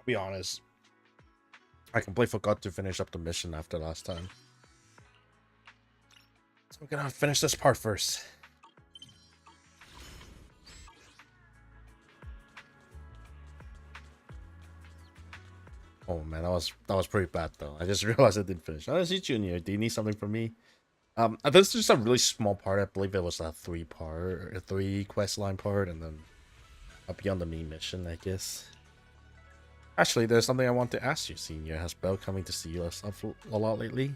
I'll be honest. I completely forgot to finish up the mission after last time. So we're gonna finish this part first. Oh man, that was pretty bad though. I just realized I didn't finish. Oh, see Junior, do you need something from me? This is just a really small part. I believe it was a three quest line part, and then beyond the main mission, I guess. Actually, there's something I want to ask you, Senior. Has Belle coming to see you a lot lately?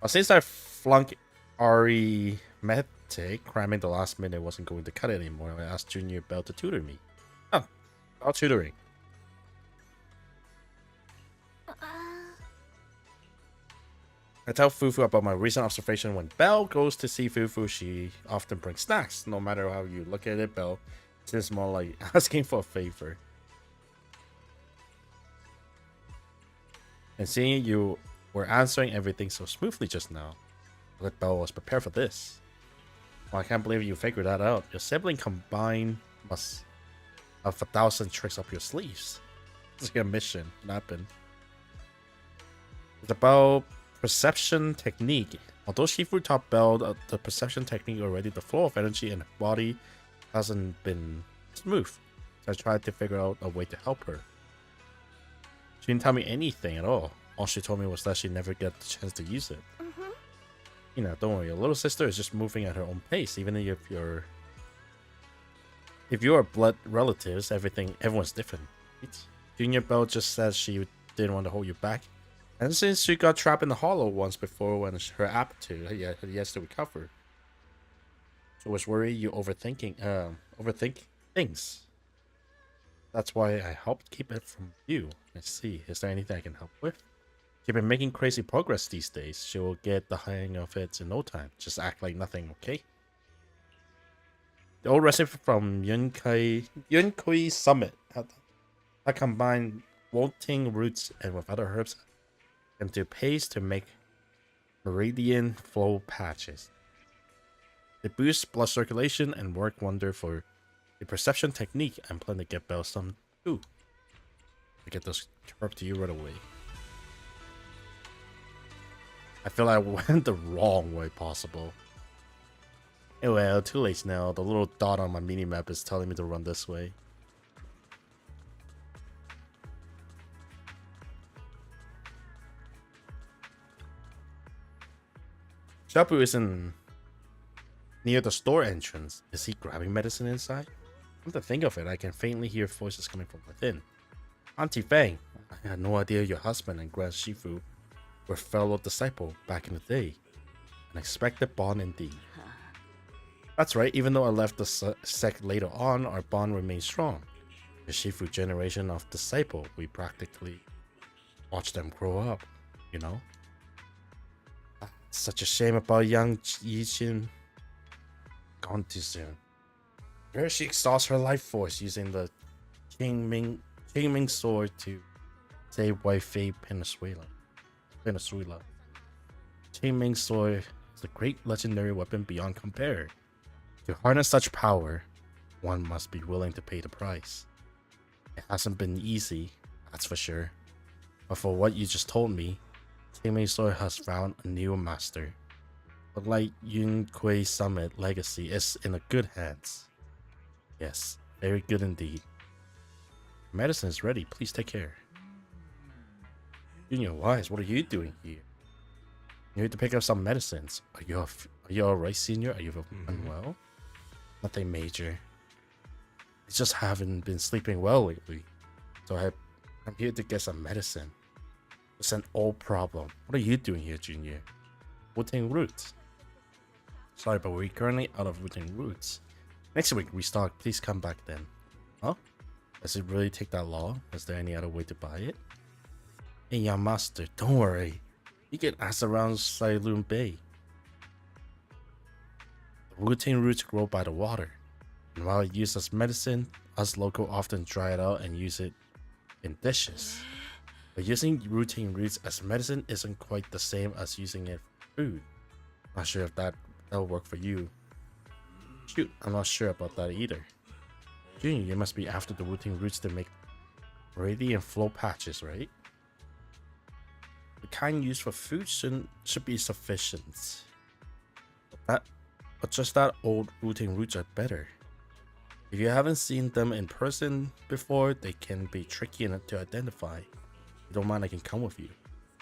Well, since I flunked arithmetic, cramming the last minute wasn't going to cut it anymore, I asked Junior Belle to tutor me. Oh, about tutoring. I tell Fufu about my recent observation. When Belle goes to see Fufu, she often brings snacks. No matter how you look at it, Belle seems more like asking for a favor. And seeing you were answering everything so smoothly just now, I thought Belle was prepared for this. Well, I can't believe you figured that out. Your sibling combined must have 1,000 tricks up your sleeves. It's like a mission. What happened? It's about perception technique. Although Shifu taught Belle the perception technique already, the flow of energy in her body hasn't been smooth. So I tried to figure out a way to help her. She didn't tell me anything at all. All she told me was that she never got the chance to use it. You know, don't worry. Your little sister is just moving at her own pace. Even if you're blood relatives, everyone's different. Right? Junior Belle just said she didn't want to hold you back. And since she got trapped in the hollow once before when her appetite has to recover. So I was worried you overthink things. That's why I helped keep it from you. I see. Is there anything I can help with? You've been making crazy progress these days. She will get the hang of it in no time. Just act like nothing, okay? The old recipe from Yunkui Summit that combined wilting roots and with other herbs into paste to make meridian flow patches. They boost blood circulation and work wonder for the perception technique. I'm planning to get Belle some too. I get those herb to you right away. I feel I went the wrong way possible. Well, too late now. The little dot on my minimap is telling me to run this way. Shapu isn't near the store entrance. Is he grabbing medicine inside? Come to think of it, I can faintly hear voices coming from within. Auntie Fang, I had no idea your husband and Grand Shifu were fellow disciple back in the day. An expected bond indeed. That's right, even though I left the sect later on, our bond remains strong. The Shifu generation of disciple, we practically watched them grow up, you know? Such a shame about young Yixin. Gone too soon. Where she exhausts her life force using the Qingming sword to save Wifei Venezuela. Qingming sword is a great legendary weapon beyond compare. To harness such power, one must be willing to pay the price. It hasn't been easy, that's for sure. But for what you just told me, Qingming sword has found a new master. But like Yun Kui Summit legacy is in a good hands. Yes, very good indeed. Medicine is ready, please take care. Junior Wise, what are you doing here? You need to pick up some medicines. Are you alright, Senior? Are you unwell? Nothing major. I just haven't been sleeping well lately. So I'm here to get some medicine. It's an old problem. What are you doing here, Junior? Rooting roots. Sorry, but we're currently out of rooting roots. Next week restock, please come back then. Huh? Does it really take that long? Is there any other way to buy it? Hey, young master, don't worry. You can ask around Sailoon Bay. The rooting roots grow by the water. And while used as medicine, us local often dry it out and use it in dishes. But using rooting roots as medicine isn't quite the same as using it for food. Not sure if that'll work for you. Shoot, I'm not sure about that either. Junior, you must be after the rooting roots to make Radiant flow patches, right? The kind used for food should be sufficient. But just that old rooting roots are better. If you haven't seen them in person before, they can be tricky to identify. If you don't mind, I can come with you.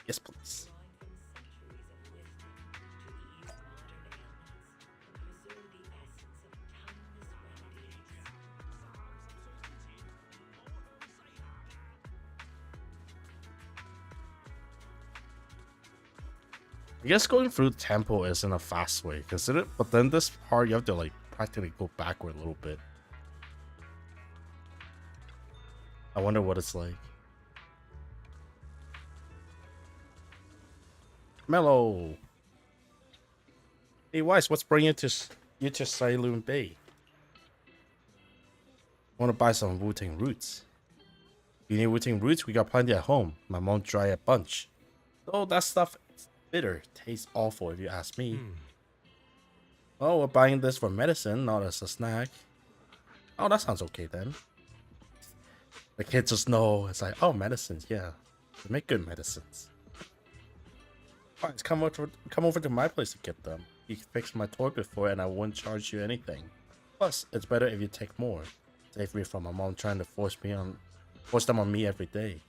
Yes, please. I guess going through the temple isn't a fast way, consider. But then this part you have to like practically go backward a little bit. I wonder what it's like. Mellow. Hey, Weiss, what's bringing you to Saloon Bay? Want to buy some Wu-Tang roots? You need Wu-Tang roots? We got plenty at home. My mom dry a bunch. Oh, that stuff is bitter. Tastes awful if you ask me. Oh, we're buying this for medicine, not as a snack. Oh, that sounds okay then. The kids just know. It's like, oh, medicines, yeah. They make good medicines. Fine, come over to my place to get them. You fixed my toy before and I wouldn't charge you anything. Plus, it's better if you take more. Save me from my mom trying to force them on me every day.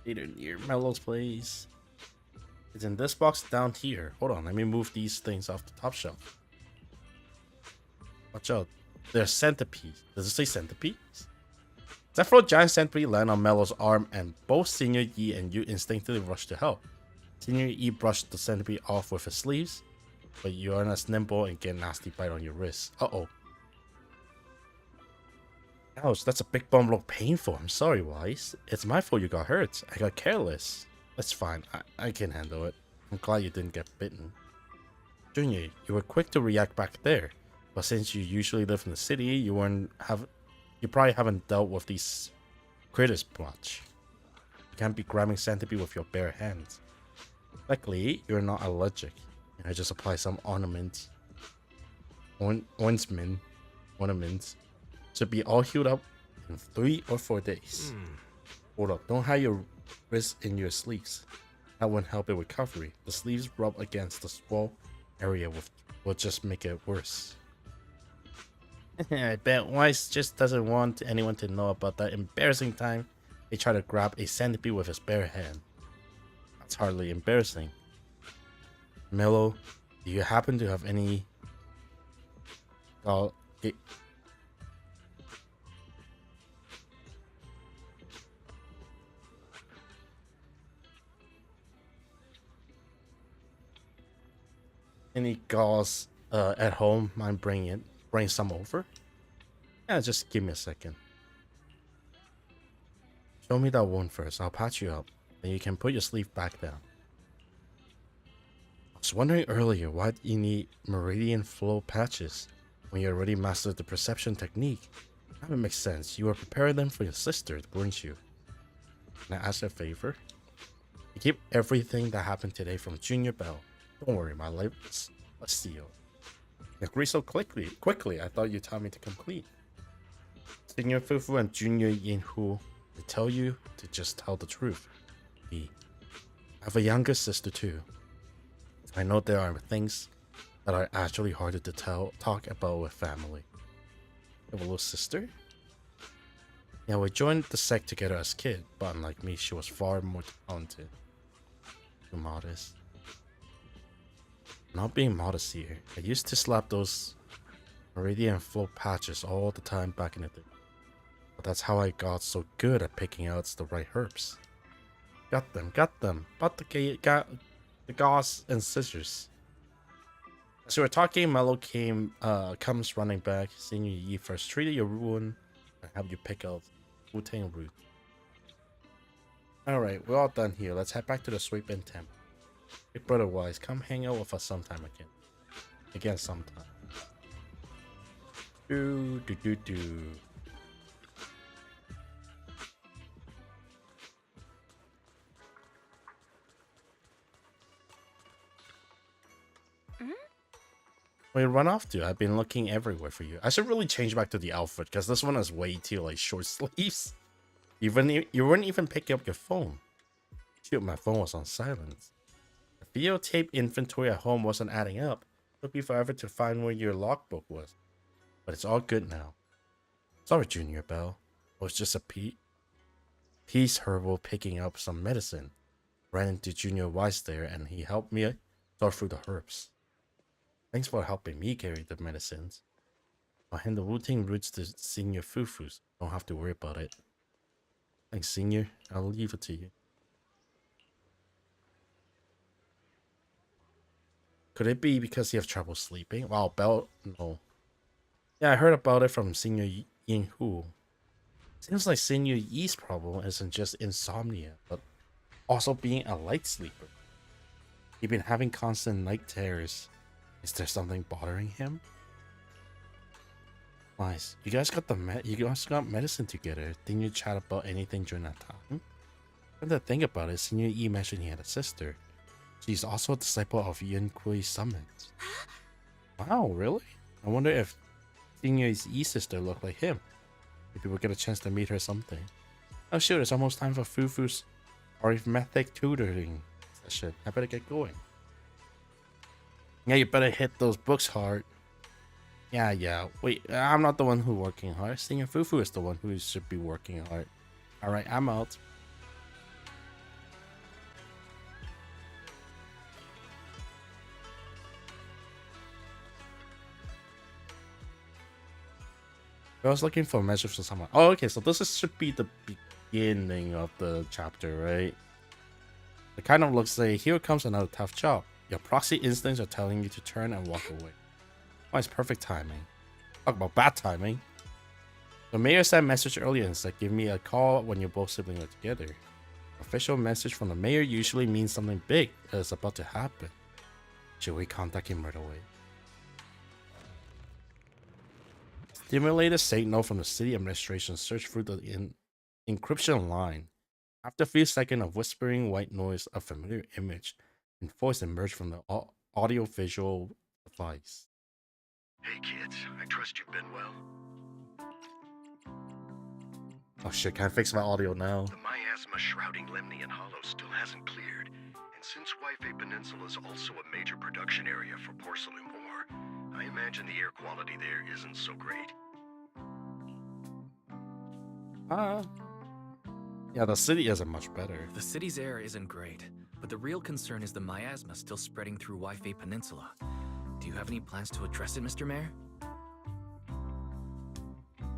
Either near Mellow's place. It's in this box down here. Hold on, let me move these things off the top shelf. Watch out. There's centipedes. Does it say centipedes? Several giant centipede land on Mellow's arm, and both Senior Yi and you instinctively rush to help. Senior Yi brushed the centipede off with his sleeves, but you aren't as nimble and get a nasty bite on your wrist. Uh-oh. Ouch, that's a big bump look painful. I'm sorry, Wise. It's my fault you got hurt. I got careless. That's fine. I can handle it. I'm glad you didn't get bitten. Junior, you were quick to react back there, but since you usually live in the city, you probably haven't dealt with these critters much. You can't be grabbing centipede with your bare hands. Luckily, you're not allergic. I just apply some ornaments. Should be all healed up in 3 or 4 days. Hold up, don't hide your wrist in your sleeves. That won't help in recovery. The sleeves rub against the swell area will just make it worse. I bet Weiss just doesn't want anyone to know about that embarrassing time he tried to grab a centipede with his bare hand. That's hardly embarrassing. Mellow, do you happen to have any... any gauze at home? Mind bring some over? Yeah, just give me a second. Show me that wound first. I'll patch you up. Then you can put your sleeve back down. I was wondering earlier why you need meridian flow patches when you already mastered the perception technique. That would make sense. You were preparing them for your sister, weren't you? Can I ask a favor? You keep everything that happened today from Junior Bell. Don't worry, my life is a seal. You agree so quickly, I thought you'd tell me to complete. Senior Fufu and Junior Yinhu, they tell you to just tell the truth. I have a younger sister too. I know there are things that are actually harder to talk about with family. You have a little sister? Yeah, we joined the sect together as kids, but unlike me, she was far more talented. Too modest. Not being modest here. I used to slap those meridian flow patches all the time back in the day. But that's how I got so good at picking out the right herbs. Got them. But the gauze and scissors. As we were talking, Mellow comes running back. Senior Yi first treated your wound and helped you pick out Wu-Tang root. Alright, we're all done here. Let's head back to the Sweet Bin Temple. Big brother Wise, come hang out with us sometime again. Again sometime. Do. Wait, run off to? I've been looking everywhere for you. I should really change back to the outfit because this one has way too like short sleeves. You weren't even picking up your phone. Shoot, my phone was on silent. The videotape inventory at home wasn't adding up. It took me forever to find where your logbook was. But it's all good now. Sorry, Junior Bell. It was just a peace herbal picking up some medicine. Ran into Junior Wise there and he helped me sort through the herbs. Thanks for helping me carry the medicines. I'll hand the Wu-Ting roots to Senior Fufus. Don't have to worry about it. Thanks, Senior. I'll leave it to you. Could it be because you have trouble sleeping? Wow, Bell... No. Yeah, I heard about it from Senior Yin Hu. Seems like Senior Yi's problem isn't just insomnia, but also being a light sleeper. He's been having constant night terrors. Is there something bothering him? Nice. You guys got medicine together. Didn't you chat about anything during that time? Come to think about it, Senior Yi mentioned he had a sister. She's also a disciple of Yin Kui's summons. Wow, really? I wonder if Senior Yi's sister looked like him. Maybe we'll get a chance to meet her someday. Oh shoot, it's almost time for Fufu's arithmetic tutoring session. I better get going. Yeah, you better hit those books hard. Yeah. Wait, I'm not the one who's working hard. Senior Fufu is the one who should be working hard. Alright, I'm out. I was looking for a message for someone. Oh, okay, so should be the beginning of the chapter, right? It kind of looks like here comes another tough job. Your proxy instincts are telling you to turn and walk away. Why, it's perfect timing. Talk about bad timing. The mayor sent a message earlier and said, give me a call when your both siblings are together. Official message from the mayor usually means something big is about to happen. Should we contact him right away? Stimulated signal from the city administration searched through the encryption line. After a few seconds of whispering white noise, a familiar image and voice emerged from the audio-visual device. Hey kids, I trust you've been well. Oh shit, can I fix my audio now? The miasma shrouding Lemnian Hollow still hasn't cleared, and since Waifei Peninsula is also a major production area for porcelain ore, I imagine the air quality there isn't so great. Yeah, the city isn't much better. The city's air isn't great, but the real concern is the miasma still spreading through Waifei Peninsula. Do you have any plans to address it, Mr. Mayor?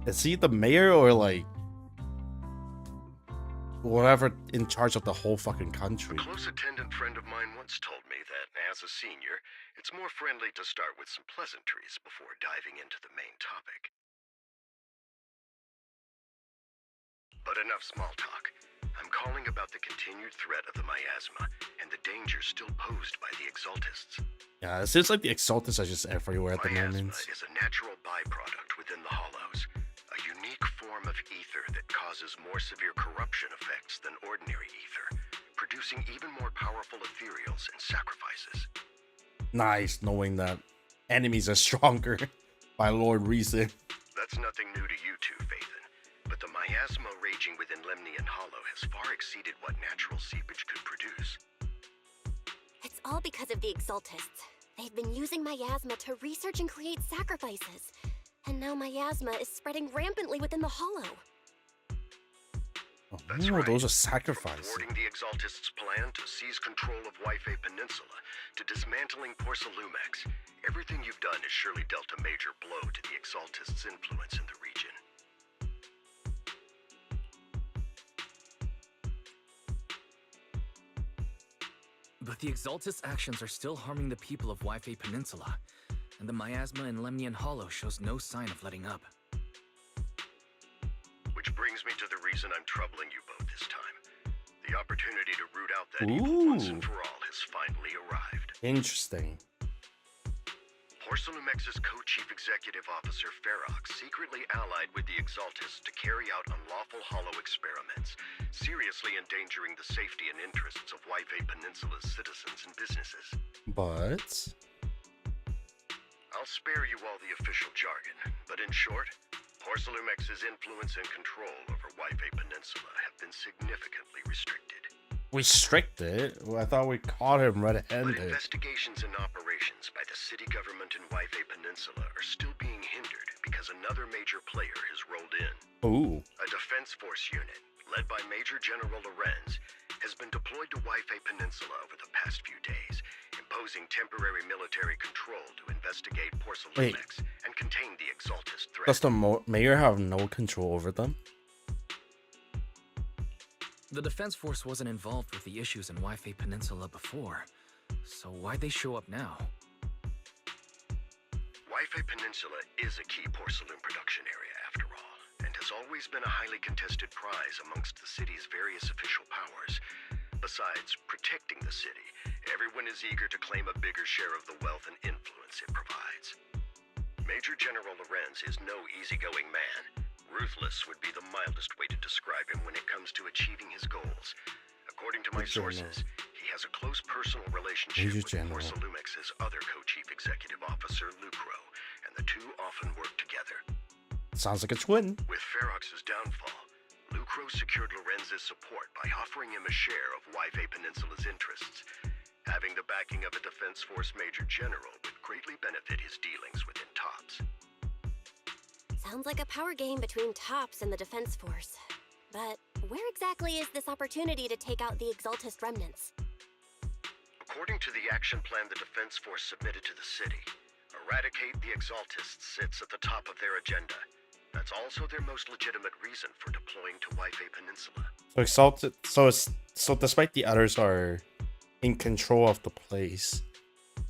Is he the mayor or like whatever in charge of the whole fucking country? A close attendant friend of mine once told me that, as a senior, it's more friendly to start with some pleasantries before diving into the main topic. But enough small talk. I'm calling about the continued threat of the miasma and the dangers still posed by the Exaltists. Yeah, it seems like the Exaltists are just everywhere at the moment. Miasma is a natural byproduct within the Hollows, a unique form of ether that causes more severe corruption effects than ordinary ether, producing even more powerful ethereals and sacrifices. Nice, knowing that enemies are stronger by Lord Reason. That's nothing new to you two, Phaethon, but the miasma raging within Lemnian Hollow has far exceeded what natural seepage could produce. It's all because of the Exaltists. They've been using miasma to research and create sacrifices. And now miasma is spreading rampantly within the Hollow. That's Oh, right. those are sacrifices. Thwarting the Exaltists' plan to seize control of Waifei Peninsula, to dismantling Porcelumex, everything you've done has surely dealt a major blow to the Exaltists' influence in the region. But the Exaltist actions are still harming the people of Waifei Peninsula, and the miasma in Lemnian Hollow shows no sign of letting up. Which brings me to the reason I'm troubling you both this time. The opportunity to root out that evil once and for all has finally arrived. Interesting. Porcelumex's co-chief executive officer Ferox secretly allied with the Exaltists to carry out unlawful hollow experiments, seriously endangering the safety and interests of Waifei Peninsula's citizens and businesses. But I'll spare you all the official jargon, but in short, Porcelumex's influence and control over Waifei Peninsula have been significantly restricted. Restricted? Well, I thought we caught him But red-handed. investigations and operations by the city government in Waifei Peninsula are still being hindered because another major player has rolled in. Ooh. A defense force unit, led by Major General Lorenz, has been deployed to Waifei Peninsula over the past few days, imposing temporary military control to investigate Porcelumex and contain the Exaltist threat. Does the mayor have no control over them? The defense force wasn't involved with the issues in Waifei Peninsula before, so why'd they show up now? Waifei Peninsula is a key porcelain production area, after all, and has always been a highly contested prize amongst the city's various official powers. Besides protecting the city, everyone is eager to claim a bigger share of the wealth and influence it provides. Major General Lorenz is no easygoing man. Ruthless would be the mildest way to describe him when it comes to achieving his goals. According to my sources, he has a close personal relationship with Porcelumex's other co-chief executive officer, Lucro, and the two often work together. Sounds like a twin. With Ferox's downfall, Lucro secured Lorenz's support by offering him a share of Waifei Peninsula's interests. Having the backing of a Defense Force Major General would greatly benefit his dealings within TOPS. Sounds like a power game between TOPS and the Defense Force. But where exactly is this opportunity to take out the Exaltist remnants? According to the action plan the Defense Force submitted to the city, eradicate the Exaltists sits at the top of their agenda. That's also their most legitimate reason for deploying to Waifei Peninsula. So Exalted. So despite the others are in control of the place,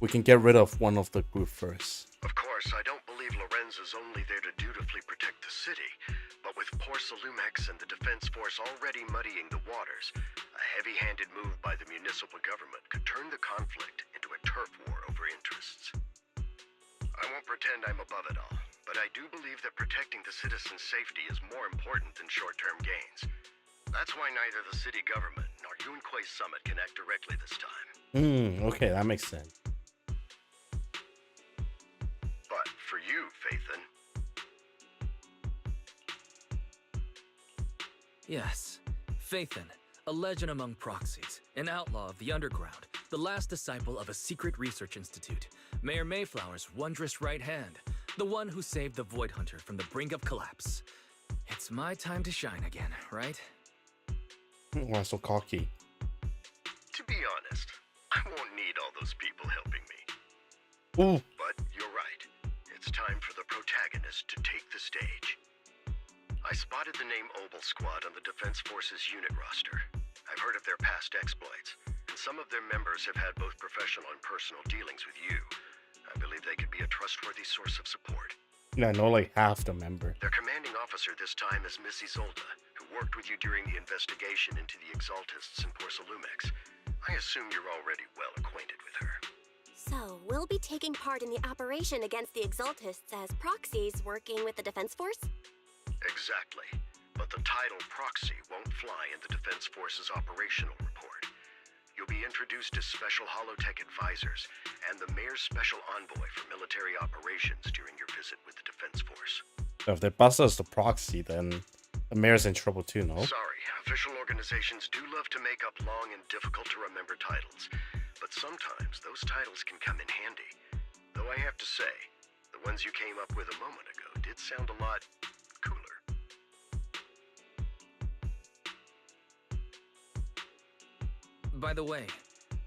we can get rid of one of the group first. Of course, I don't believe Lorenz is only there to dutifully protect the city, but with Porcelumex and the Defense Force already muddying the waters, a heavy-handed move by the municipal government could turn the conflict into a turf war over interests. I won't pretend I'm above it all, but I do believe that protecting the citizens' safety is more important than short-term gains. That's why neither the city government nor Yunque's summit can act directly this time. Okay, that makes sense. But for you, Phaethon... Yes, Phaethon, a legend among proxies, an outlaw of the underground, the last disciple of a secret research institute, Mayor Mayflower's wondrous right hand, the one who saved the Void Hunter from the brink of collapse. It's my time to shine again, right? Wow, so cocky. To be honest, I won't need all those people helping me. Ooh. But you're right. It's time for the protagonist to take the stage. I spotted the name Obel Squad on the Defense Force's unit roster. I've heard of their past exploits, and some of their members have had both professional and personal dealings with you. I believe they could be a trustworthy source of support. Yeah, I know like half the member. Their commanding officer this time is Missy Zolda, who worked with you during the investigation into the Exaltists in Porcelumex. I assume you're already well acquainted with her. So, we'll be taking part in the operation against the Exaltists as proxies working with the Defense Force? Exactly. But the title proxy won't fly in the Defense Force's operational report. You'll be introduced as special holotech advisors and the mayor's special envoy for military operations during your visit with the Defense Force. So if they bust us the proxy, then the mayor's in trouble too, no? Sorry, official organizations do love to make up long and difficult to remember titles, but sometimes those titles can come in handy. Though I have to say, the ones you came up with a moment ago did sound a lot cooler. By the way,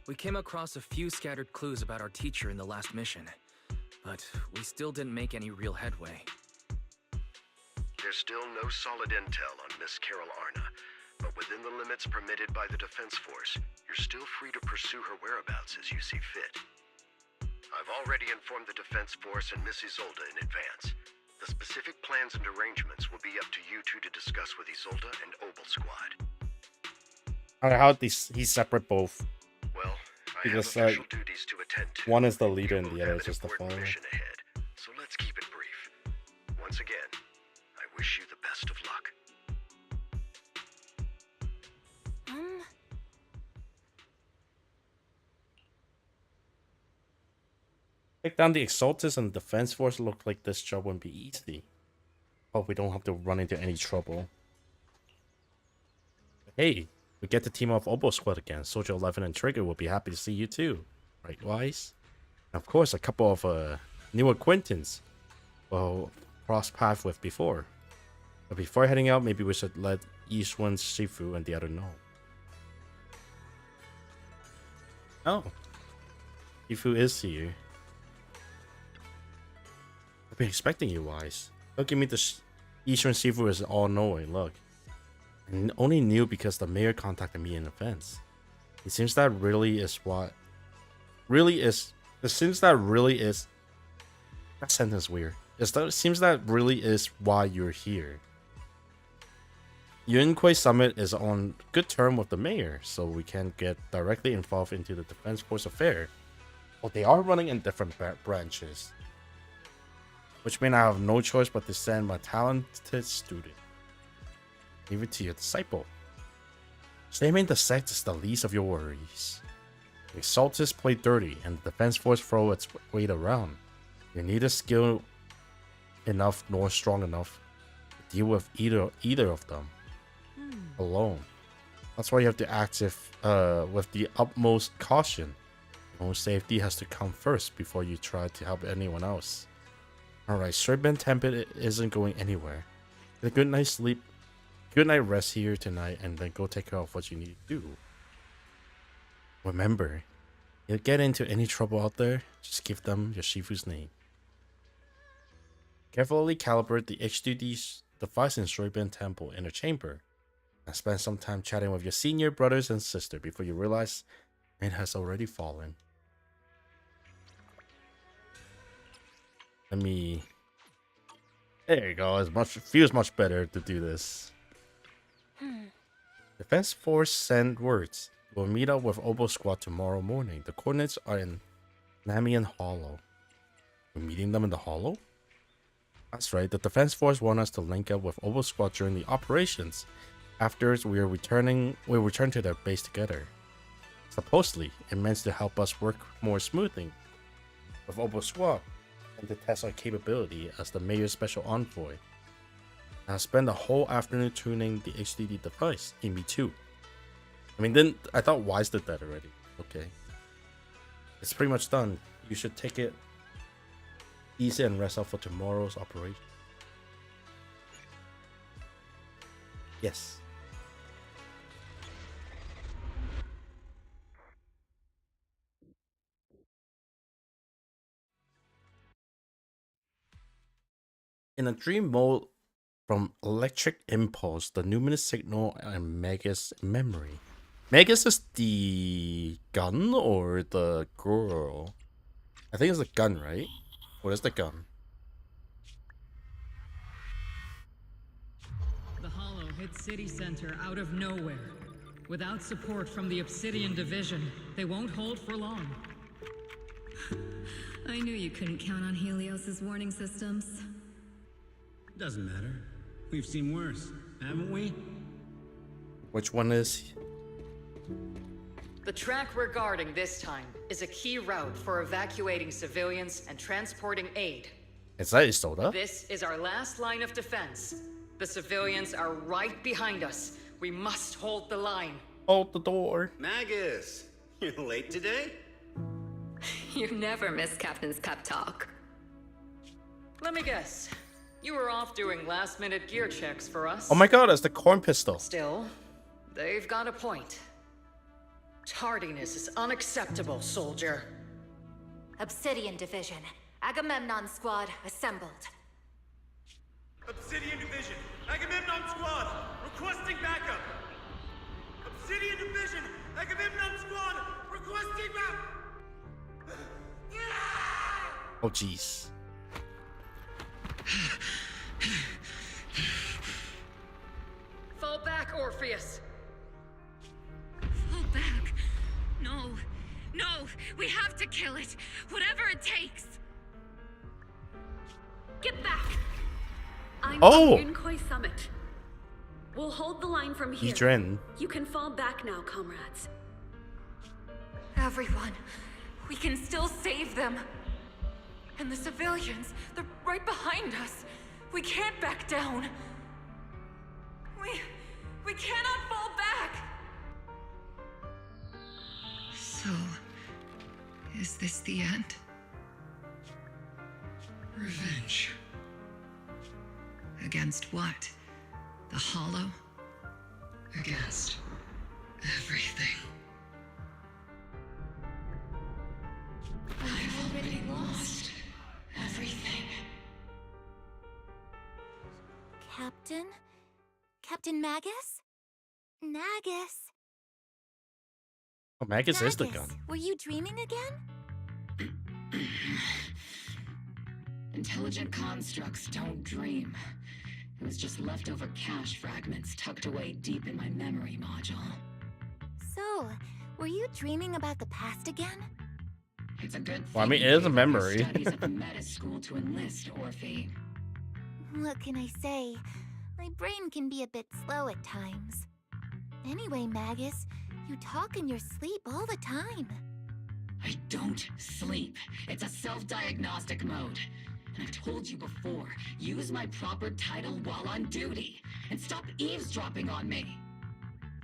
we came across a few scattered clues about our teacher in the last mission, but we still didn't make any real headway. There's still no solid intel on Miss Carol Arna, but within the limits permitted by the Defense Force, you're still free to pursue her whereabouts as you see fit. I've already informed the Defense Force and Miss Isolda in advance. The specific plans and arrangements will be up to you two to discuss with Isolda and Obel Squad. How he's separate both? Well, I Because, have official duties to attend to. one is the leader You and both the other have is an just the important follower. mission ahead, so let's keep it brief. Once again, I wish you the best of luck. Take down the Exaltus and the Defense Force. Look like this job wouldn't be easy. Hope we don't have to run into any trouble. Hey, we get the team of Obo Squad again. Soldier 11 and Trigger will be happy to see you too. Right, Wise? And of course, a couple of new acquaintance. Well, cross path with before. But before heading out, maybe we should let each one Shifu and the other know. Oh. Shifu is here. I've been expecting you, Wise. Don't give me the Eastern Shifu is all-knowing, look. And only knew because the mayor contacted me in advance. It seems that really is what... It seems that really is... That sentence is weird. It seems that really is why you're here. Yunquay Summit is on good term with the mayor, so we can get directly involved into the Defense Force affair. Well, they are running in different branches. Which means I have no choice but to send my talented student. Leave it to your disciple. Shaming the sect is the least of your worries. The Exaltists play dirty, and the Defense Force throw its weight around. You're neither skilled enough nor strong enough to deal with either of them alone. That's why you have to act with the utmost caution. Your own safety has to come first before you try to help anyone else. Alright, Serpent Tempest isn't going anywhere. Get a good night's sleep. Good night rest here tonight, and then go take care of what you need to do. Remember, you'll get into any trouble out there, just give them your Shifu's name. Carefully calibrate the H2D device in Serpent Temple in a chamber, and spend some time chatting with your senior brothers and sister before you realize it has already fallen. Let me... There you go, it feels much better to do this. Defense Force send words. We'll meet up with Obo Squad tomorrow morning. The coordinates are in Namian Hollow. We're meeting them in the Hollow? That's right, the Defense Force want us to link up with Obo Squad during the operations. Afterwards, we'll return to their base together. Supposedly, it meant to help us work more smoothly with Obo Squad and to test our capability as the mayor's special envoy. I spent the whole afternoon tuning the HDD device. Me too. I mean, then I thought Wise did that already. Okay. It's pretty much done. You should take it easy and rest up for tomorrow's operation. Yes. In a dream mode, from electric impulse, the numinous signal, and Magus memory. Magus is the gun or the girl? I think it's the gun, right? What is the gun? The Hollow hit City Center out of nowhere. Without support from the Obsidian Division, they won't hold for long. I knew you couldn't count on Helios's warning systems. Doesn't matter. We've seen worse, haven't we? Which one is? The track we're guarding this time is a key route for evacuating civilians and transporting aid. Is that Isolda? This is our last line of defense. The civilians are right behind us. We must hold the line. Hold the door. Magus, you're late today? You never miss Captain's pep talk. Let me guess. You were off doing last-minute gear checks for us. Oh my god, it's the corn pistol. Still, they've got a point. Tardiness is unacceptable, soldier. Obsidian Division. Agamemnon Squad assembled. Obsidian Division, Agamemnon Squad, requesting backup. Obsidian Division, Agamemnon Squad, requesting backup. Oh jeez. Fall back, Orpheus. Fall back. No. No. We have to kill it. Whatever it takes. Get back. I'm Oh! on Yunquay Summit. We'll hold the line from here. Dren. You can fall back now, comrades. Everyone. We can still save them. And the civilians, they're right behind us. We can't back down. We cannot fall back. So, is this the end? Revenge. Against what? The Hollow? Against everything. I've already lost everything. Captain? Captain Magus? Nagus? Oh, Magus is the Nagus, gun. were you dreaming again? Intelligent constructs don't dream. It was just leftover cache fragments tucked away deep in my memory module. So, were you dreaming about the past again? It's a good thing. Well, I mean, it is a memory. Studies at the meta school to enlist, Orphe. What can I say? My brain can be a bit slow at times. Anyway, Magus, you talk in your sleep all the time. I don't sleep. It's a self-diagnostic mode. And I've told you before, use my proper title while on duty. And stop eavesdropping on me.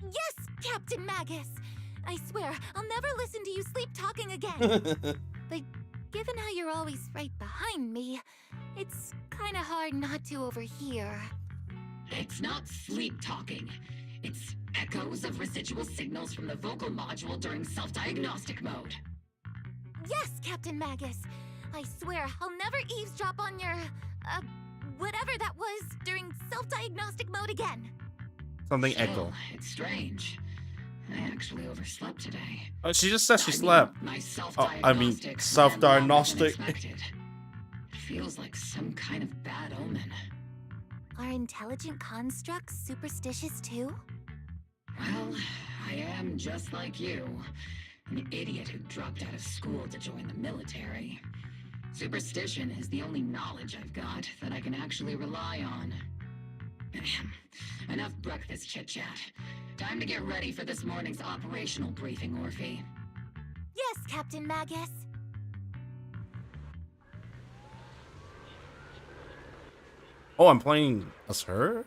Yes, Captain Magus! I swear, I'll never listen to you sleep talking again. But given how you're always right behind me, it's kinda hard not to overhear. It's not sleep talking. It's echoes of residual signals from the vocal module during self-diagnostic mode. Yes, Captain Magus! I swear, I'll never eavesdrop on your, whatever that was during self-diagnostic mode again. Something Still, echo. It's strange. I actually overslept today. Oh, she just said she I mean, slept. my I mean, self-diagnostic ran longer than self-diagnostic. expected. It feels like some kind of bad omen. Are intelligent constructs superstitious too? Well, I am just like you. An idiot who dropped out of school to join the military. Superstition is the only knowledge I've got that I can actually rely on. Enough breakfast chit-chat. Time to get ready for this morning's operational briefing, Orphe. Yes, Captain Magus. Oh, I'm playing as her?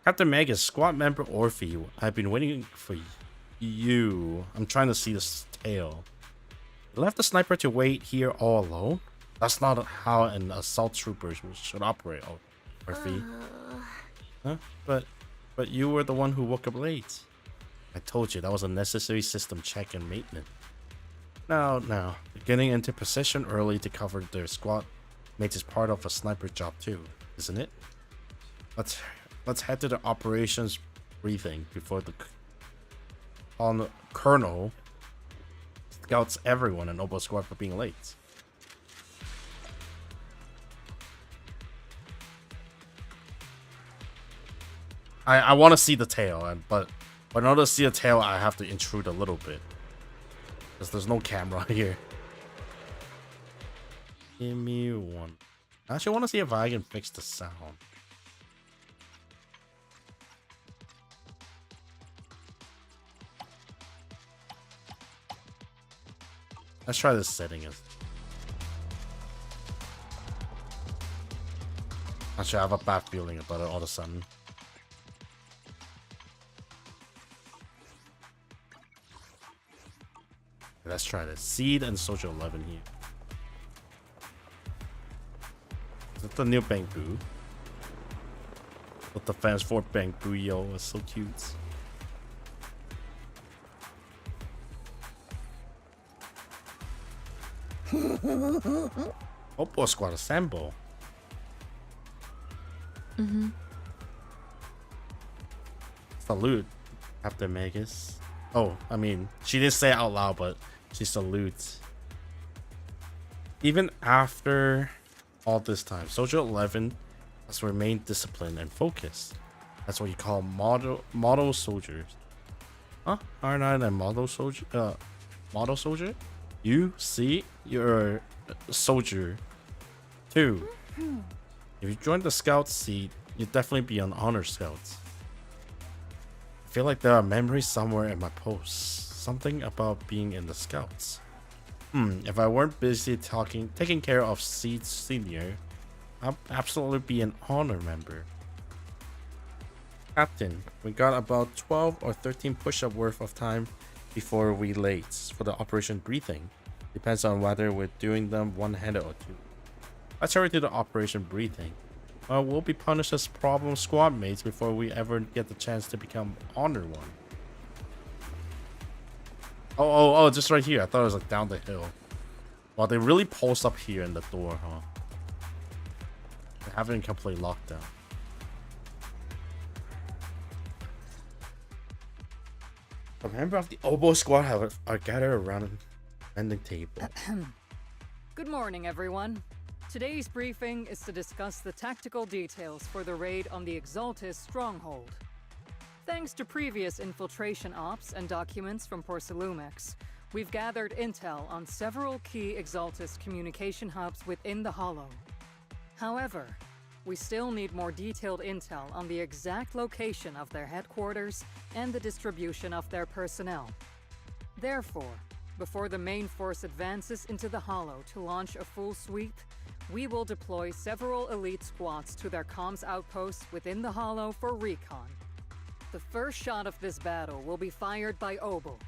Captain Magus, squad member Orphe, I've been waiting for you. I'm trying to see this tail. You left the sniper to wait here all alone? That's not how an assault trooper should operate, Orphe. Huh? But you were the one who woke up late. I told you that was a necessary system check and maintenance. Now, getting into position early to cover their squad makes it part of a sniper job too, isn't it? Let's head to the operations briefing before the colonel scouts everyone in Obo Squad for being late. I want to see the tail, but in order to see the tail, I have to intrude a little bit because there's no camera here. Give me one. I actually want to see if I can fix the sound. Let's try this setting. Actually, I have a bad feeling about it all of a sudden. Let's try this. Seed and Social 11 here. Is that the new Bang Boo? What the fans for Bang Boo, yo, it's so cute. Oppo Squad assemble. Salute, Captain Magus. Oh, I mean, she didn't say it out loud, but she salutes. Even after all this time, Soldier 11 has remained disciplined and focused. That's what you call model soldiers. Huh? Aren't I a model soldier? Model soldier? You see, you're a soldier too. If you join the scout seat, you'd definitely be an honor scout. I feel like there are memories somewhere in my posts. Something about being in the scouts. If I weren't busy taking care of Seed Senior, I'd absolutely be an honor member. Captain, we got about 12 or 13 push-up worth of time before we late for the Operation Breathing. Depends on whether we're doing them one-handed or two. Let's hurry to the Operation Breathing. We'll be punished as problem squad mates before we ever get the chance to become honor one. Oh, just right here. I thought it was like down the hill. Well, they really post up here in the door, huh? They have it in complete lockdown. A member of the Oboe Squad are gathered around an ending table. Good morning, everyone. Today's briefing is to discuss the tactical details for the raid on the Exaltis stronghold. Thanks to previous infiltration ops and documents from Porcelumex, we've gathered intel on several key Exaltis communication hubs within the Hollow. However, we still need more detailed intel on the exact location of their headquarters and the distribution of their personnel. Therefore, before the main force advances into the Hollow to launch a full sweep, we will deploy several elite squads to their comms outposts within the Hollow for recon. The first shot of this battle will be fired by Oboe.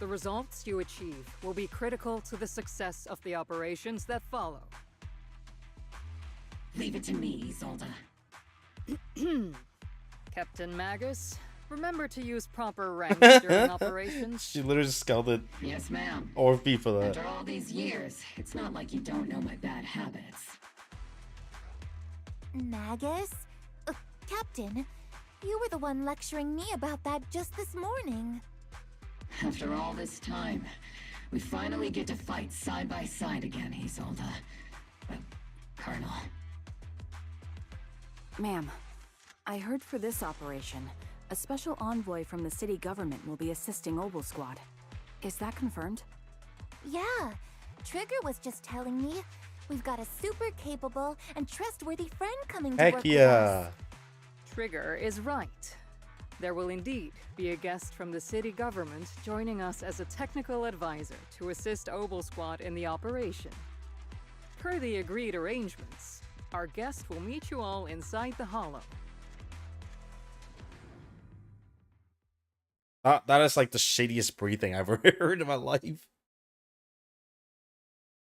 The results you achieve will be critical to the success of the operations that follow. Leave it to me, Isolde. Captain Magus, remember to use proper ranks during operations. She literally scalded Yes, ma'am. Orphe for that. After all these years, it's not like you don't know my bad habits. Magus? Captain, you were the one lecturing me about that just this morning. After all this time, we finally get to fight side by side again, Isolde. Colonel. Ma'am, I heard for this operation, a special envoy from the city government will be assisting Oboe Squad. Is that confirmed? Yeah, Trigger was just telling me we've got a super capable and trustworthy friend coming to work Heck with yeah. us. Trigger is right. There will indeed be a guest from the city government joining us as a technical advisor to assist Oboe Squad in the operation. Per the agreed arrangements, our guest will meet you all inside the Hollow. That is like the shadiest breathing I've ever heard in my life.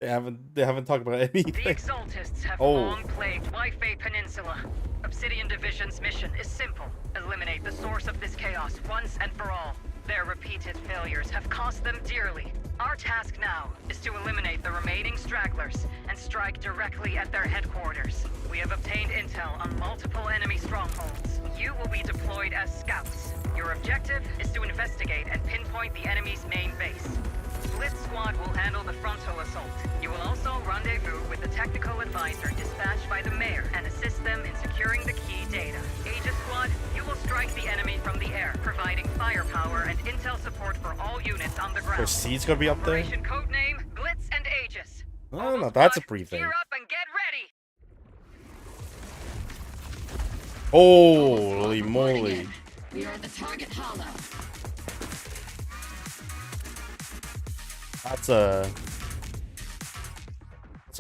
They haven't talked about anything. The Exaltists have long plagued Waifei Peninsula. Obsidian Division's mission is simple. Eliminate the source of this chaos once and for all. Their repeated failures have cost them dearly. Our task now is to eliminate the remaining stragglers and strike directly at their headquarters. We have obtained intel on multiple enemy strongholds. You will be deployed as scouts. Your objective is to investigate and pinpoint the enemy's main base. Blitz Squad will handle the frontal assault. You will also rendezvous with the technical advisor dispatched by the mayor and assist them in securing the key data. Aegis Squad, you will strike the enemy from the air, providing firepower and intel support for all units on the ground. Their seeds gonna be up there? Operation codename Blitz and Aegis. Oh, no, that's a briefing. Gear up and get ready! Holy moly. We are at the target hollow. That's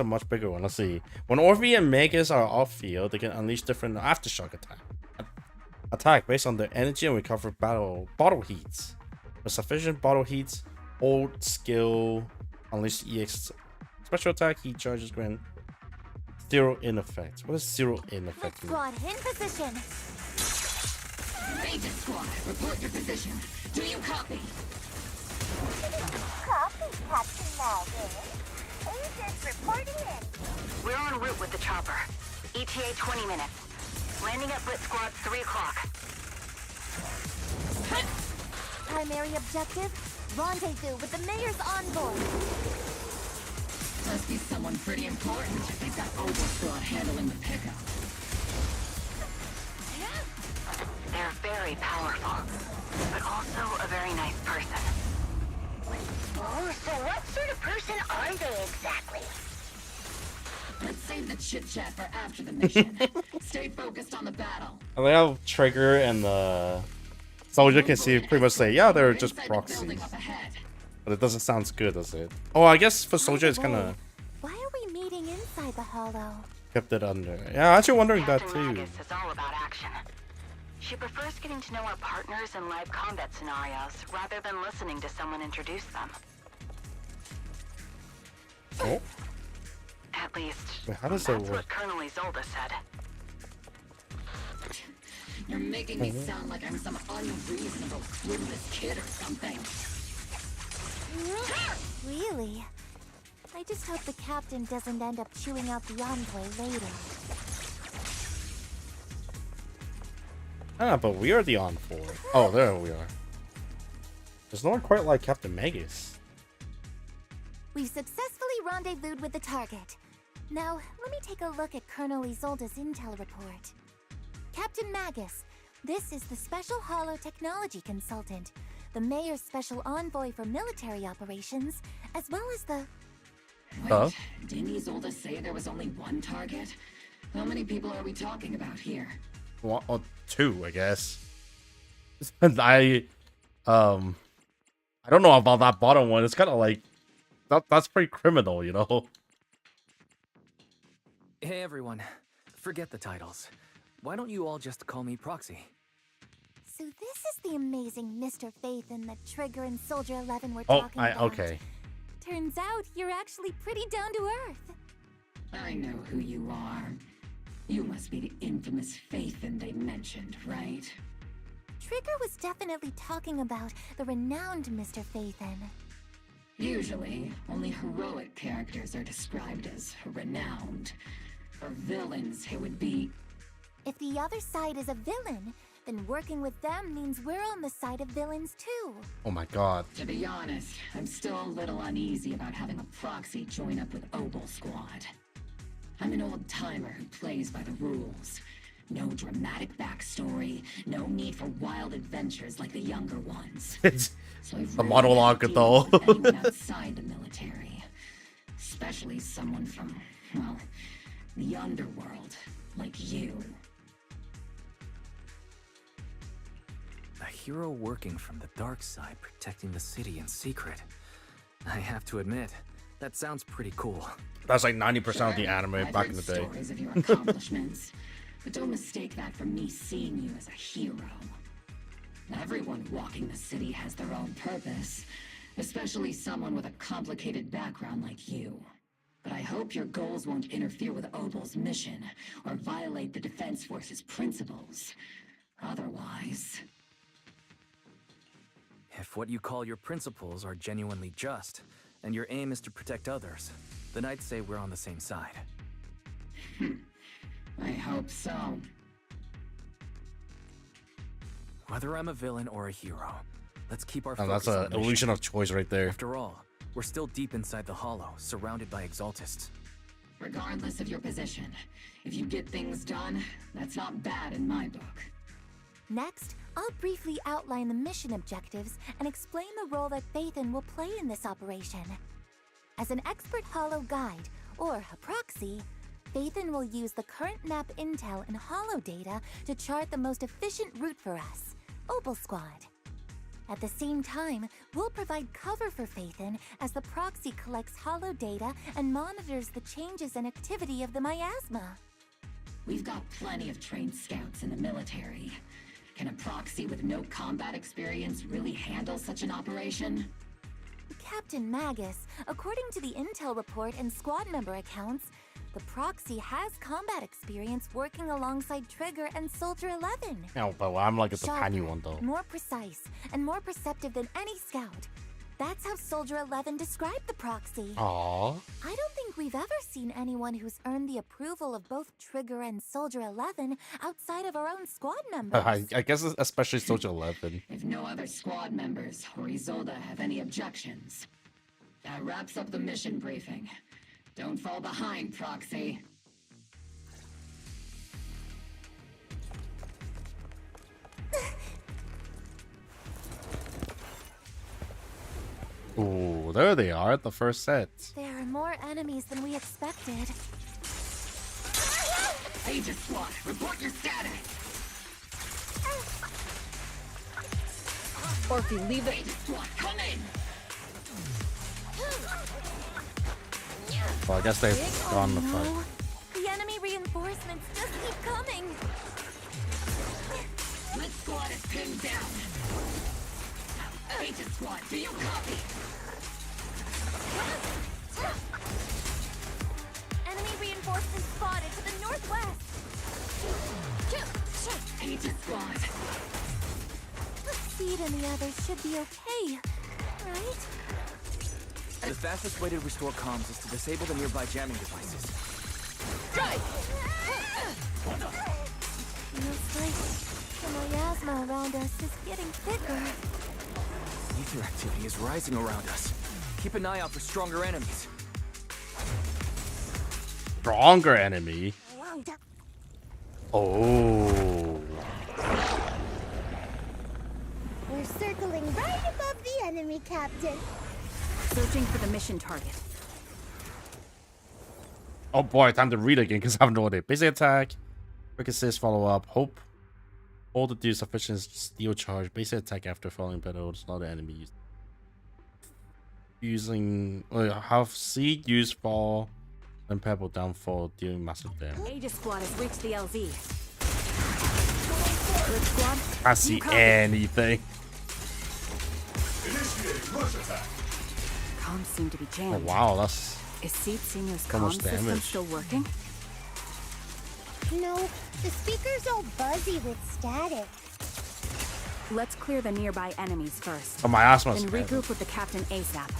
a much bigger one. Let's see. When Orphe and Magus are off field, they can unleash different aftershock attack based on their energy and recover bottle heats. With sufficient bottle heats, old skill, unleash EX special attack, heat charges grant zero in effect. What does zero in effect mean? Squad in position. Aegis Squad, report your position. Do you copy? Copy, Captain Magus. Agents reporting in. We're en route with the chopper. ETA 20 minutes. Landing at Blitz Squad 3 o'clock. Primary objective, rendezvous with the mayor's envoy. Must be someone pretty important if they've got Oboe Squad handling the pickup. They're very powerful, but also a very nice person. Oh, so what sort of person are they exactly? Let's save the chit-chat for after the mission. Stay focused on the battle. I like how Trigger and the soldier can see pretty much say, yeah, they're just proxies. But it doesn't sound good, does it? Oh, I guess for Soldier it's By the kind way, of Why are we meeting inside the hollow? kept it under. Yeah, I'm actually wondering that Captain too. Magus is all about action. She prefers getting to know our partners in live combat scenarios rather than listening to someone introduce them. Oh, At least, wait, how does that's that work? what Colonel Isolde said. You're making me sound like I'm some unreasonable, clueless kid or something. Really? I just hope the captain doesn't end up chewing out the envoy later. Ah, but we are the envoy. Oh, there we are. There's no one quite like Captain Magus. We've successfully rendezvoused with the target. Now, let me take a look at Colonel Isolde's intel report. Captain Magus, this is the Special Hollow Technology Consultant, the Mayor's Special Envoy for Military Operations, as well as the... Wait, didn't Isolde say there was only one target? How many people are we talking about here? One or two, I guess. I don't know about that bottom one. It's kind of like that's pretty criminal, you know. Hey everyone, forget the titles. Why don't you all just call me Proxy? So this is the amazing Mr. Phaethon that Trigger and Soldier 11 were Oh, talking about. okay. Turns out you're actually pretty down to earth. I know who you are. You must be the infamous Phaethon they mentioned, right? Trigger was definitely talking about the renowned Mr. Phaethon. Usually, only heroic characters are described as renowned. For villains, it would be... If the other side is a villain, then working with them means we're on the side of villains too. Oh my god. To be honest, I'm still a little uneasy about having a proxy join up with Obel Squad. I'm an old-timer who plays by the rules. No dramatic backstory, no need for wild adventures like the younger ones. So I've A really monologue had to though. deal with anyone outside the military. Especially someone from, well, the underworld, like you. A hero working from the dark side, protecting the city in secret. I have to admit, that sounds pretty cool. That's like 90% of the anime I've back heard in the day. stories of your accomplishments, but don't mistake that for me seeing you as a hero. Everyone walking the city has their own purpose, especially someone with a complicated background like you. But I hope your goals won't interfere with Obel's mission or violate the Defense Force's principles. Otherwise... If what you call your principles are genuinely just, and your aim is to protect others, then I'd say we're on the same side. I hope so. Whether I'm a villain or a hero, let's keep our Oh, focus that's on an the mission. illusion of choice right there. After all, we're still deep inside the Hollow, surrounded by Exaltists. Regardless of your position, if you get things done, that's not bad in my book. Next, I'll briefly outline the mission objectives and explain the role that Phaethon will play in this operation. As an expert Hollow guide, or a proxy, Phaethon will use the current map intel and Hollow data to chart the most efficient route for us, Obel Squad. At the same time, we'll provide cover for Phaethon as the proxy collects Hollow data and monitors the changes and activity of the miasma. We've got plenty of trained scouts in the military. Can a proxy with no combat experience really handle such an operation? Captain Magus, according to the intel report and squad member accounts, the proxy has combat experience working alongside Trigger and Soldier 11. No, but I'm like the Sharper, tiny one though. more precise, and more perceptive than any scout. That's how Soldier 11 described the proxy. Aww. I don't think we've ever seen anyone who's earned the approval of both Trigger and Soldier 11 outside of our own squad members. I guess especially Soldier 11. If no other squad members or Isolde have any objections. That wraps up the mission briefing. Don't fall behind, Proxy. Ooh, there they are, the first set. There are more enemies than we expected. Aegis Squad, report your status! Or if you leave it... Aegis Squad, come in! Well, I guess they've gone the fight. no. The enemy reinforcements just keep coming. Split squad is pinned down. Agent squad, do you copy? Enemy reinforcements spotted to the northwest. Agent squad. Seed and the others should be okay, right? The fastest way to restore comms is to disable the nearby jamming devices. Looks like the miasma around us is getting thicker. Ether activity is rising around us. Keep an eye out for stronger enemies. Stronger enemy. Oh. We're circling right above the enemy, Captain. Searching for the mission target. Oh boy, time to read again because I have no idea. Basic attack, quick assist, follow up, hope. Hold to do sufficient steel charge. Basic attack after falling petals, not the enemy. Using have seed use fall and pebble downfall dealing massive damage. Aegis squad has reached the LZ. Grid squad. I see anything. Initiating rush attack. Comms seem to be Oh jammed. wow, that's Is Seed Senior's so much comm system damage. still working? No, the speaker's all buzzy with static. Let's clear the nearby enemies first. Oh, my asthma's Then bad. regroup with the captain ASAP.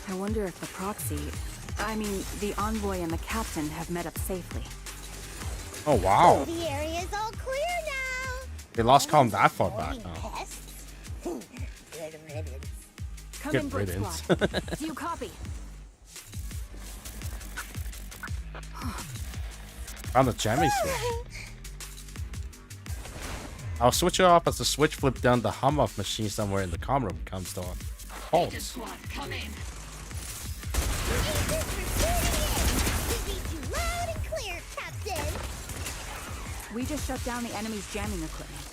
I wonder if the proxy, the envoy and the captain have met up safely. Oh wow, The area's all clear now. they lost calm that far back now. Pests. Good riddance. Come Good in, Grid riddance. squad. Do you copy? Found the jamming switch. I'll switch it off as the switch flip down the hum off machine somewhere in the comm room comes to halt. Agent squad, come in. We read you loud and clear, Captain. We just shut down the enemy's jamming equipment.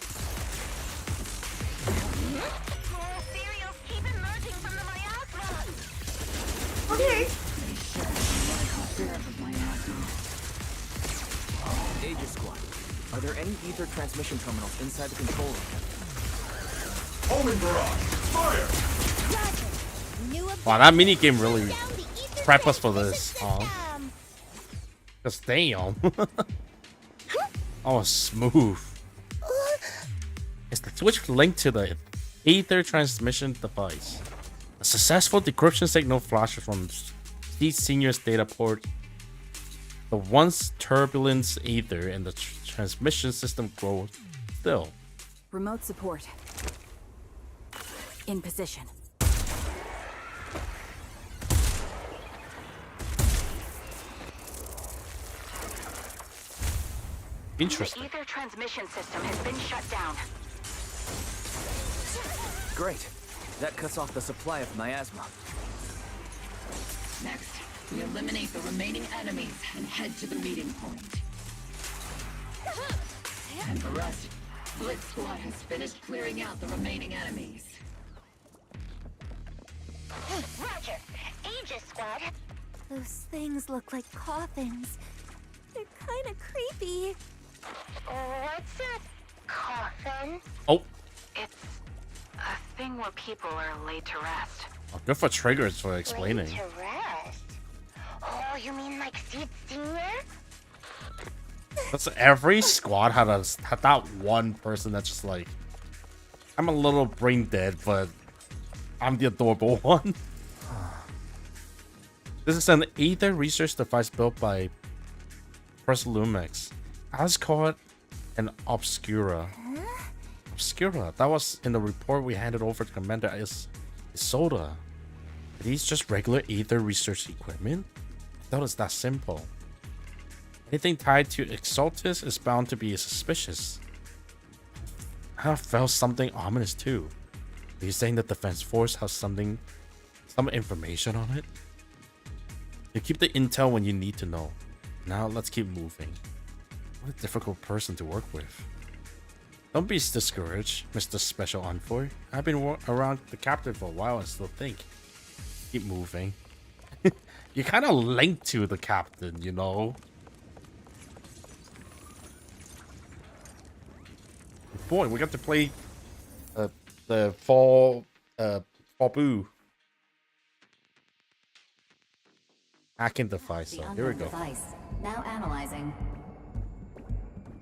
More ethereals keep emerging from the miasma. Aegis squad. Are there any ether transmission terminals inside the control room? Homing barrage. Fire. Roger. New Wow, that mini game really down the ether prep us for transmission this. system. Cause damn. Oh, smooth. Is the switch linked to the ether transmission device? A successful decryption signal flashes from Steve Senior's data port. The once turbulent ether and the transmission system grows still. Remote support. In position. Interesting. The ether transmission system has been shut down. Great. That cuts off the supply of miasma. Next, we eliminate the remaining enemies and head to the meeting point. And the rest, Blitz Squad has finished clearing out the remaining enemies. Roger. Aegis squad. Those things look like coffins. They're kind of creepy. What's a coffin? Oh, It's a thing where people are laid to rest. good for triggers for Laid explaining. to rest. Oh, you mean like Seed Senior? That's every squad had that one person that's just like, I'm a little brain dead, but I'm the adorable one. This is an ether research device built by Professor Lumex. Ascot and Obscura. Obscura. That was in the report we handed over to Commander Isolda. Are these just regular ether research equipment? I thought it's that simple. Anything tied to Exaltus is bound to be suspicious. I felt something ominous too. Are you saying the Defense Force has some information on it? You keep the intel when you need to know. Now let's keep moving. What a difficult person to work with. Don't be discouraged, Mr. Special Envoy. I've been around the captain for a while and still think. Keep moving. You kind of linked to the captain, you know. Boy, we got to play the fall boo hacking device. So here we go. Device. Now analyzing.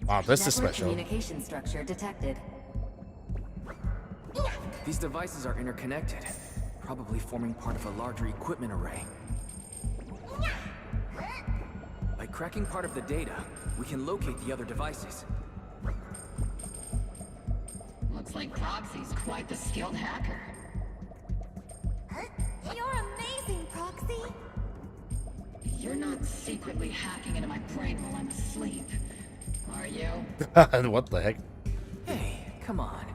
Wow, this is Network special. Communication structure detected. These devices are interconnected, probably forming part of a larger equipment array. By cracking part of the data, we can locate the other devices. Looks like Proxy's quite the skilled hacker. You're amazing, Proxy. You're not secretly hacking into my brain while I'm asleep, are you? What the heck? Hey, come on.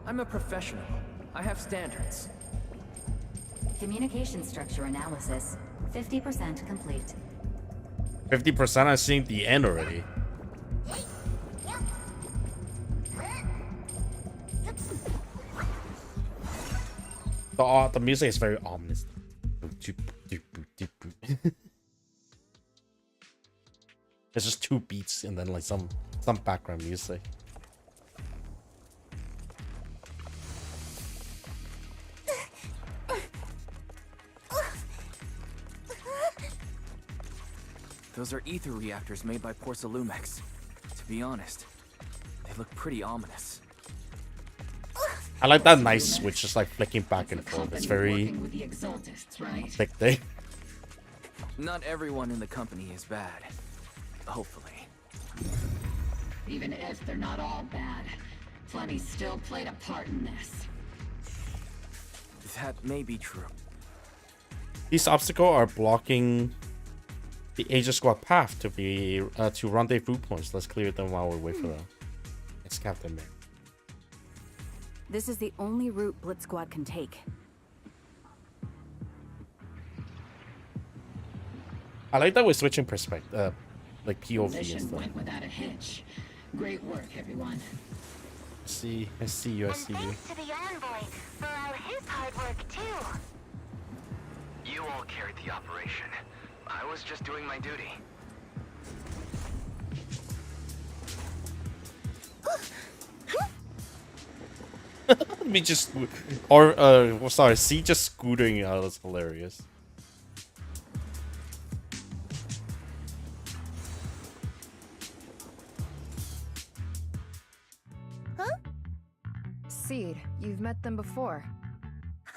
I'm a professional. I have standards. Communication structure analysis. 50% complete. 50%. I've seen the end already. The music is very ominous. It's just two beats and then like some background music. Those are ether reactors made by Porcelumex. To be honest, they look pretty ominous. I like that nice switch, just like flicking back and forth. It's very With the Exaltists, right? thick thing. Not everyone in the company is bad. Hopefully. Even if they're not all bad, plenty still played a part in this. That may be true. These obstacles are blocking the Aegis Squad path to be to rendezvous points. Let's clear them while we wait for them. It's Captain Mick. This is the only route Blitz Squad can take. I like that we're switching perspective, like POV and Mission stuff. went without a hitch. Great work, everyone. I see you. Thanks to the envoy for all his hard work too. You all carried the operation. I was just doing my duty. Me just or sorry, C just scootering out. That's hilarious. Huh? Seed, you've met them before.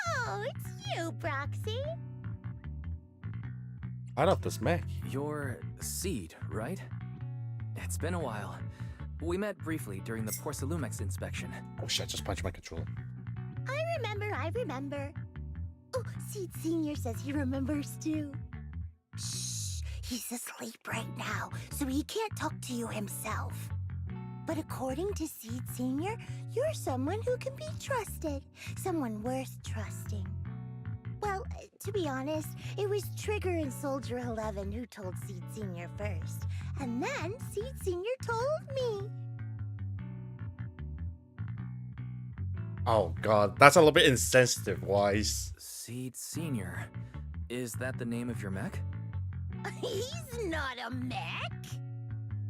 Oh, it's you, Proxy. I love this mech. You're Seed, right? It's been a while. We met briefly during the Porcelumex inspection. Oh shit, I just punched my controller. I remember. Oh, Seed Senior says he remembers too. Shh, he's asleep right now, so he can't talk to you himself. But according to Seed Senior, you're someone who can be trusted. Someone worth trusting. Well, to be honest, it was Trigger and Soldier 11 who told Seed Senior first. And then Seed Senior told me. Oh god, that's a little bit insensitive, Wise. Seed Senior. Is that the name of your mech? He's not a mech.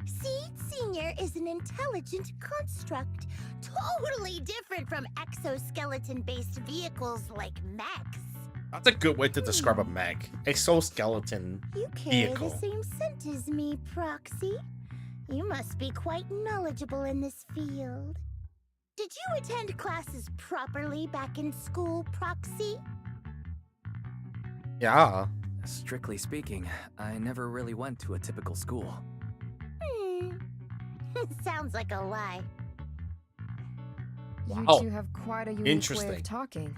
Seed Senior is an intelligent construct, totally different from exoskeleton-based vehicles like mechs. That's a good way to describe a mech. Exoskeleton You carry vehicle. the same scent as me, Proxy. You must be quite knowledgeable in this field. Did you attend classes properly back in school, Proxy? Yeah. Strictly speaking, I never really went to a typical school. Sounds like a lie. You Wow. two have quite a unique way of talking.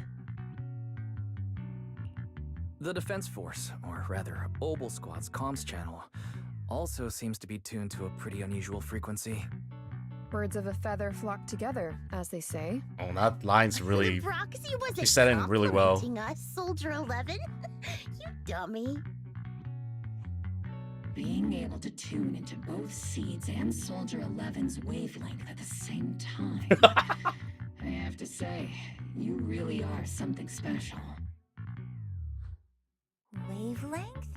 The Defense Force, or rather, Obel Squad's comms channel, also seems to be tuned to a pretty unusual frequency. Birds of a feather flock together, as they say. Oh, that line's really. Proxy wasn't She said it really well. complimenting us, Soldier 11. You dummy. Being able to tune into both Seeds and Soldier 11's wavelength at the same time. I have to say, you really are something special. Wavelength? wavelength?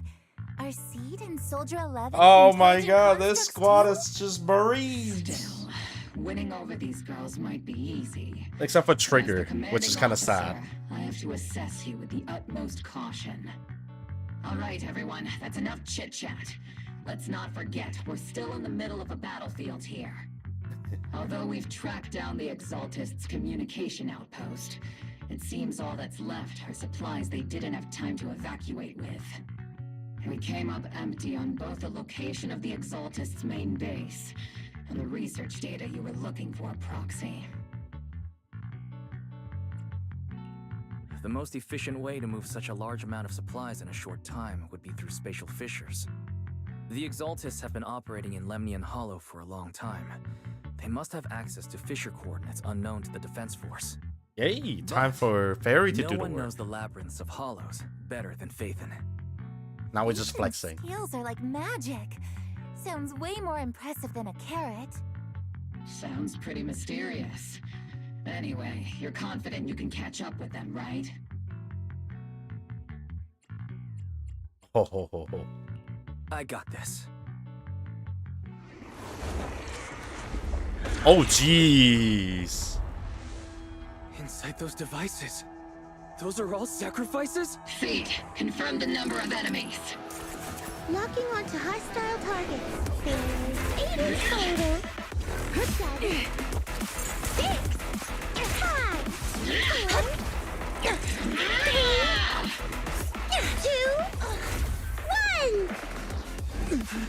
Are Seed and Soldier 11? Oh my intelligent god, this constructs squad too? is just buried. Still, winning over these girls might be easy. Except for But as the Trigger, which commanding is kind of officer, sad. I have to assess you with the utmost caution. All right, everyone, that's enough chit-chat. Let's not forget, we're still in the middle of a battlefield here. Although we've tracked down the Exaltists' communication outpost, it seems all that's left are supplies they didn't have time to evacuate with. We came up empty on both the location of the Exaltists' main base and the research data you were looking for, Proxy. The most efficient way to move such a large amount of supplies in a short time would be through spatial fissures. The Exaltists have been operating in Lemnian Hollow for a long time. They must have access to fissure coordinates unknown to the Defense Force. Yay, time for Fairy to do the No one work. knows the labyrinths of hollows better than Phaethon. Now we're just flexing. Skills are like magic. Sounds way more impressive than a carrot. Sounds pretty mysterious. Anyway, you're confident you can catch up with them, right? Ho ho ho ho. I got this. Oh jeez. Inside those devices, those are all sacrifices? Seed, confirm the number of enemies. Locking onto hostile targets. There's 8 in total. 7, 6, 5, 4, 3, 2, 1.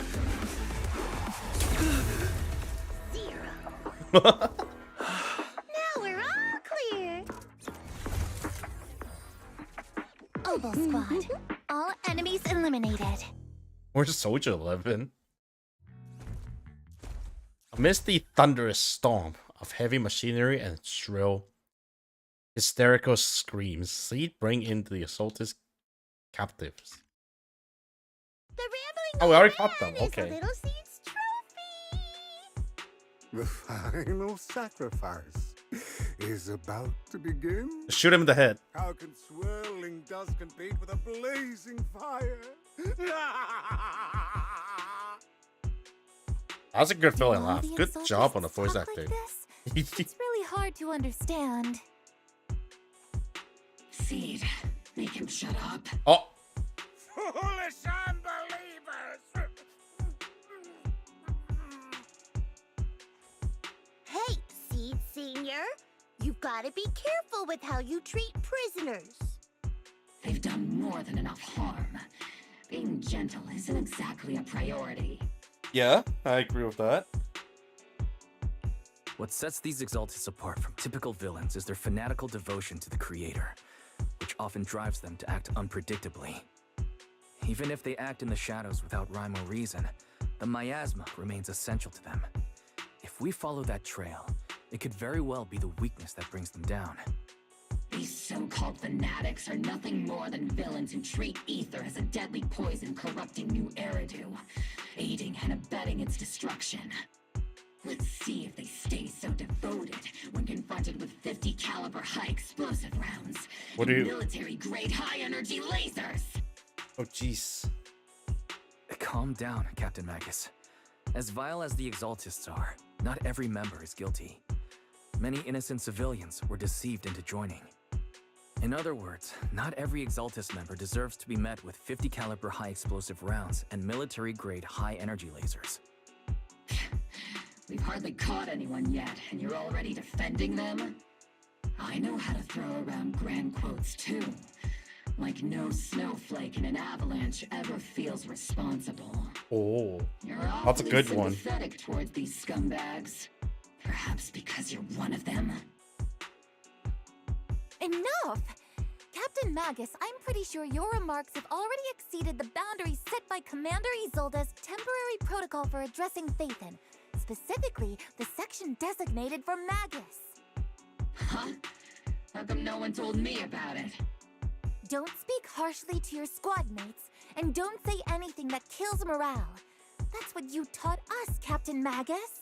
0. Now we're all clear. Oval Squad. All enemies eliminated. Where's Soldier 11? Amidst the thunderous storm of heavy machinery and shrill, hysterical screams, Seed bring in the Assaultist captives. The rambling Oh, we already man caught them. is a Okay. little Seed's trophy. The final sacrifice is about to begin. Shoot him in the head. How can swirling dust compete with a blazing fire? That was a good feeling all laugh. the Good job on the Exaltists voice talk acting. Like this? It's really hard to understand. Seed, make him shut up. Oh, Foolish unbelievers! Hey, Seed Senior. You've got to be careful with how you treat prisoners. They've done more than enough harm. Being gentle isn't exactly a priority. yeah, I agree with that. What sets these Exaltists apart from typical villains is their fanatical devotion to the Creator, which often drives them to act unpredictably. Even if they act in the shadows without rhyme or reason, the miasma remains essential to them. If we follow that trail, it could very well be the weakness that brings them down. These so-called fanatics are nothing more than villains who treat ether as a deadly poison corrupting New Eridu, aiding and abetting its destruction. Let's see if they stay so devoted when confronted with 50 caliber high explosive rounds What and do you- military-grade high-energy lasers. Oh jeez. Calm down, Captain Magus. As vile as the Exaltists are, not every member is guilty. Many innocent civilians were deceived into joining. In other words, not every Exaltist member deserves to be met with 50 caliber high explosive rounds and military-grade high energy lasers. We've hardly caught anyone yet, and you're already defending them? I know how to throw around grand quotes too. Like no snowflake in an avalanche ever feels responsible. Oh, You're that's a awfully good one. sympathetic towards these scumbags. Perhaps because you're one of them. Enough! Captain Magus, I'm pretty sure your remarks have already exceeded the boundaries set by Commander Isolde's temporary protocol for addressing Phaethon, specifically the section designated for Magus. Huh? How come no one told me about it? Don't speak harshly to your squad mates, and don't say anything that kills morale. That's what you taught us, Captain Magus.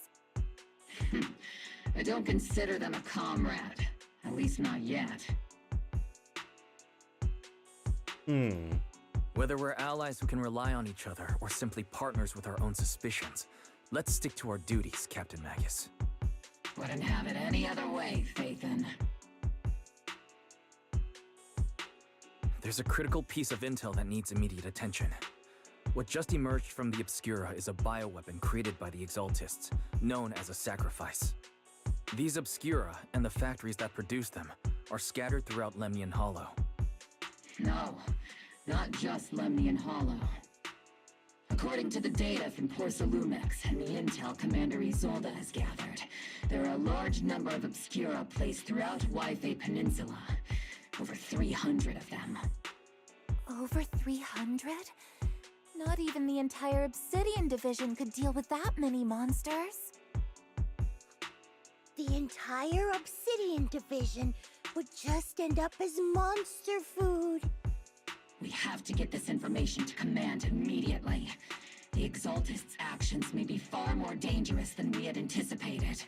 I don't consider them a comrade. At least not yet. Whether we're allies who can rely on each other or simply partners with our own suspicions, let's stick to our duties, Captain Magus. Wouldn't have it any other way, Phaethon. There's a critical piece of intel that needs immediate attention. What just emerged from the Obscura is a bioweapon created by the Exaltists, known as a sacrifice. These Obscura, and the factories that produce them, are scattered throughout Lemnian Hollow. No, not just Lemnian Hollow. According to the data from Porcelumex and the intel Commander Isolde has gathered, there are a large number of Obscura placed throughout Yfei Peninsula. Over 300 of them. Over 300? Not even the entire Obsidian division could deal with that many monsters. The entire Obsidian division would just end up as monster food. We have to get this information to Command immediately. The Exaltists' actions may be far more dangerous than we had anticipated.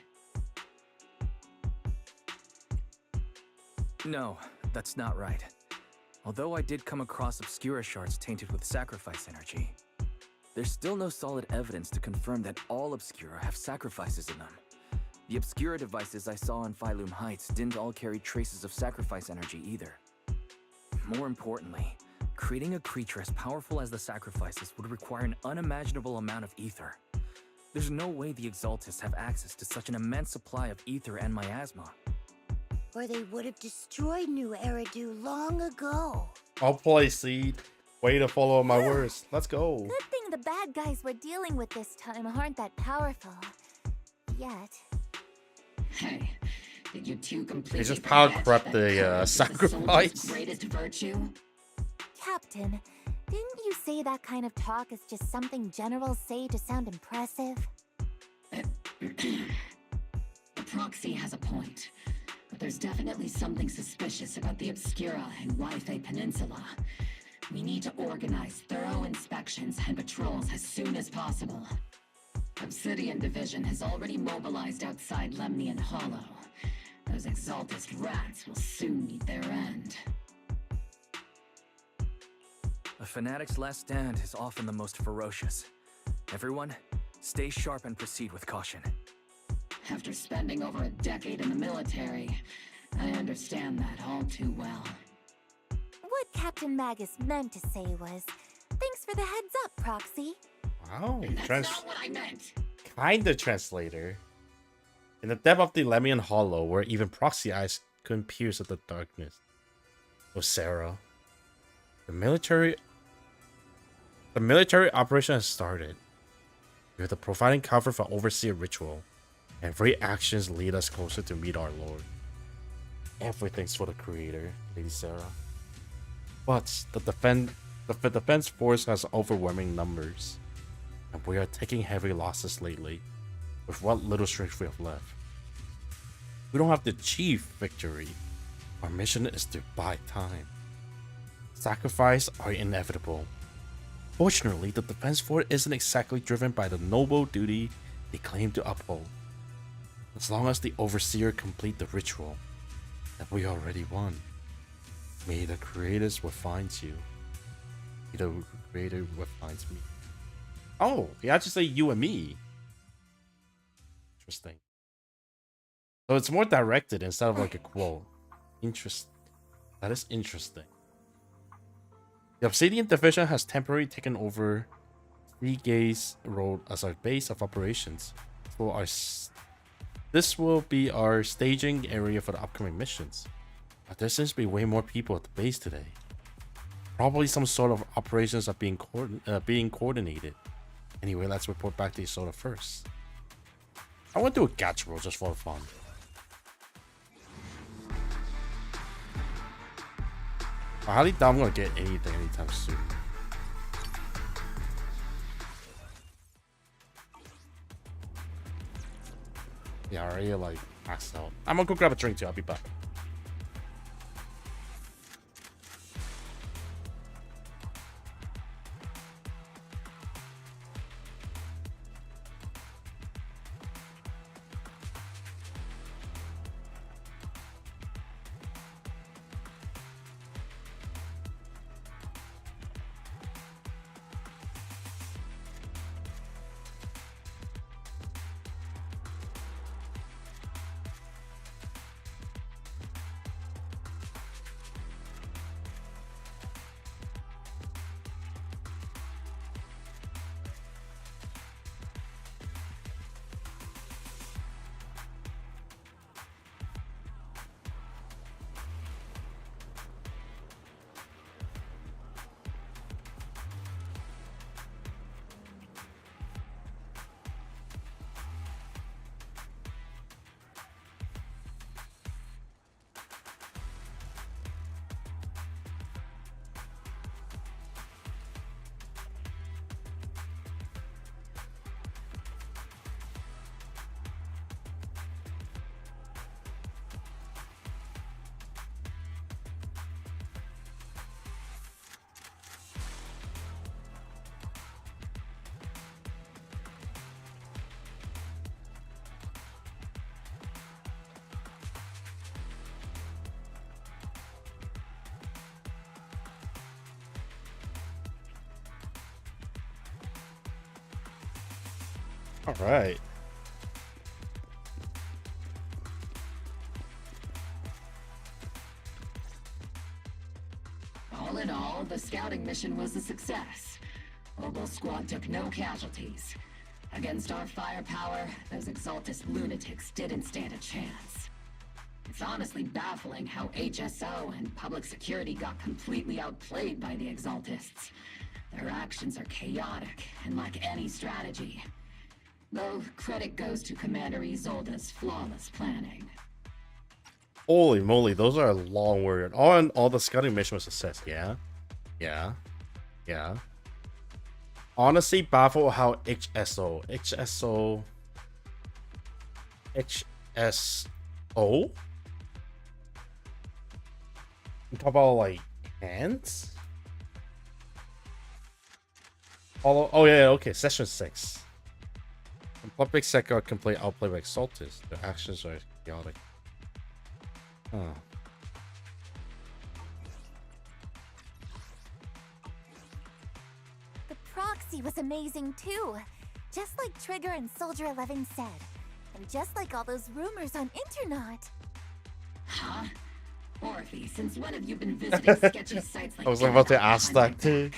No, that's not right. Although I did come across Obscura shards tainted with sacrifice energy, there's still no solid evidence to confirm that all Obscura have sacrifices in them. The Obscura devices I saw on Phylum Heights didn't all carry traces of sacrifice energy either. More importantly, creating a creature as powerful as the sacrifices would require an unimaginable amount of ether. There's no way the Exaltists have access to such an immense supply of ether and miasma. Or they would have destroyed New Eridu long ago. I'll play, Seed. Way to follow my words. Let's go. Good thing the bad guys we're dealing with this time aren't that powerful. Yet. Hey, did you two completely They just power forget corrupt that the courage is sacrifice. soldier's greatest virtue? Captain, didn't you say that kind of talk is just something generals say to sound impressive? The proxy has a point. But there's definitely something suspicious about the Obscura and Yfei Peninsula. We need to organize thorough inspections and patrols as soon as possible. Obsidian Division has already mobilized outside Lemnian Hollow. Those Exaltist rats will soon meet their end. A fanatic's last stand is often the most ferocious. Everyone, stay sharp and proceed with caution. After spending over a decade in the military, I understand that all too well. What Captain Magus meant to say was, thanks for the heads up, Proxy. Wow. That's not what I meant. Kinda translator. In the depth of the Lemnian Hollow, where even proxy eyes couldn't pierce at the darkness. Oh, Sarah. The military operation has started. We have the providing cover for overseer ritual. Every actions lead us closer to meet our Lord. Everything's for the Creator, Lady Sarah. But the defense force has overwhelming numbers, and we are taking heavy losses lately, with what little strength we have left. We don't have to achieve victory. Our mission is to buy time. Sacrifice are inevitable. Fortunately, the defense force isn't exactly driven by the noble duty they claim to uphold. As long as the overseer complete the ritual, that we already won. May the creators will find you. May the creator will find me. Oh, he actually say you and me. Interesting. So it's more directed instead of like a quote. Interesting. That is interesting. The Obsidian Division has temporarily taken over Sea Gaze Road as our base of operations. This will be our staging area for the upcoming missions. But there seems to be way more people at the base today. Probably some sort of operations are being coordinated. Anyway, let's report back to Isoda first. I want to do a gacha roll just for fun. I highly doubt I'm gonna get anything anytime soon. Yeah, I already like maxed out. I'm gonna go grab a drink too. I'll be back. All right. All in all, the scouting mission was a success. Obel Squad took no casualties. Against our firepower, those Exaltus lunatics didn't stand a chance. It's honestly baffling how HSO and public security got completely outplayed by the Exaltists. Their actions are chaotic and lack any strategy. Though credit goes to Commander Isolde's flawless planning. Holy moly, those are long words. All the scouting mission was a success. Yeah. Honestly, baffled how HSO. You talk about like hands? Oh yeah, okay. Session 6. When public sector complete outplay by Exaltus, their actions are chaotic. Oh. The proxy was amazing too. Just like Trigger and Soldier 11 said. And just like all those rumors on Internet. Huh? Orphe, since when have you been visiting sketchy sites like I was about to ask that too.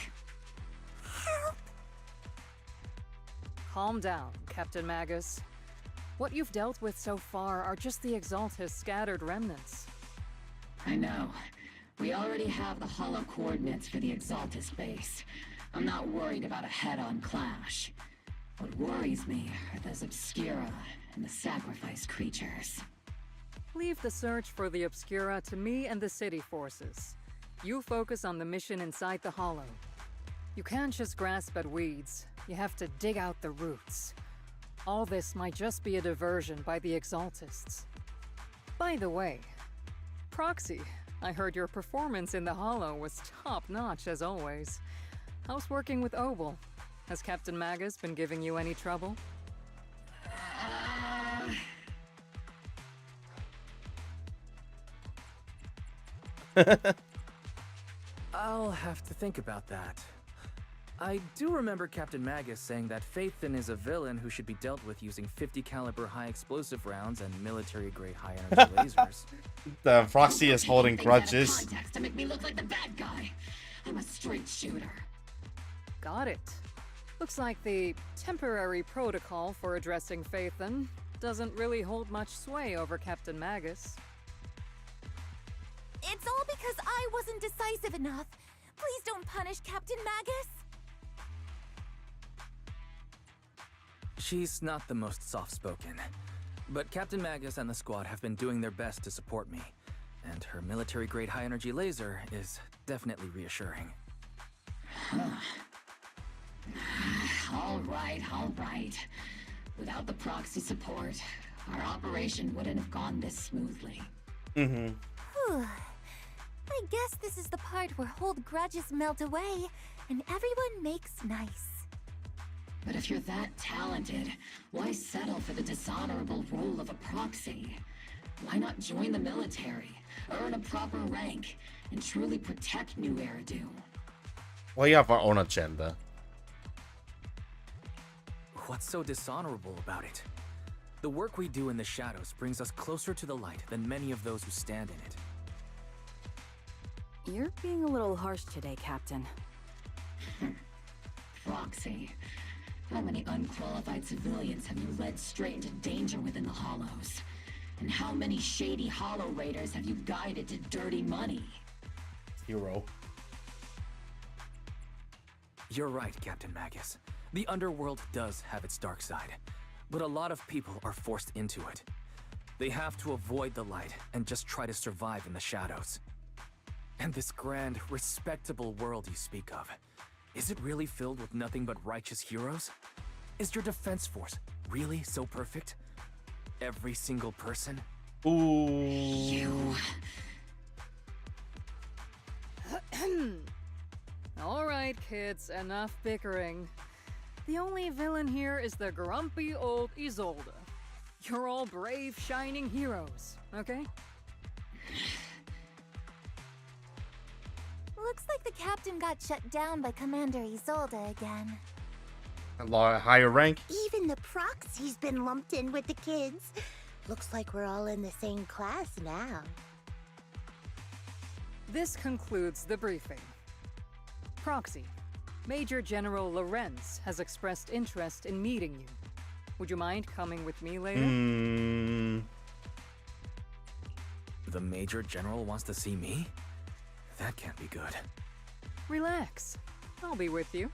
Calm down, Captain Magus. What you've dealt with so far are just the Exaltus scattered remnants. I know. We already have the hollow coordinates for the Exaltus base. I'm not worried about a head-on clash. What worries me are those Obscura and the Sacrifice creatures. Leave the search for the Obscura to me and the city forces. You focus on the mission inside the Hollow. You can't just grasp at weeds. You have to dig out the roots. All this might just be a diversion by the Exaltists. By the way, Proxy, I heard your performance in the Hollow was top-notch as always. How's working with Obel? Has Captain Magus been giving you any trouble? I'll have to think about that. I do remember Captain Magus saying that Phaethon is a villain who should be dealt with using 50 caliber high explosive rounds and military-grade high-energy lasers. The proxy is holding grudges. Context to make me look like the bad guy. I'm a straight shooter. Got it. Looks like the temporary protocol for addressing Phaethon doesn't really hold much sway over Captain Magus. It's all because I wasn't decisive enough. Please don't punish Captain Magus. She's not the most soft-spoken, but Captain Magus and the squad have been doing their best to support me, and her military-grade high-energy laser is definitely reassuring. All right. Without the proxy support, our operation wouldn't have gone this smoothly. Mm-hmm. I guess this is the part where old grudges melt away and everyone makes nice. But if you're that talented, why settle for the dishonorable role of a proxy? Why not join the military, earn a proper rank, and truly protect New Eridu? We have our own agenda. What's so dishonorable about it? The work we do in the shadows brings us closer to the light than many of those who stand in it. You're being a little harsh today, Captain. Proxy. How many unqualified civilians have you led straight into danger within the Hollows? And how many shady Hollow Raiders have you guided to dirty money? 0. You're right, Captain Magus. The underworld does have its dark side, but a lot of people are forced into it. They have to avoid the light and just try to survive in the shadows. And this grand, respectable world you speak of, is it really filled with nothing but righteous heroes? Is your defense force really so perfect? Every single person? Ooh. You. All right, kids, enough bickering. The only villain here is the grumpy old Isolde. You're all brave, shining heroes, okay? Looks like the captain got shut down by Commander Isolde again. A higher rank. Even the proxy's been lumped in with the kids. Looks like we're all in the same class now. This concludes the briefing. Proxy, Major General Lorenz has expressed interest in meeting you. Would you mind coming with me later? The Major General wants to see me? That can't be good. Relax. I'll be with you.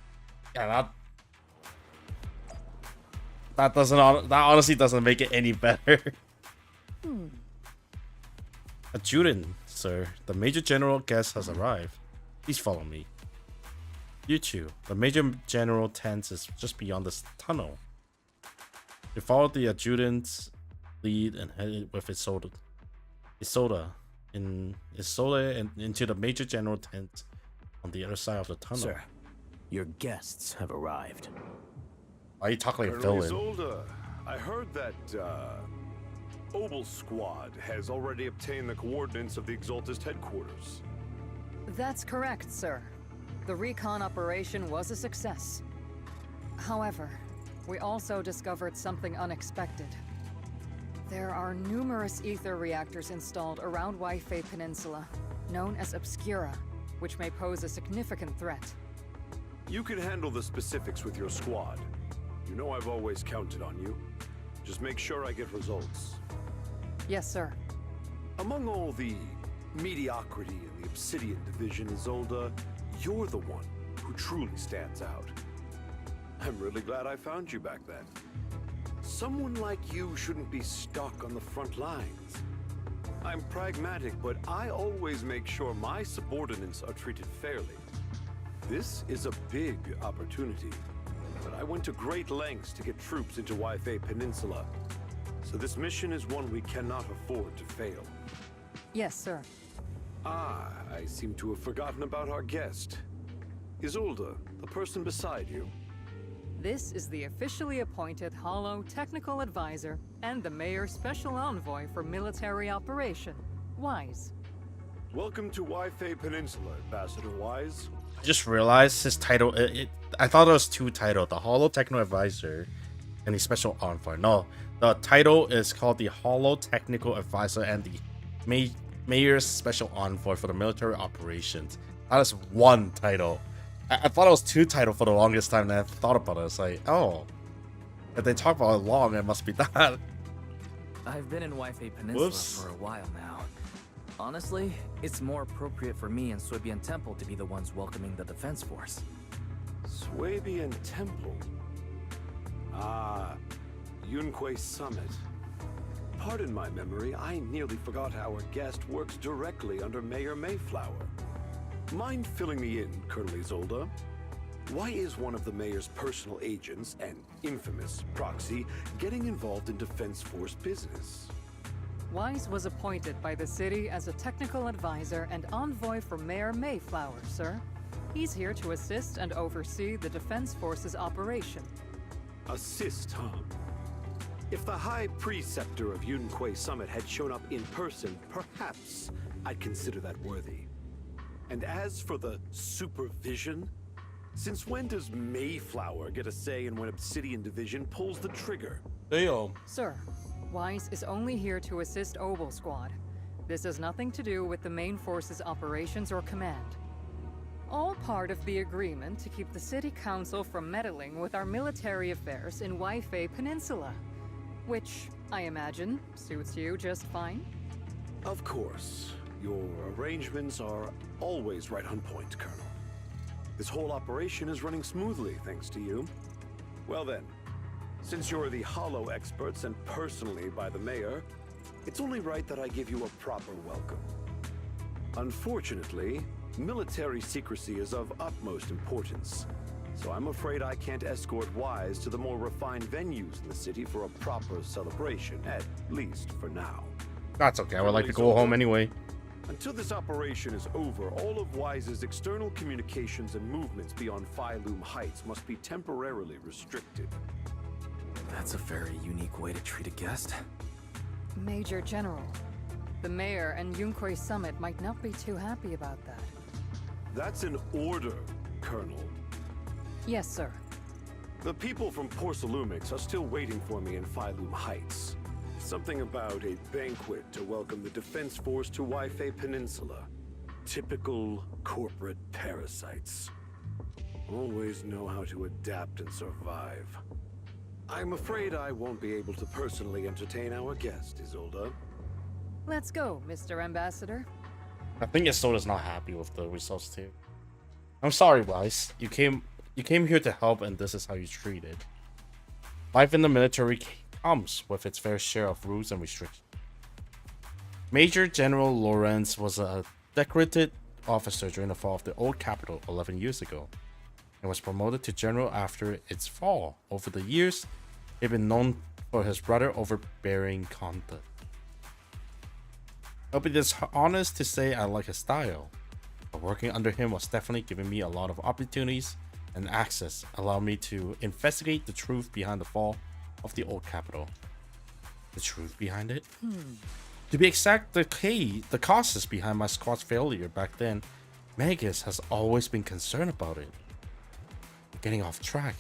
Yeah, that honestly doesn't make it any better. Adjutant, sir. The Major General guest has arrived. Please follow me. You two. The Major General tent is just beyond this tunnel. You follow the adjutant's lead and headed with Isolde and into the Major General tent on the other side of the tunnel. Sir, your guests have arrived. Why you talk like a Colonel villain? Isolde, I heard that Obel Squad has already obtained the coordinates of the Exaltist headquarters. That's correct, sir. The recon operation was a success. However, we also discovered something unexpected. There are numerous ether reactors installed around Waifei Peninsula, known as Obscura, which may pose a significant threat. You can handle the specifics with your squad. You know I've always counted on you. Just make sure I get results. Yes, sir. Among all the mediocrity in the Obsidian Division, Isolde, you're the one who truly stands out. I'm really glad I found you back then. Someone like you shouldn't be stuck on the front lines. I'm pragmatic, but I always make sure my subordinates are treated fairly. This is a big opportunity, but I went to great lengths to get troops into Waifei Peninsula. So this mission is one we cannot afford to fail. Yes, sir. Ah, I seem to have forgotten about our guest. Isolde, the person beside you. This is the officially appointed Hollow Technical Advisor and the Mayor's Special Envoy for Military Operation, Wise. Welcome to Waifei Peninsula, Ambassador Wise. I just realized his title. I thought it was two titles: the Hollow Technical Advisor and the Special Envoy. No, the title is called the Hollow Technical Advisor and the Mayor's Special Envoy for the Military Operations. That is one title. I thought it was two titles for the longest time, and I thought about it. It's like, oh, if they talk about it long, it must be that. I've been in Waifei Peninsula Whoops. for a while now. Honestly, it's more appropriate for me and Swabian Temple to be the ones welcoming the Defense Force. Swabian Temple? Ah, Yunquei Summit. Pardon my memory, I nearly forgot our guest works directly under Mayor Mayflower. Mind filling me in, Colonel Isolde? Why is one of the mayor's personal agents, an infamous proxy, getting involved in Defense Force business? Wise was appointed by the city as a technical advisor and envoy for Mayor Mayflower, sir. He's here to assist and oversee the Defense Force's operation. Assist, huh? If the High Preceptor of Yunquei Summit had shown up in person, perhaps I'd consider that worthy. And as for the supervision, since when does Mayflower get a say in when Obsidian Division pulls the trigger? Damn. Sir, Wise is only here to assist Obel Squad. This has nothing to do with the main force's operations or command. All part of the agreement to keep the City Council from meddling with our military affairs in Waifei Peninsula. Which, I imagine, suits you just fine? Of course. Your arrangements are always right on point, Colonel. This whole operation is running smoothly, thanks to you. Well then, since you're the Hollow experts and personally by the Mayor, it's only right that I give you a proper welcome. Unfortunately, military secrecy is of utmost importance, so I'm afraid I can't escort Wise to the more refined venues in the city for a proper celebration, at least for now. That's okay. I would like to go home anyway. Until this operation is over, all of Wise's external communications and movements beyond Phylum Heights must be temporarily restricted. That's a very unique way to treat a guest. Major General, the Mayor and Yunquei Summit might not be too happy about that. That's an order, Colonel. Yes, sir. The people from Porcelumix are still waiting for me in Phylum Heights. Something about a banquet to welcome the Defense Force to Waifei Peninsula. Typical corporate parasites. Always know how to adapt and survive. I'm afraid I won't be able to personally entertain our guest, Isolde. Let's go, Mr. Ambassador. I think Isolde's not happy with the results too. I'm sorry, Weiss. You came here to help, and this is how you treat it. Life in the military comes with its fair share of rules and restrictions. Major General Lawrence was a decorated officer during the fall of the old capital 11 years ago, and was promoted to general after its fall. Over the years, he'd been known for his rather overbearing conduct. I'll be dishonest to say I like his style, but working under him was definitely giving me a lot of opportunities and access, allowed me to investigate the truth behind the fall of the old capital. The truth behind it? To be exact, the causes behind my squad's failure back then, Magus has always been concerned about it. We're getting off track.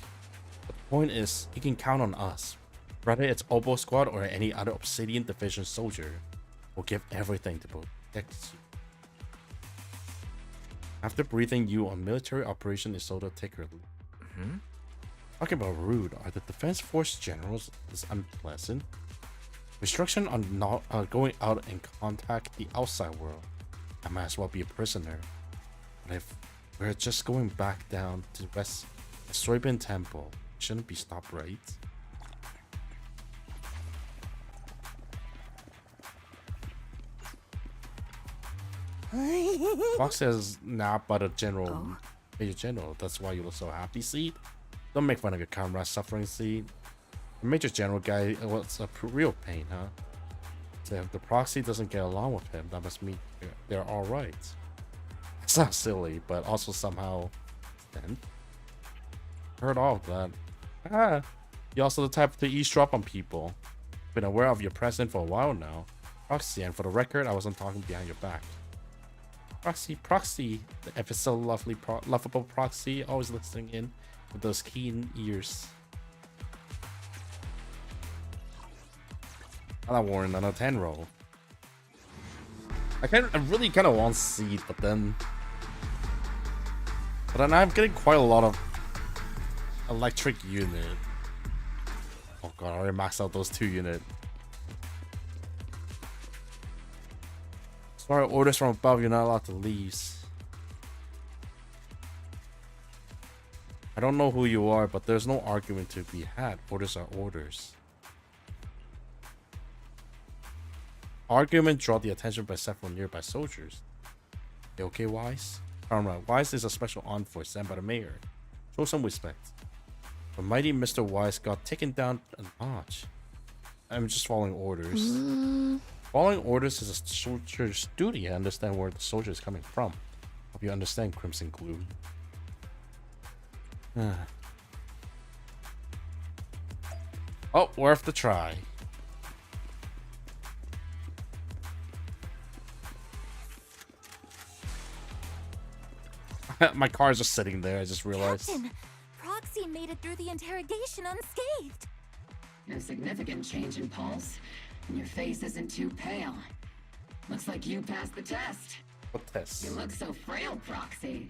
The point is, you can count on us. Whether it's Oboe Squad or any other Obsidian Division soldier, we'll give everything to protect you. After briefing you on military operation Isolde, take your lead. Talking about rude, are the Defense Force generals this unpleasant? Restriction on not going out and contact the outside world. I might as well be a prisoner. But if we're just going back down to West Soybean Temple, shouldn't be stopped, right? Fox says not but a general, Major General. That's why you look so happy, see? Don't make fun of your comrade suffering, see? The Major General guy was a real pain, huh? So if the proxy doesn't get along with him, that must mean they're alright. It's not silly, but also somehow then heard all of that. You're also the type to eavesdrop on people. Been aware of your presence for a while now. Proxy, and for the record, I wasn't talking behind your back. Proxy, the ever so lovable Proxy, always listening in with those keen ears. I Warren on a 10 roll. I really kind of want Seed, but then I'm getting quite a lot of electric unit. Oh god, I already maxed out those 2 units. Sorry, orders from above, you're not allowed to leave. I don't know who you are, but there's no argument to be had. Orders are orders. Argument draw the attention by several nearby soldiers. You okay, Wise? Alright, Wise is a special envoy sent by the mayor. Show some respect. The mighty Mr. Wise got taken down a notch. I'm just following orders. Following orders is a soldier's duty. I understand where the soldier is coming from. Hope you understand, Crimson Gloom. Oh, worth the try. My car's just sitting there, I just realized. Captain, Proxy made it through the interrogation unscathed. No significant change in pulse, and your face isn't too pale. Looks like you passed the test. What test? You look so frail, Proxy.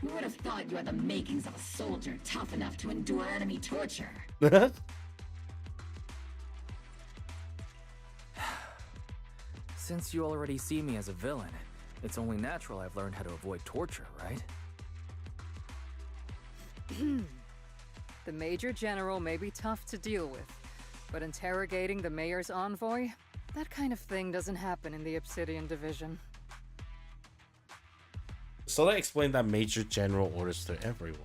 Who would have thought you had the makings of a soldier tough enough to endure enemy torture? Since you already see me as a villain, it's only natural I've learned how to avoid torture, right? The Major General may be tough to deal with, but interrogating the Mayor's envoy? That kind of thing doesn't happen in the Obsidian Division. So they explained that Major General orders to everyone.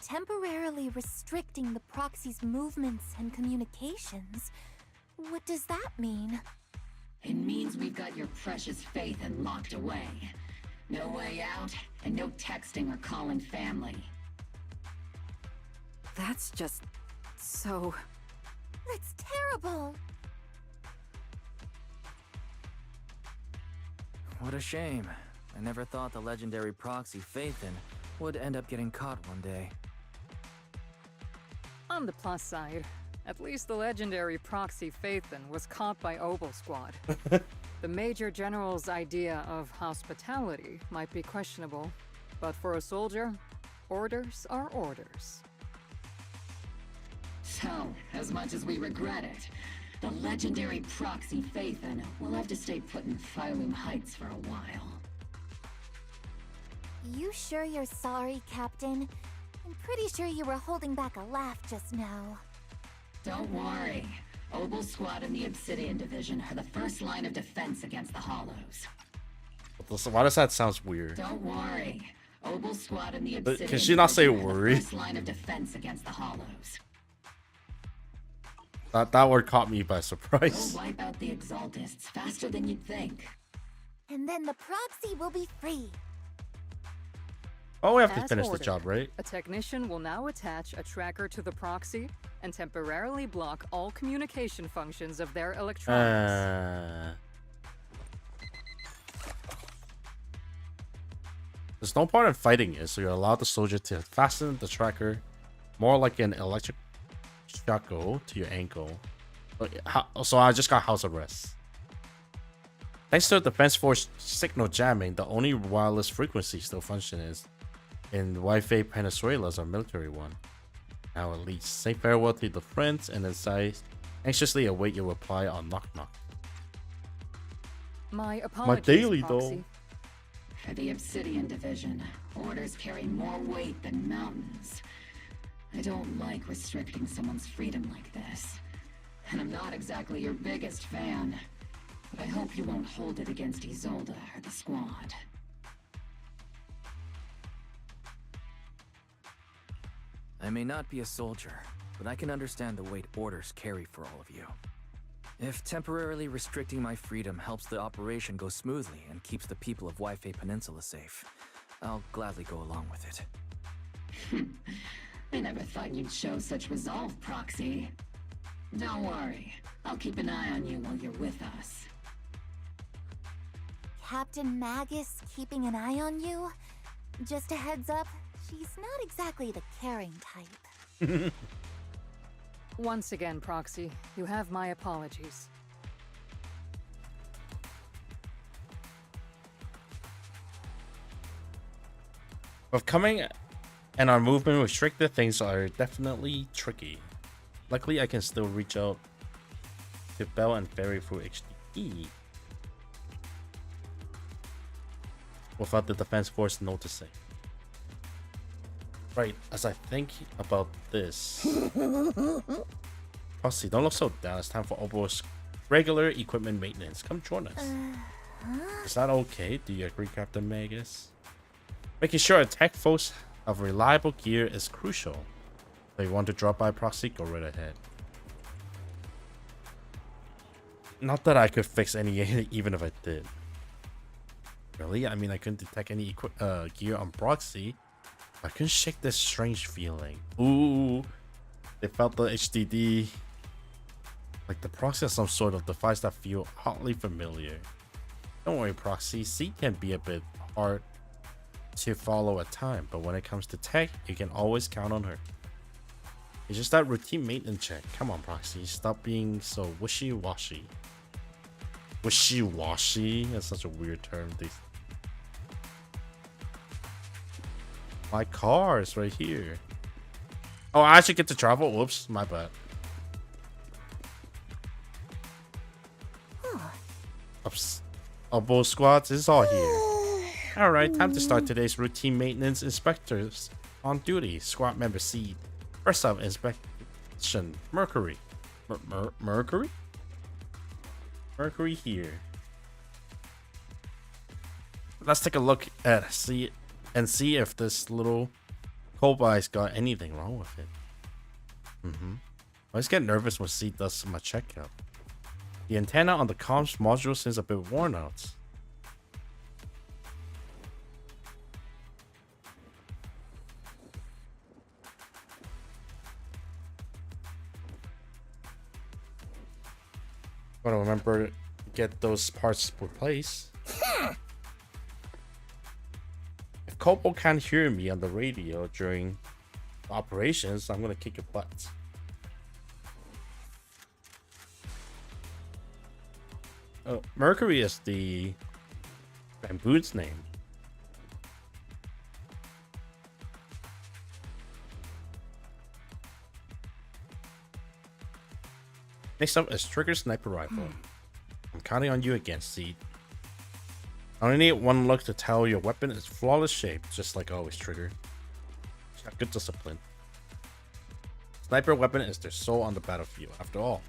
Temporarily restricting the Proxy's movements and communications. What does that mean? It means we've got your precious Phaethon locked away. No way out, and no texting or calling family. That's just so... That's terrible! What a shame. I never thought the legendary proxy Phaethon would end up getting caught one day. On the plus side, at least the legendary proxy Phaethon was caught by Obel Squad. The Major General's idea of hospitality might be questionable, but for a soldier, orders are orders. So, as much as we regret it, the legendary proxy Phaethon will have to stay put in Phylum Heights for a while. You sure you're sorry, Captain? I'm pretty sure you were holding back a laugh just now. Don't worry. Obel Squad and the Obsidian Division are the first line of defense against the Hollows. Why does that sound weird? Don't worry. Obel Squad and the Obsidian Can she not say Division are worry? the first line of defense against the Hollows. That word caught me by surprise. We'll wipe out the Exaltists faster than you'd think. And then the proxy will be free. Oh, we have to As finish the ordered, job, right? A technician will now attach a tracker to the proxy and temporarily block all communication functions of their electronics. There's no point in fighting it, so you allow the soldier to fasten the tracker more like an electric shackle to your ankle. So I just got house arrest. Thanks to the Defense Force signal jamming, the only wireless frequency still functions in Wi-Fi Venezuela's our military one. Now at least, say farewell to the friends and inside anxiously await your reply on Knock Knock. My apologies, daily proxy. For the Obsidian Division, orders carry more weight than mountains. I don't like restricting someone's freedom like this. And I'm not exactly your biggest fan. But I hope you won't hold it against Isolde or the squad. I may not be a soldier, but I can understand the weight orders carry for all of you. If temporarily restricting my freedom helps the operation go smoothly and keeps the people of Wi-Fi Peninsula safe, I'll gladly go along with it. I never thought you'd show such resolve, Proxy. Don't worry, I'll keep an eye on you while you're with us. Captain Magus keeping an eye on you? Just a heads up, she's not exactly the caring type. Once again, Proxy, you have my apologies. With coming and our movement restricted, things are definitely tricky. Luckily, I can still reach out to Bell and Ferry through HDE without the Defense Force noticing. Right, as I think about this, Proxy, don't look so down. It's time for Obel's regular equipment maintenance. Come join us. Is that okay? Do you agree, Captain Magus? Making sure attack foes of reliable gear is crucial. So you want to drop by, Proxy? Go right ahead. Not that I could fix any even if I did. Really? I mean, I couldn't detect any gear on Proxy. I couldn't shake this strange feeling. Ooh, they felt the HDD. Like the Proxy has some sort of device that feel oddly familiar. Don't worry, Proxy. C can be a bit hard to follow at times, but when it comes to tech, you can always count on her. It's just that routine maintenance check. Come on, Proxy. Stop being so wishy-washy. Wishy-washy? That's such a weird term. My car is right here. Oh, I actually get to travel? Whoops, my bad. Oops. Oh, both squads is all here. Alright, time to start today's routine maintenance inspectors on duty. Squad member C. First up, inspection. Mercury. Mercury? Mercury here. Let's take a look at see if this little Cobai's got anything wrong with it. I always get nervous when C does my checkup. The antenna on the comms module seems a bit worn out. Gotta remember to get those parts replaced. If Kobo can't hear me on the radio during operations, I'm gonna kick your butt. Mercury is the Bamboo's name. Next up is Trigger Sniper Rifle. I'm counting on you again, Seed. I only need one look to tell your weapon is flawless shape, just like always, Trigger. She's got good discipline. Sniper weapon is their soul on the battlefield, after all.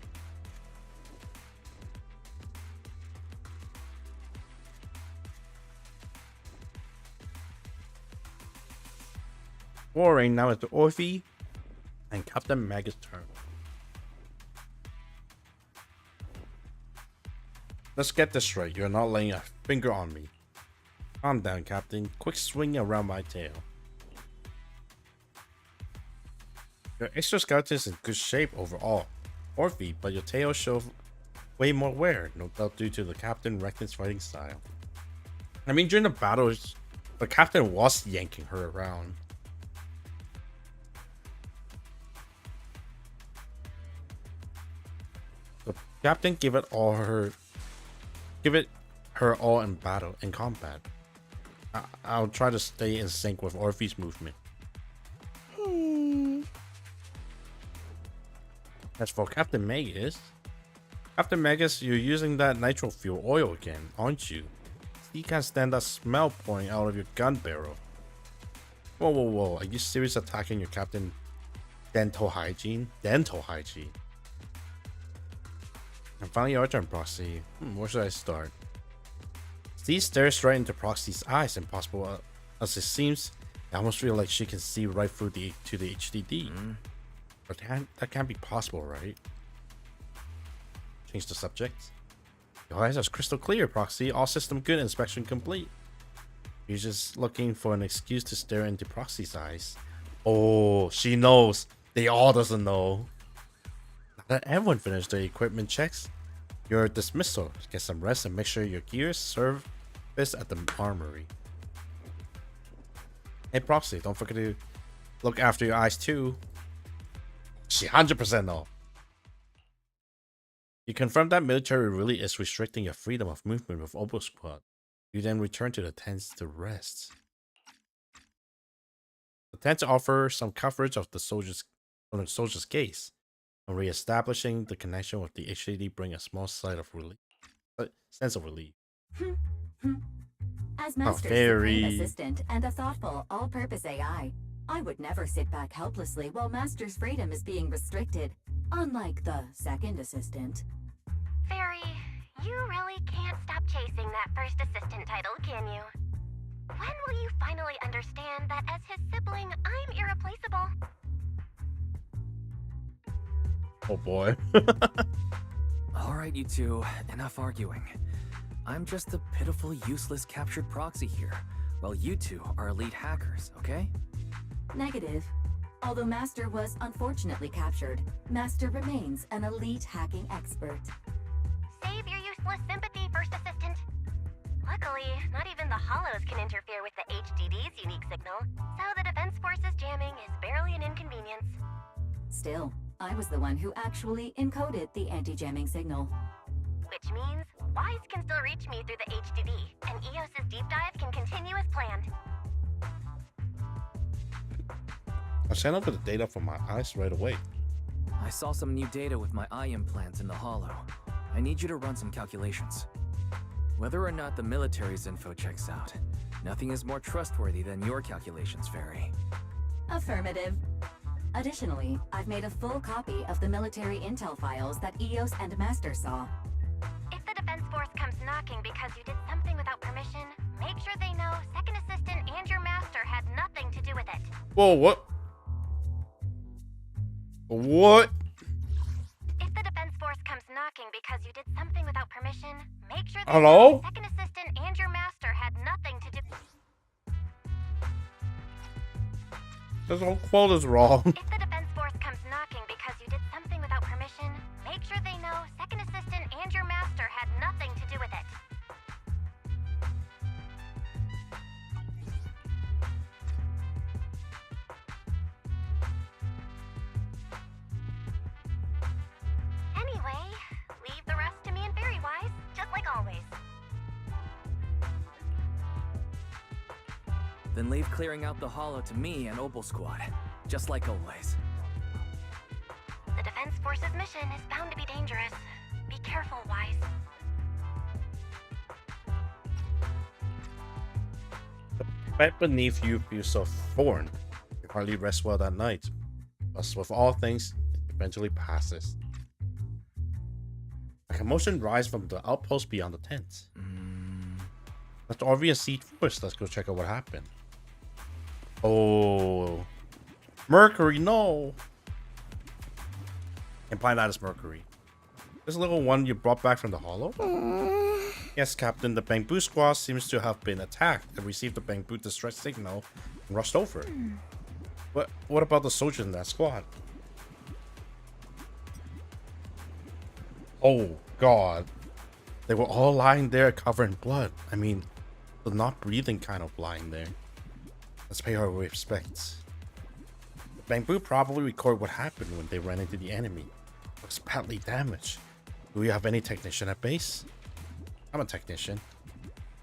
Warring now is the Orphe and Captain Magus' turn. Let's get this straight. You're not laying a finger on me. Calm down, Captain. Quick swing around my tail. Your exoskeleton is in good shape overall, Orphe, but your tail shows way more wear, no doubt due to the Captain Reckon's fighting style. I mean, during the battles, the Captain was yanking her around. The Captain give it her all in battle, in combat. I'll try to stay in sync with Orphe's movement. As for Captain Magus, you're using that nitro fuel oil again, aren't you? He can't stand that smell pouring out of your gun barrel. Whoa, are you serious attacking your Captain Dental Hygiene? Dental Hygiene. And finally your turn, Proxy. Where should I start? Steve stares right into Proxy's eyes, impossible as it seems. I almost feel like she can see right through the HDD. But that can't be possible, right? Change the subject. Your eyes are crystal clear, Proxy. All system good, inspection complete. You're just looking for an excuse to stare into Proxy's eyes. Oh, she knows. They all doesn't know. Now that everyone finished their equipment checks, your dismissal. Get some rest and make sure your gears serve this at the armory. Hey Proxy, don't forget to look after your eyes too. She 100% know. You confirm that military really is restricting your freedom of movement with Obo Squad. You then return to the tents to rest. The tents offer some coverage of the soldier's gaze, and re-establishing the connection with the HDD bring a small sense of relief. As Master's supreme assistant and a thoughtful, all-purpose AI, I would never sit back helplessly while Master's freedom is being restricted, unlike the second assistant. Fairy, you really can't stop chasing that first assistant title, can you? When will you finally understand that as his sibling, I'm irreplaceable? Oh boy. Alright, you two, enough arguing. I'm just a pitiful, useless captured proxy here, while you two are elite hackers, okay? Negative. Although Master was unfortunately captured, Master remains an elite hacking expert. Save your useless sympathy, First Assistant. Luckily, not even the Hollows can interfere with the HDD's unique signal, so the Defense Force's jamming is barely an inconvenience. Still, I was the one who actually encoded the anti-jamming signal. Which means Wise can still reach me through the HDD, and EOS's deep dive can continue as planned. I sent over the data from my eyes right away. I saw some new data with my eye implants in the hollow. I need you to run some calculations. Whether or not the military's info checks out, nothing is more trustworthy than your calculations, Fairy. Affirmative. Additionally, I've made a full copy of the military intel files that EOS and Master saw. If the Defense Force comes knocking because you did something without permission, make sure they know Second Assistant and your Master had nothing to do with it. Whoa, what? What? If the Defense Force comes knocking because you did something without permission, make sure they Hello? know Second Assistant and your Master had nothing to do. This whole quote is wrong. If the Defense Force comes knocking because you did something without permission, make sure they know Second Assistant and your Master had nothing to do with it. Anyway, leave the rest to me and Fairy Wise, just like Then leave clearing out the hollow to me and Opal Squad, just like always. The Defense Force's mission is bound to be dangerous. Be careful, Wise. The bed beneath you feels so foreign. You hardly rest well that night. But with all things, it eventually passes. A commotion rises from the outpost beyond the tent. Let's RV a seat first. Let's go check out what happened. Oh, Mercury, no! Imply that is Mercury. This little one you brought back from the hollow? Yes, Captain. The Bamboo Squad seems to have been attacked and received the Bamboo distress signal and rushed over. What about the soldiers in that squad? Oh, God. They were all lying there covered in blood. I mean, the not breathing kind of lying there. Let's pay our respects. The Bamboo probably recorded what happened when they ran into the enemy. Looks badly damaged. Do we have any technician at base? I'm a technician.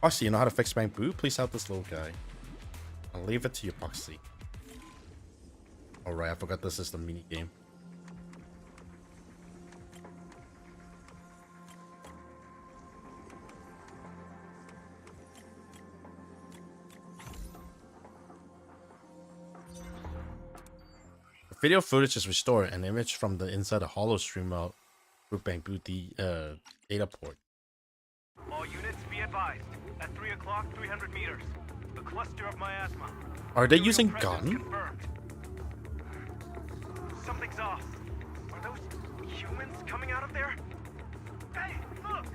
Poxy, you know how to fix Bamboo? Please help this little guy. I'll leave it to you, Poxy. Alright, I forgot this is the mini game. The video footage is restored. An image from the inside the hollow stream out through Bamboo data port. All units be advised. At 3 o'clock, 300 meters. The cluster of miasma. Are they using gun? Confirmed. Something's off. Are those humans coming out of there? Hey, look!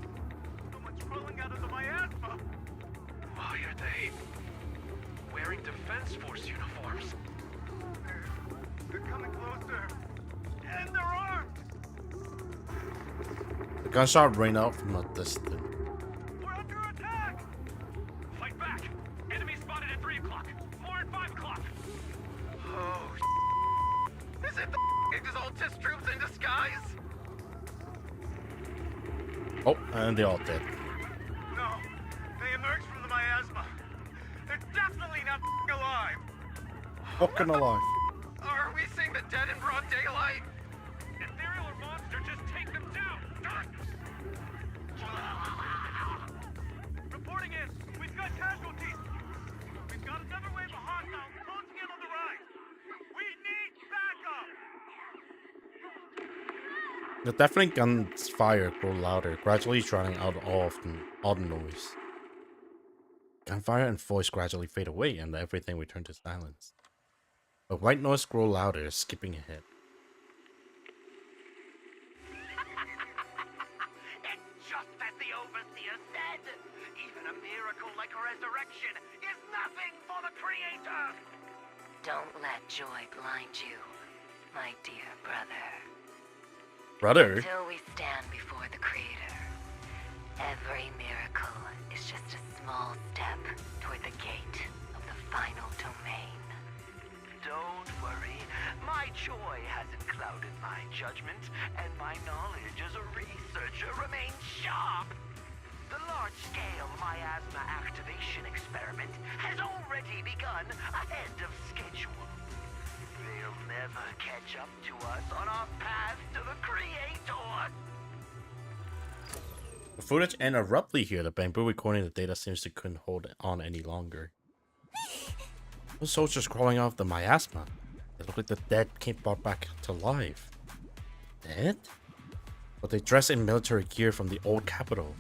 Someone's crawling out of the miasma. Why are they wearing Defense Force uniforms? They're coming closer. And they're armed! The gunshot rang out from a distance. We're under attack! Fight back! Enemy spotted at 3 o'clock. More at 5 o'clock. Oh, is it the Exaltus troops in disguise? Oh, and they all dead. No, they emerged from the miasma. They're definitely not alive. Fucking alive. Are we seeing the dead in broad daylight? Ethereal or monster, just take them down. Reporting in. We've got casualties. We've got another wave of hostiles closing in on the rise. We need backup. The deafening gun's fire grew louder, gradually drowning out all the noise. Gunfire and voice gradually fade away, and everything returned to silence. The white noise grew louder, skipping ahead. It's just as the Overseer said. Even a miracle like resurrection is nothing for the Creator. Don't let joy blind you, my dear brother. Brother? Until we stand before the Creator, every miracle is just a small step toward the gate of the final domain. Don't worry. My joy hasn't clouded my judgment, and my knowledge as a researcher remains sharp. The large-scale miasma activation experiment has already begun ahead of schedule. They'll never catch up to us on our path to the Creator. The footage ended abruptly here. The Bamboo recording the data seems to couldn't hold on any longer. Those soldiers crawling out of the miasma. They look like the dead came brought back to life. Dead? But they dress in military gear from the old capital.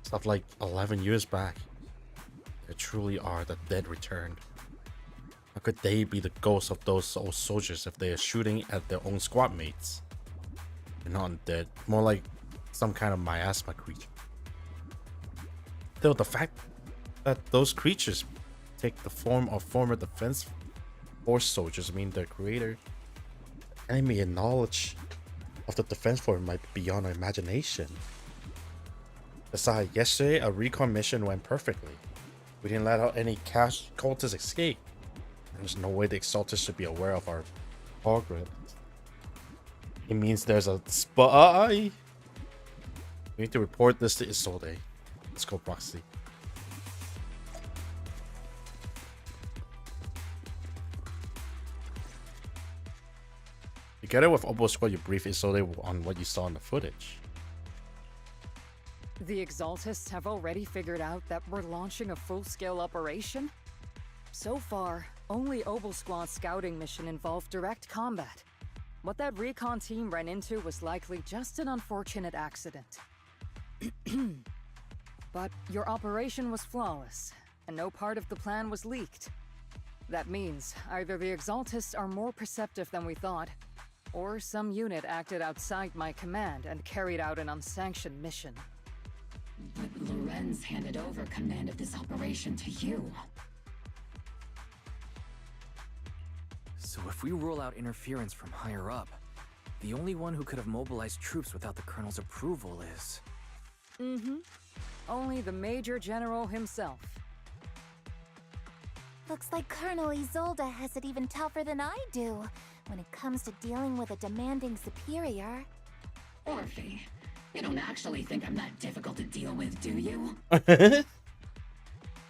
Stuff like 11 years back. They truly are the dead returned. How could they be the ghosts of those old soldiers if they are shooting at their own squad mates? They're not undead, more like some kind of miasma creature. Still, the fact that those creatures take the form of former Defense Force soldiers mean their creator, enemy, and knowledge of the Defense Force might be beyond our imagination. Besides, yesterday a recon mission went perfectly. We didn't let out any cultists escape. And there's no way the Exaltus should be aware of our progress. It means there's a spy. We need to report this to Isolde. Let's go, Proxy. Together with Obo Squad, you brief Isolde on what you saw in the footage. The Exaltists have already figured out that we're launching a full-scale operation? So far, only Obo Squad's scouting mission involved direct combat. What that recon team ran into was likely just an unfortunate accident. But your operation was flawless, and no part of the plan was leaked. That means either the Exaltists are more perceptive than we thought, or some unit acted outside my command and carried out an unsanctioned mission. But Lorenz handed over command of this operation to you. So if we rule out interference from higher up, the only one who could have mobilized troops without the Colonel's approval is... Only the Major General himself. Looks like Colonel Isolde has it even tougher than I do when it comes to dealing with a demanding superior. Orphe, you don't actually think I'm that difficult to deal with, do you?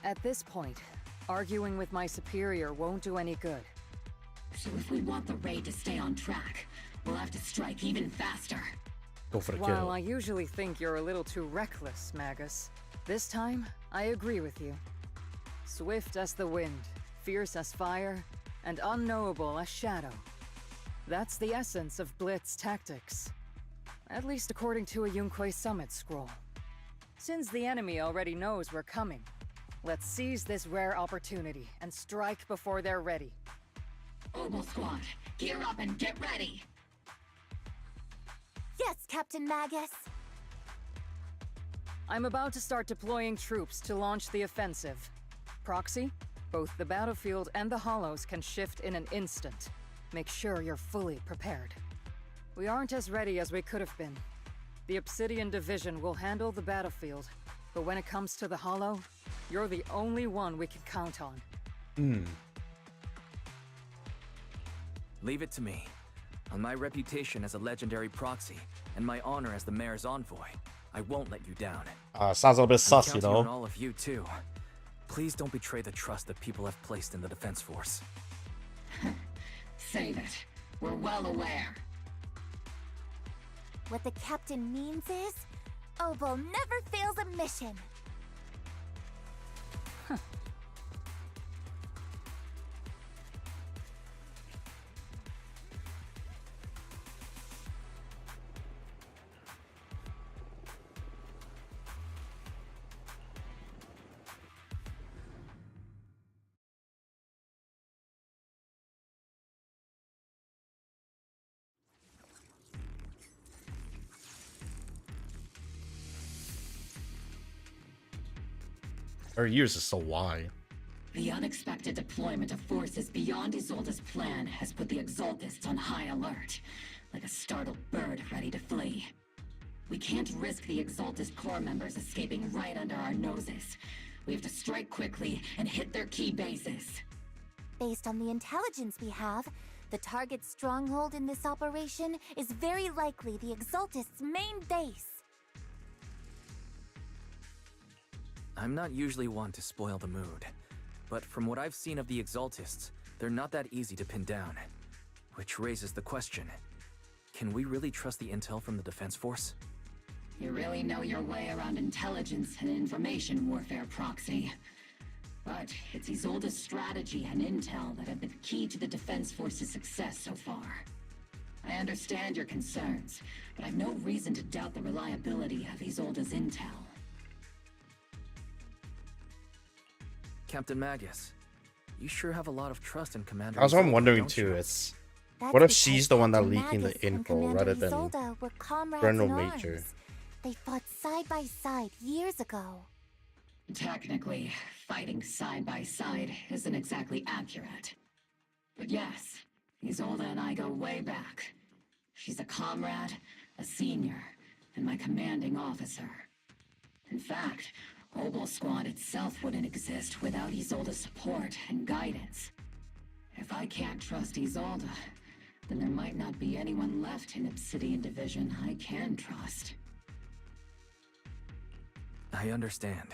At this point, arguing with my superior won't do any good. So if we want the raid to stay on track, we'll have to strike even faster. Go for the While kill. I usually think you're a little too reckless, Magus, this time I agree with you. Swift as the wind, fierce as fire, and unknowable as shadow. That's the essence of Blitz tactics. At least according to a Yunque Summit scroll. Since the enemy already knows we're coming, let's seize this rare opportunity and strike before they're ready. Obo Squad, gear up and get ready! Yes, Captain Magus. I'm about to start deploying troops to launch the offensive. Proxy, both the battlefield and the hollows can shift in an instant. Make sure you're fully prepared. We aren't as ready as we could have been. The Obsidian Division will handle the battlefield, but when it comes to the hollow, you're the only one we can count on. Leave it to me. On my reputation as a legendary proxy, and my honor as the mayor's envoy, I won't let you down. Sounds a little bit sus, you I'm counting on know. all of you too. Please don't betray the trust that people have placed in the Defense Force. Save it. We're well aware. What the captain means is, Obo never fails a mission. Her ears are so wide. The unexpected deployment of forces beyond Isolde's plan has put the Exaltists on high alert, like a startled bird ready to flee. We can't risk the Exaltist core members escaping right under our noses. We have to strike quickly and hit their key bases. Based on the intelligence we have, the target's stronghold in this operation is very likely the Exaltists' main base. I'm not usually one to spoil the mood, but from what I've seen of the Exaltists, they're not that easy to pin down. Which raises the question, can we really trust the intel from the Defense Force? You really know your way around intelligence and information warfare, Proxy. But it's Isolde's strategy and intel that have been key to the Defense Force's success so far. I understand your concerns, but I've no reason to doubt the reliability of Isolde's intel. Captain Magus, you sure have a lot of trust in Commander That's what I'm Isolde, wondering don't too. you? It's That's what if because she's the one that Captain leaking the Magus and info Commander rather than Isolde were comrades Colonel in Major? arms. They fought side by side years ago. Technically, fighting side by side isn't exactly accurate. But yes, Isolde and I go way back. She's a comrade, a senior, and my commanding officer. In fact, Obo Squad itself wouldn't exist without Isolde's support and guidance. If I can't trust Isolde, then there might not be anyone left in Obsidian Division I can trust. I understand.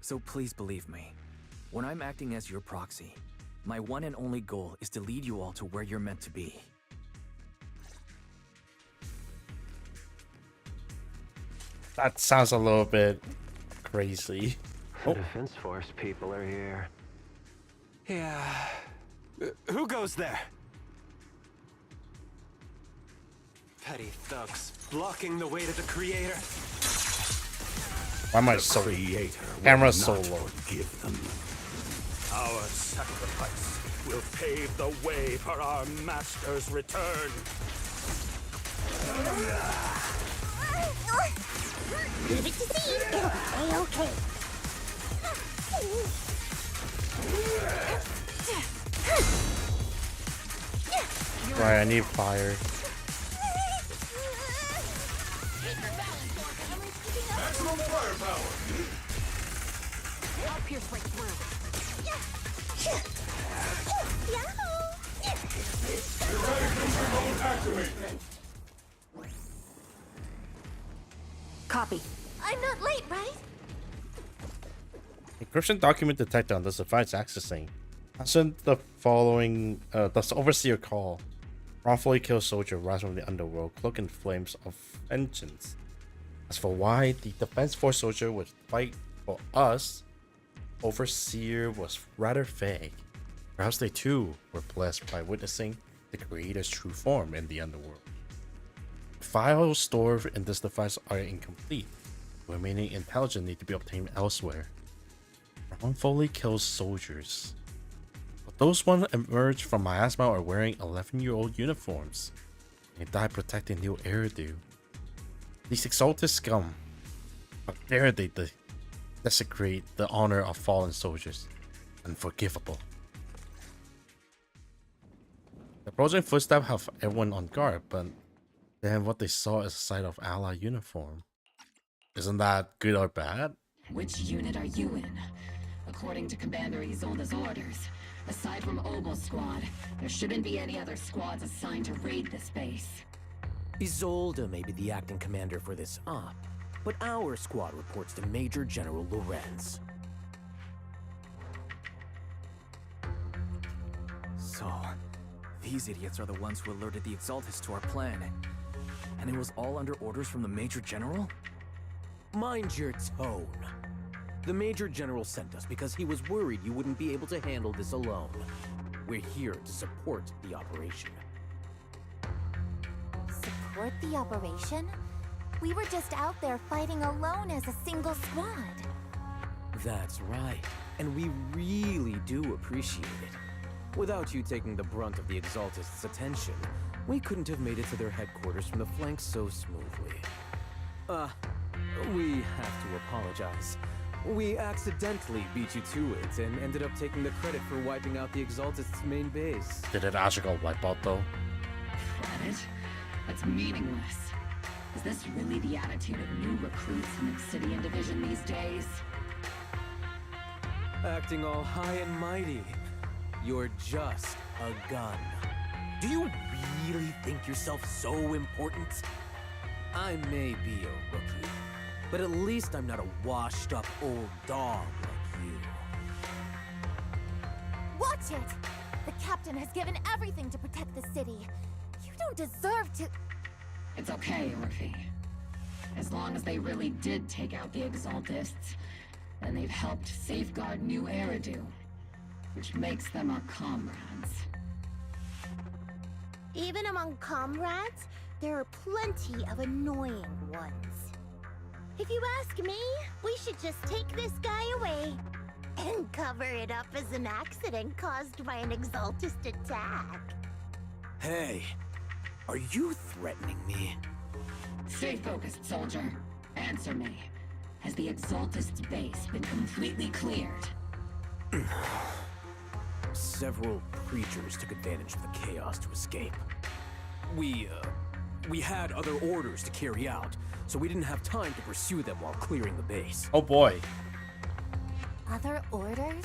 So please believe me. When I'm acting as your proxy, my one and only goal is to lead you all to where you're meant to be. That sounds a little bit crazy. The Defense Force people are here. Yeah. Who goes there? Petty thugs blocking the way to the creator. Why am I so camera so low? Forgive them. Our sacrifice will pave the way for our master's return. Leave it to see. It'll be A-okay. Right, I need fire. Maximum firepower. I'll pierce right through. Copy. I'm not late, right? Encryption document detected on this device accessing. Answer the following, the overseer call. Wrongfully kill soldier rising from the underworld, cloaked in flames of vengeance. As for why the defense force soldier would fight for us, overseer was rather vague. Perhaps they too were blessed by witnessing the creator's true form in the underworld. Files stored in this device are incomplete. The remaining intelligence need to be obtained elsewhere. Wrongfully kills soldiers. But those ones emerged from miasma are wearing 11-year-old uniforms. They died protecting New Eridu. These exalted scum. How dare they desecrate the honor of fallen soldiers? Unforgivable. The approaching footsteps have everyone on guard, but then what they saw is a sight of ally uniform. Isn't that good or bad? Which unit are you in? According to Commander Isolde's orders, aside from Obel Squad, there shouldn't be any other squads assigned to raid this base. Isolde may be the acting commander for this op, but our squad reports to Major General Lorenz. So, these idiots are the ones who alerted the Exaltus to our plan. And it was all under orders from the Major General? Mind your tone. The Major General sent us because he was worried you wouldn't be able to handle this alone. We're here to support the operation. Support the operation? We were just out there fighting alone as a single squad. That's right, and we really do appreciate it. Without you taking the brunt of the Exaltist's attention, we couldn't have made it to their headquarters from the flank so smoothly. We have to apologize. We accidentally beat you to it and ended up taking the credit for wiping out the Exaltist's main base. Did it actually go wipe out though? Credit? That's meaningless. Is this really the attitude of new recruits in Obsidian Division these days? Acting all high and mighty. You're just a gun. Do you really think yourself so important? I may be a rookie, but at least I'm not a washed-up old dog like you. Watch it! The captain has given everything to protect the city. You don't deserve to... It's okay, Orphe. As long as they really did take out the Exaltists, then they've helped safeguard New Eridu, which makes them our comrades. Even among comrades, there are plenty of annoying ones. If you ask me, we should just take this guy away and cover it up as an accident caused by an Exaltist attack. Hey, are you threatening me? Stay focused, soldier. Answer me. Has the Exaltist's base been completely cleared? Several creatures took advantage of the chaos to escape. We had other orders to carry out, so we didn't have time to pursue them while clearing the base. Oh boy. Other orders?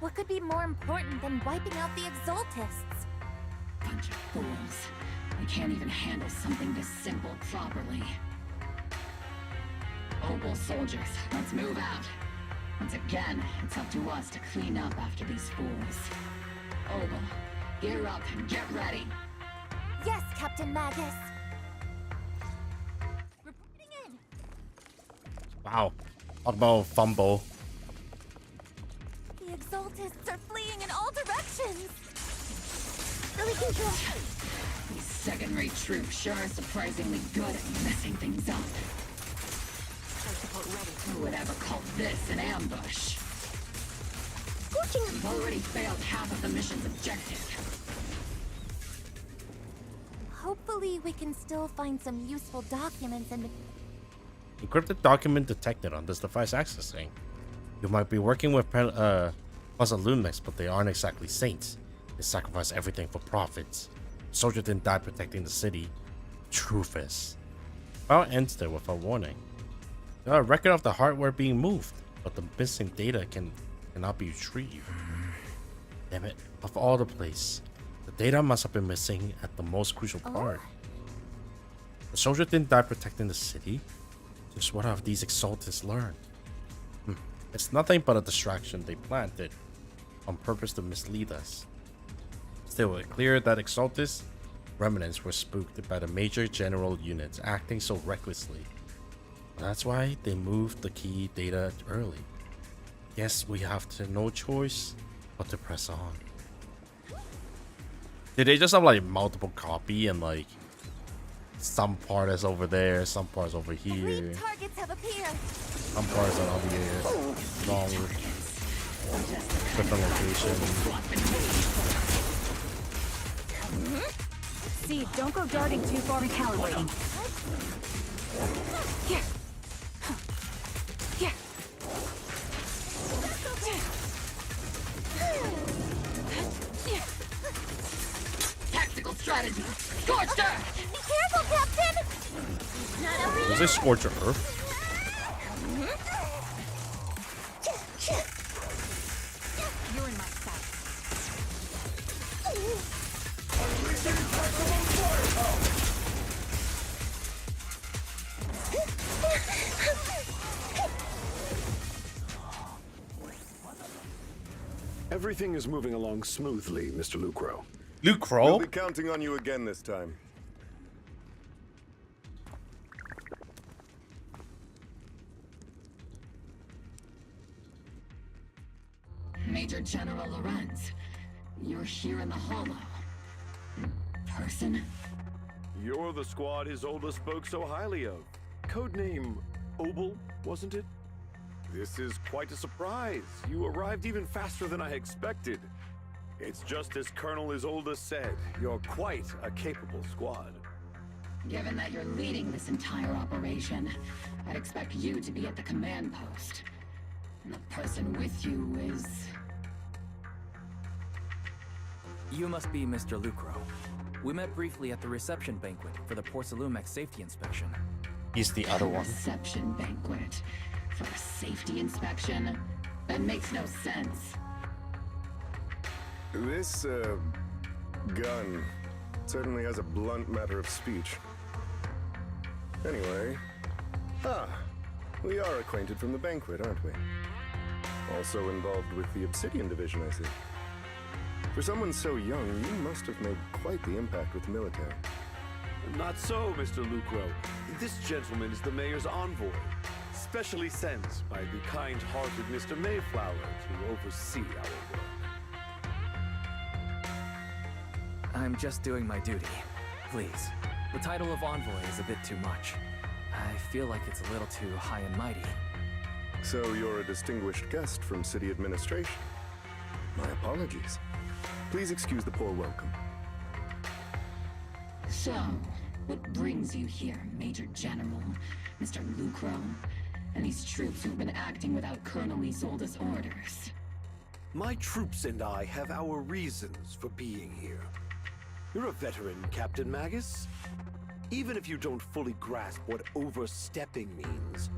What could be more important than wiping out the Exaltists? Bunch of fools. They can't even handle something this simple properly. Obel soldiers, let's move out. Once again, it's up to us to clean up after these fools. Obel, gear up and get ready. Yes, Captain Magus. Reporting in. Wow. Talk about fumble. The Exaltists are fleeing in all directions. Really control. These second-rate troops sure are surprisingly good at messing things up. Who would ever call this an ambush? We've already failed half of the mission's objective. Hopefully we can still find some useful documents and... Encrypted document detected on this device accessing. You might be working with Lumix, but they aren't exactly saints. They sacrifice everything for profits. Soldier didn't die protecting the city. Truth is. File ends there without warning. There are a record of the hardware being moved, but the missing data cannot be retrieved. Damn it, of all the place, the data must have been missing at the most crucial part. The soldier didn't die protecting the city. Just what have these Exaltists learned? It's nothing but a distraction they planted on purpose to mislead us. Still, it's clear that Exaltists remnants were spooked by the major general units acting so recklessly. That's why they moved the key data early. Yes, we have no choice but to press on. Did they just have like multiple copy and like some part is over there, some parts over here, Targets have appeared. some parts are over here, wrong, different location. Steve, don't go darting too far and calibrating. Here. Here. Tactical strategy. Scorched Earth. Be careful, Captain! Not over Was it Scorch Earth? You're in my sight. Everything is moving along smoothly, Mr. Lucro. Lucro? We'll be counting on you again this time. Major General Lorenz, you're here in the Hollow. In person? You're the squad his oldest spoke so highly of. Codename Obel, wasn't it? This is quite a surprise. You arrived even faster than I expected. It's just as Colonel Isolde said, you're quite a capable squad. Given that you're leading this entire operation, I'd expect you to be at the command post. And the person with you is... You must be Mr. Lucro. We met briefly at the reception banquet for the Porcelumex safety inspection. He's the other one. Reception banquet for a safety inspection? That makes no sense. This, gun certainly has a blunt matter of speech. Anyway, we are acquainted from the banquet, aren't we? Also involved with the Obsidian Division, I see. For someone so young, you must have made quite the impact with the military. Not so, Mr. Lucro. This gentleman is the mayor's envoy, specially sent by the kind-hearted Mr. Mayflower to oversee our work. I'm just doing my duty. Please. The title of envoy is a bit too much. I feel like it's a little too high and mighty. So you're a distinguished guest from city administration. My apologies. Please excuse the poor welcome. So, what brings you here, Major General, Mr. Lucro, and these troops who've been acting without Colonel Isolde's orders? My troops and I have our reasons for being here. You're a veteran, Captain Magus. Even if you don't fully grasp what overstepping means,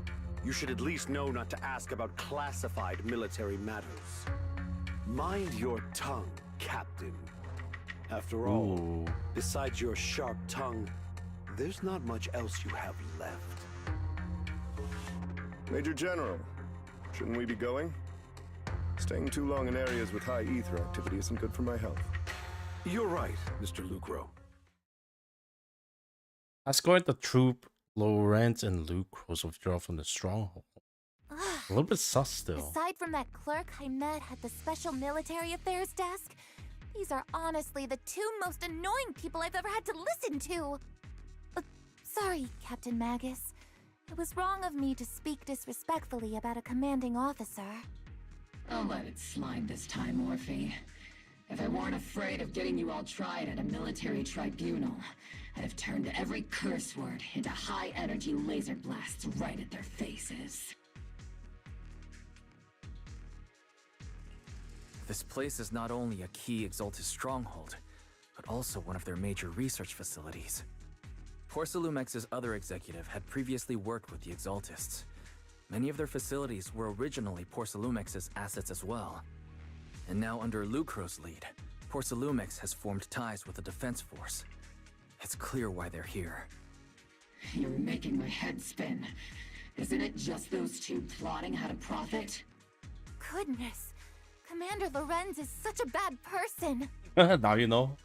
you should at least know not to ask about classified military matters. Mind your tongue, Captain. After all, besides your sharp tongue, there's not much else you have left. Major General, shouldn't we be going? Staying too long in areas with high ether activity isn't good for my health. You're right, Mr. Lucro. Escort the troop Lorenz and Lucro's withdraw from the stronghold. A little bit sus still. Aside from that clerk I met at the Special Military Affairs desk, these are honestly the two most annoying people I've ever had to listen to. Sorry, Captain Magus. It was wrong of me to speak disrespectfully about a commanding officer. I'll let it slide this time, Orphe. If I weren't afraid of getting you all tried at a military tribunal, I'd have turned every curse word into high-energy laser blasts right at their faces. This place is not only a key Exaltus stronghold, but also one of their major research facilities. Porcelumex's other executive had previously worked with the Exaltists. Many of their facilities were originally Porcelumex's assets as well. And now under Lucro's lead, Porcelumex has formed ties with the Defense Force. It's clear why they're here. You're making my head spin. Isn't it just those two plotting how to profit? Goodness, Commander Lorenz is such a bad person. Now you know.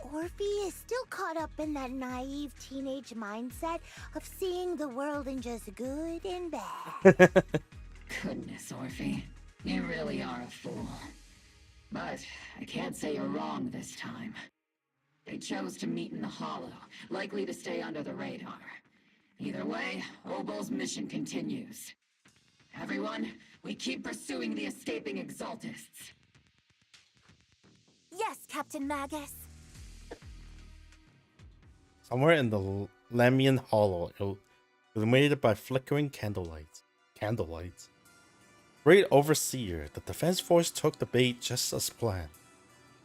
Orphe is still caught up in that naive teenage mindset of seeing the world in just good and bad. Goodness, Orphe. You really are a fool. But I can't say you're wrong this time. They chose to meet in the Hollow, likely to stay under the radar. Either way, Obol's mission continues. Everyone, we keep pursuing the escaping Exaltists. Yes, Captain Magus. Somewhere in the Lamian Hollow, illuminated by flickering candlelight. Great Overseer, the Defense Force took the bait just as planned.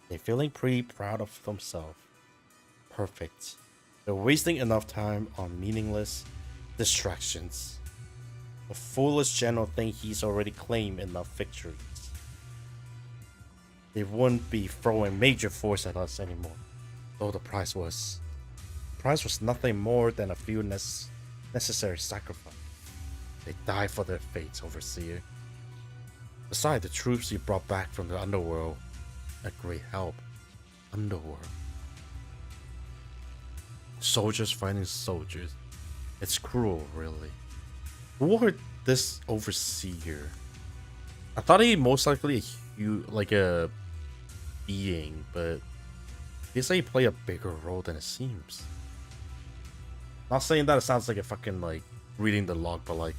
They're feeling pretty proud of themselves. Perfect. They're wasting enough time on meaningless distractions. The foolish general thinks he's already claimed enough victories. They wouldn't be throwing major force at us anymore. Though the price was nothing more than a few necessary sacrifices. They died for their fates, Overseer. Besides, the troops you brought back from the underworld, a great help. Underworld. Soldiers fighting soldiers. It's cruel, really. Who are this Overseer? I thought he most likely like a being, but they say he play a bigger role than it seems. Not saying that it sounds like a fucking like reading the log, but like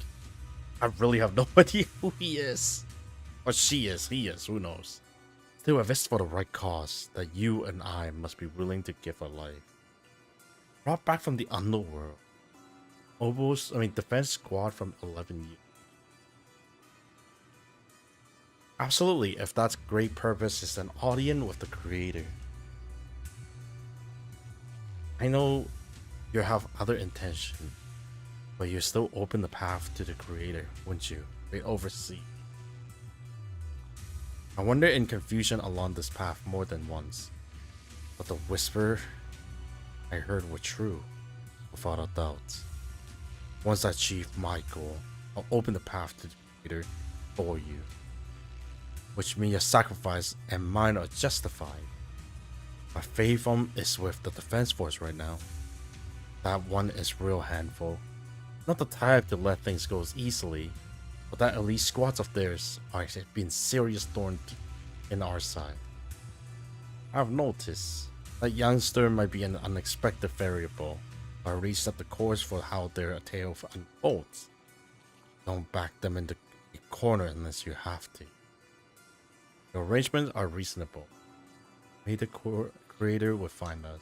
I really have no idea who he is. Or she is, he is, who knows. Still, if it's for the right cause, that you and I must be willing to give our life. Brought back from the underworld. Defense squad from 11 years. Absolutely, if that's great purpose is an audience with the creator. I know you have other intention, but you still open the path to the creator, wouldn't you? They oversee. I wander in confusion along this path more than once, but the whisper I heard were true, without a doubt. Once I achieve my goal, I'll open the path to the creator for you, which means your sacrifice and mine are justified. My faith is with the Defense Force right now. That one is real handful. Not the type to let things go easily, but that elite squads of theirs are being serious thorn in our side. I've noticed that youngster might be an unexpected variable, but reset the course for how their tale unfolds. Don't back them into a corner unless you have to. The arrangements are reasonable. May the creator will find us.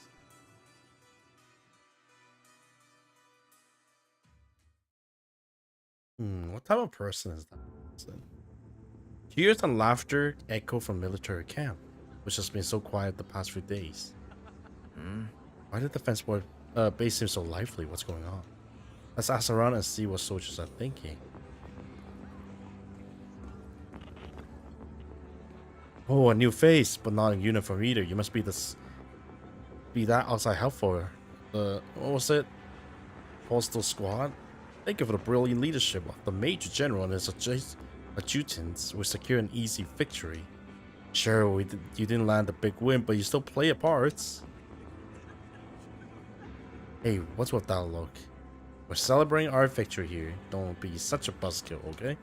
What type of person is that? Cheers and laughter echo from military camp, which has been so quiet the past few days. Why did the defense base seem so lively? What's going on? Let's ask around and see what soldiers are thinking. Oh, a new face, but not in uniform either. You must be that outside help for what was it? Postal squad? Thank you for the brilliant leadership of the Major General and his adjutants. We secure an easy victory. Sure, you didn't land a big win, but you still play a part. Hey, what's with that look? We're celebrating our victory here. Don't be such a buzzkill, okay?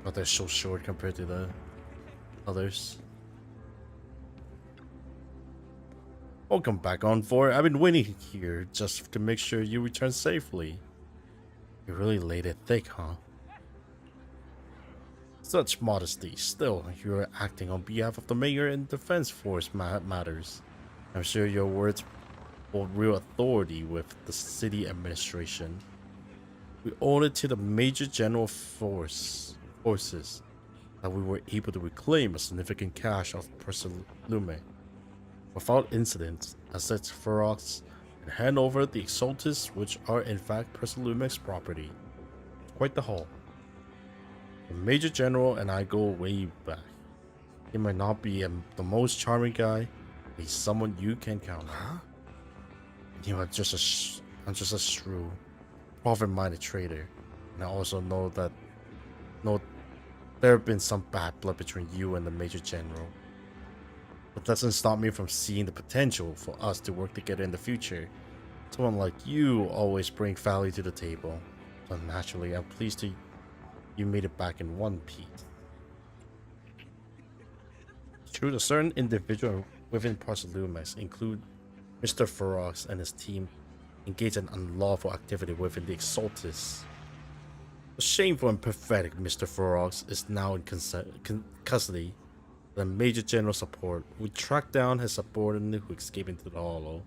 But they're so short compared to the others. Welcome back, Envoy. I've been waiting here just to make sure you return safely. You really laid it thick, huh? Such modesty. Still, you're acting on behalf of the mayor and defense force matters. I'm sure your words hold real authority with the city administration. We owe it to the Major General forces that we were able to reclaim a significant cache of Persalume without incident, asset Ferox, and hand over the Exaltis, which are in fact Persalume's property. Quite the haul. The Major General and I go way back. He might not be the most charming guy, but he's someone you can count on. You know, I'm just a shrewd, profit-minded trader, and I also know that there have been some bad blood between you and the Major General. But that doesn't stop me from seeing the potential for us to work together in the future. Someone like you always bring value to the table, so naturally I'm pleased you made it back in one piece. True, a certain individual within Parsalumes, include Mr. Ferox and his team, engaged in unlawful activity within the Exaltis. The shameful and pathetic Mr. Ferox is now in custody. The Major General support, we tracked down his subordinate who escaped into the Hollow.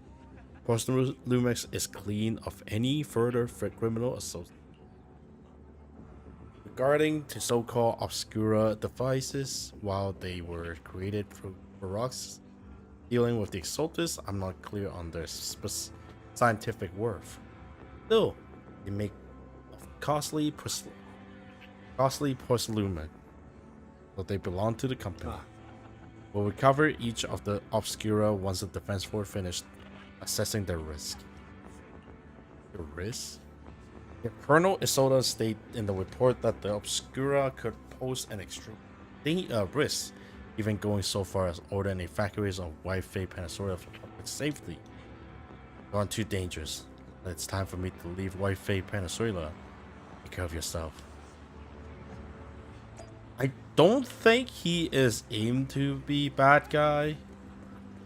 Parsalumes is clean of any further criminal association. Regarding the so-called Obscura devices, while they were created through Ferox dealing with the Exaltis, I'm not clear on their scientific worth. Still, they make costly porcelain, but they belong to the company. We'll recover each of the Obscura once the defense force finished assessing their risk. The risk? The Colonel Isoda stated in the report that the Obscura could pose an extreme risk, even going so far as ordering evacuation of White Fae Peninsula for public safety. Gone too dangerous. It's time for me to leave White Fae Peninsula. Take care of yourself. I don't think he is aimed to be bad guy,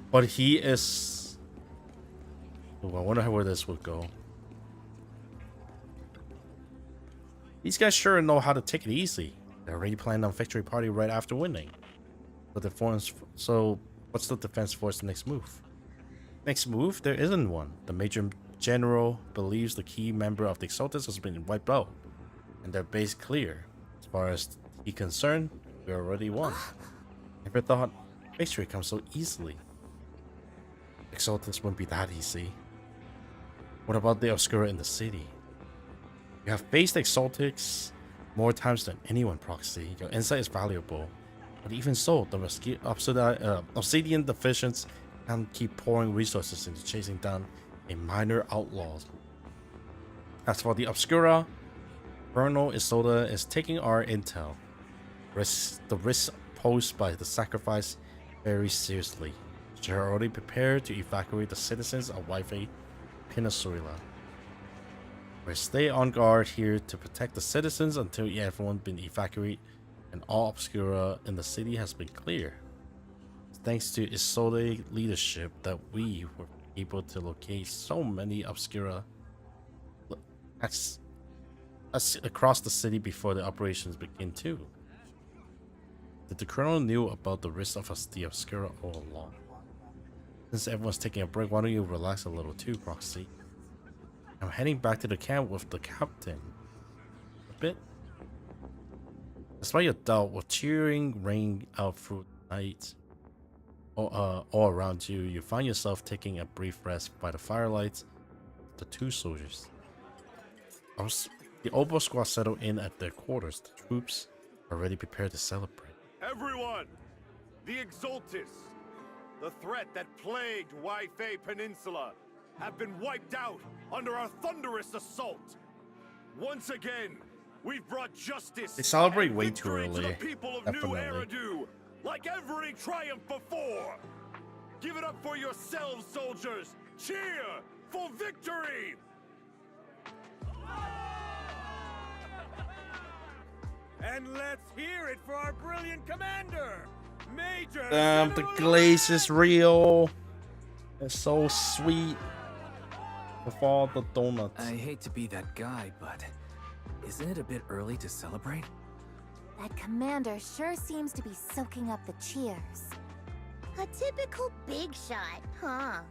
but he is. Oh, I wonder where this would go. These guys sure know how to take it easy. They're already planning on victory party right after winning. So what's the defense force's next move? Next move? There isn't one. The Major General believes the key member of the Exaltis has been wiped out, and their base clear. As far as he's concerned, we already won. Never thought victory comes so easily. Exaltis wouldn't be that easy. What about the Obscura in the city? You have faced Exaltics more times than anyone, Proxy. Your insight is valuable. But even so, the Obsidian Divisions can't keep pouring resources into chasing down a minor outlaw. As for the Obscura, Colonel Isoda is taking our intel. The risks posed by the sacrifice very seriously. She are already prepared to evacuate the citizens of White Fae Peninsula. We stay on guard here to protect the citizens until everyone's been evacuated and all Obscura in the city has been clear. Thanks to Isolde leadership that we were able to locate so many Obscura across the city before the operations begin too. Did the Colonel knew about the risk of the Obscura all along? Since everyone's taking a break, why don't you relax a little too, Proxy? I'm heading back to the camp with the captain. A bit. Despite your doubt, with cheering rain out through the night all around you, you find yourself taking a brief rest by the firelight. The two soldiers. The Obo squad settled in at their quarters. The troops are already prepared to celebrate. Everyone! The Exaltis, the threat that plagued White Fae Peninsula, have been wiped out under our thunderous assault. Once again, we've brought justice. They celebrate and way too victory early. to the people of New Eridu, like every triumph before. Give it up for yourselves, soldiers. Cheer for victory. And let's hear it for our brilliant commander, Major. Damn, the glaze is real. It's so sweet. With all the donuts. I hate to be that guy, but isn't it a bit early to celebrate? That commander sure seems to be soaking up the cheers. A typical big shot, huh?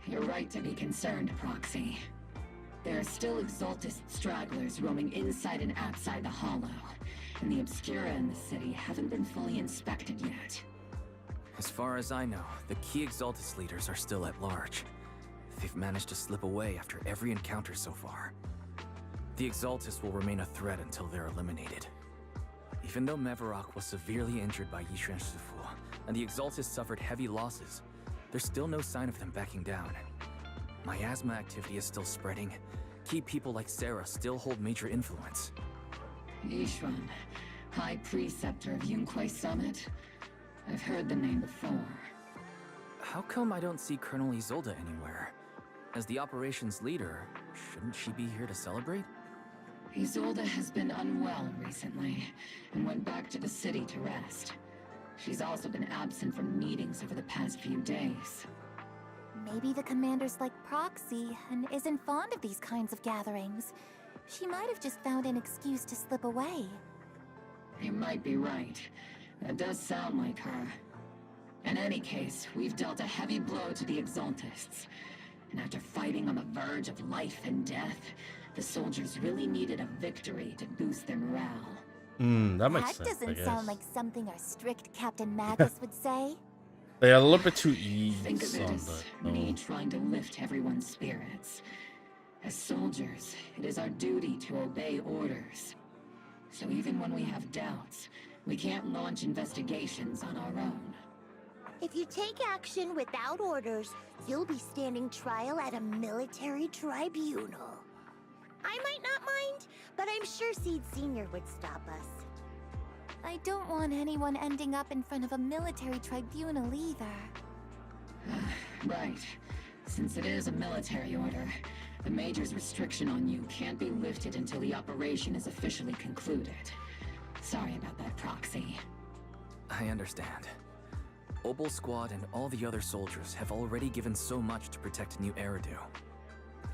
You're right to be concerned, Proxy. There are still Exaltist stragglers roaming inside and outside the Hollow, and the Obscura in the city haven't been fully inspected yet. As far as I know, the key Exaltist leaders are still at large. They've managed to slip away after every encounter so far. The Exaltists will remain a threat until they're eliminated. Even though Mevarok was severely injured by Yishuan Shifu, and the Exaltists suffered heavy losses, there's still no sign of them backing down. Miasma activity is still spreading. Key people like Sarah still hold major influence. Yishuan, High Preceptor of Yunquai Summit? I've heard the name before. How come I don't see Colonel Isolde anywhere? As the operations leader, shouldn't she be here to celebrate? Isolde has been unwell recently, and went back to the city to rest. She's also been absent from meetings over the past few days. Maybe the commander's like Proxy and isn't fond of these kinds of gatherings. She might have just found an excuse to slip away. You might be right. That does sound like her. In any case, we've dealt a heavy blow to the Exaltists. And after fighting on the verge of life and death, the soldiers really needed a victory to boost their morale. That makes sense. That doesn't sound like something our strict Captain Magus would say. They are a little bit too easy. Think of it as me trying to lift everyone's spirits. As soldiers, it is our duty to obey orders. So even when we have doubts, we can't launch investigations on our own. If you take action without orders, you'll be standing trial at a military tribunal. I might not mind, but I'm sure Seed Senior would stop us. I don't want anyone ending up in front of a military tribunal either. Right. Since it is a military order, the Major's restriction on you can't be lifted until the operation is officially concluded. Sorry about that, Proxy. I understand. Obol Squad and all the other soldiers have already given so much to protect New Eridu.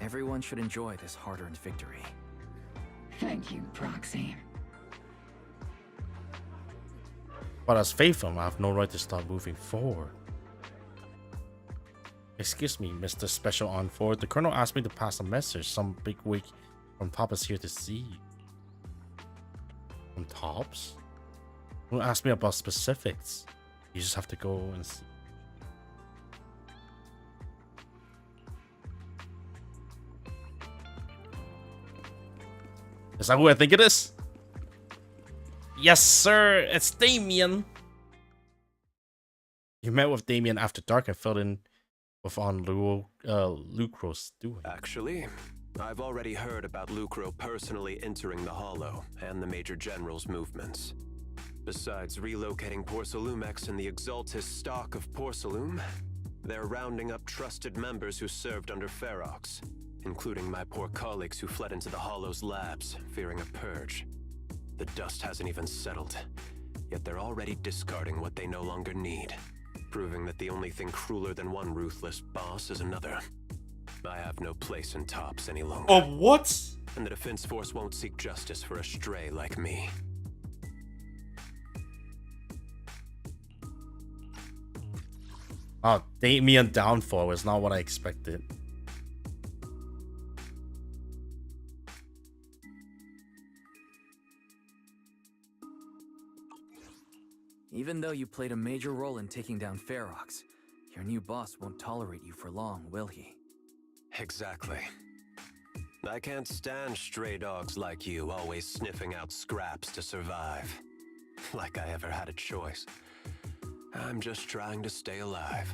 Everyone should enjoy this hard-earned victory. Thank you, Proxy. But as Faithful, I have no right to start moving forward. Excuse me, Mr. Special Envoy. The Colonel asked me to pass a message. Some bigwig from Top is here to see you. From Tops? Don't ask me about specifics. You just have to go and see. Is that who I think it is? Yes, sir. It's Damien. You met with Damien after dark and filled in with on Lucro's doing. Actually, I've already heard about Lucro personally entering the Hollow and the Major General's movements. Besides relocating Porcelumex and the Exaltist stock of Porcelume, they're rounding up trusted members who served under Ferox, including my poor colleagues who fled into the Hollow's labs, fearing a purge. The dust hasn't even settled, yet they're already discarding what they no longer need, proving that the only thing crueler than one ruthless boss is another. I have no place in Tops any longer. Oh, what? And the Defense Force won't seek justice for a stray like me. Oh, Damien downfall is not what I expected. Even though you played a major role in taking down Ferox, your new boss won't tolerate you for long, will he? Exactly. I can't stand stray dogs like you always sniffing out scraps to survive. Like I ever had a choice. I'm just trying to stay alive.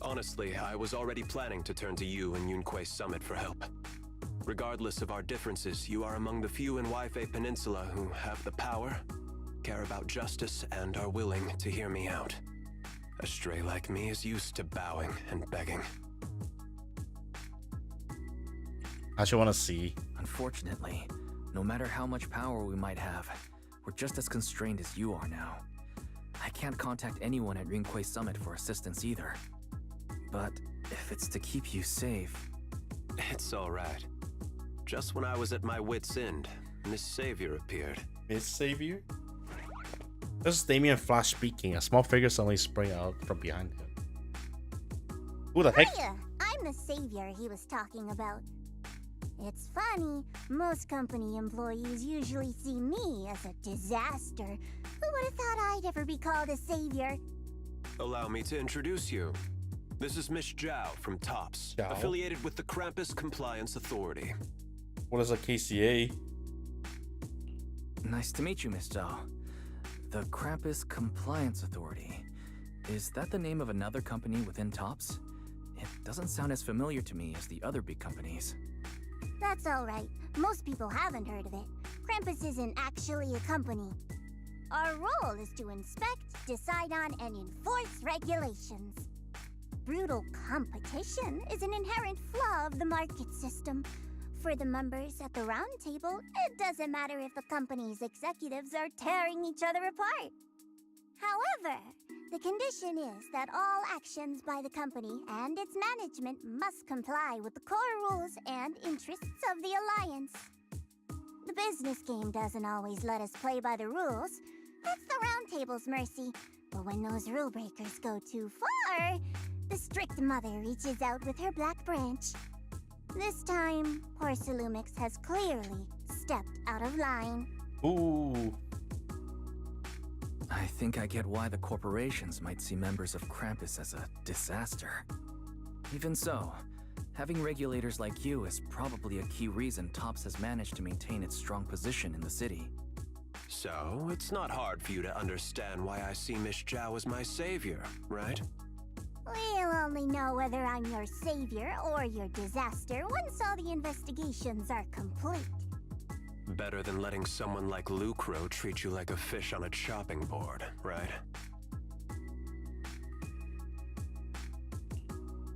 Honestly, I was already planning to turn to you and Yunquai Summit for help. Regardless of our differences, you are among the few in Waifei Peninsula who have the power, care about justice, and are willing to hear me out. A stray like me is used to bowing and begging. I just want to see. Unfortunately, no matter how much power we might have, we're just as constrained as you are now. I can't contact anyone at Rinquay Summit for assistance either. But if it's to keep you safe... It's alright. Just when I was at my wit's end, Miss Savior appeared. Miss Savior? This is Damien Flash speaking. A small figure suddenly sprang out from behind him. Who the heck? Hiya, I'm the savior he was talking about. It's funny, most company employees usually see me as a disaster. Who would have thought I'd ever be called a savior? Allow me to introduce you. This is Miss Zhao from TOPS, Zhao? affiliated with the Krampus Compliance Authority. What is a KCA? Nice to meet you, Miss Zhao. The Krampus Compliance Authority. Is that the name of another company within TOPS? It doesn't sound as familiar to me as the other big companies. That's alright. Most people haven't heard of it. Krampus isn't actually a company. Our role is to inspect, decide on, and enforce regulations. Brutal competition is an inherent flaw of the market system. For the members at the round table, it doesn't matter if the company's executives are tearing each other apart. However, the condition is that all actions by the company and its management must comply with the core rules and interests of the Alliance. The business game doesn't always let us play by the rules. That's the round table's mercy. But when those rule breakers go too far, the strict mother reaches out with her black branch. This time, Porcelumix has clearly stepped out of line. Ooh. I think I get why the corporations might see members of Krampus as a disaster. Even so, having regulators like you is probably a key reason TOPS has managed to maintain its strong position in the city. So, it's not hard for you to understand why I see Miss Zhao as my savior, right? We'll only know whether I'm your savior or your disaster once all the investigations are complete. Better than letting someone like Lucro treat you like a fish on a chopping board, right?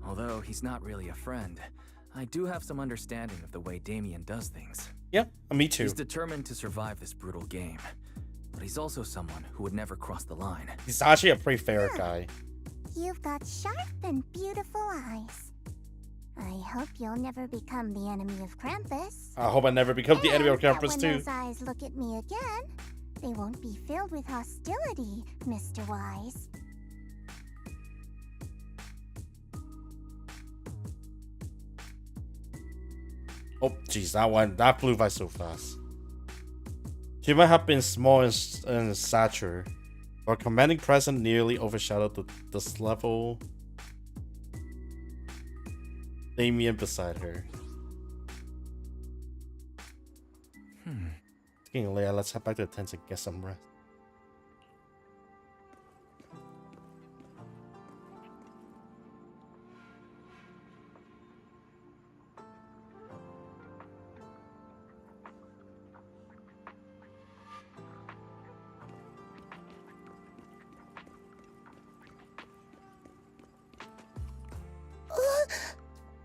Although he's not really a friend, I do have some understanding of the way Damien does things. Yep, me too. He's determined to survive this brutal game, but he's also someone who would never cross the line. He's actually a pretty fair guy. You've got sharp and beautiful eyes. I hope you'll never become the enemy of Krampus. I hope I never become the enemy of And that Krampus when too. those eyes look at me again, they won't be filled with hostility, Mr. Wise. Oh, jeez, that flew by so fast. She might have been small in stature, but commanding presence nearly overshadowed this level Damien beside her. It's getting late. Let's head back to the tents and get some rest.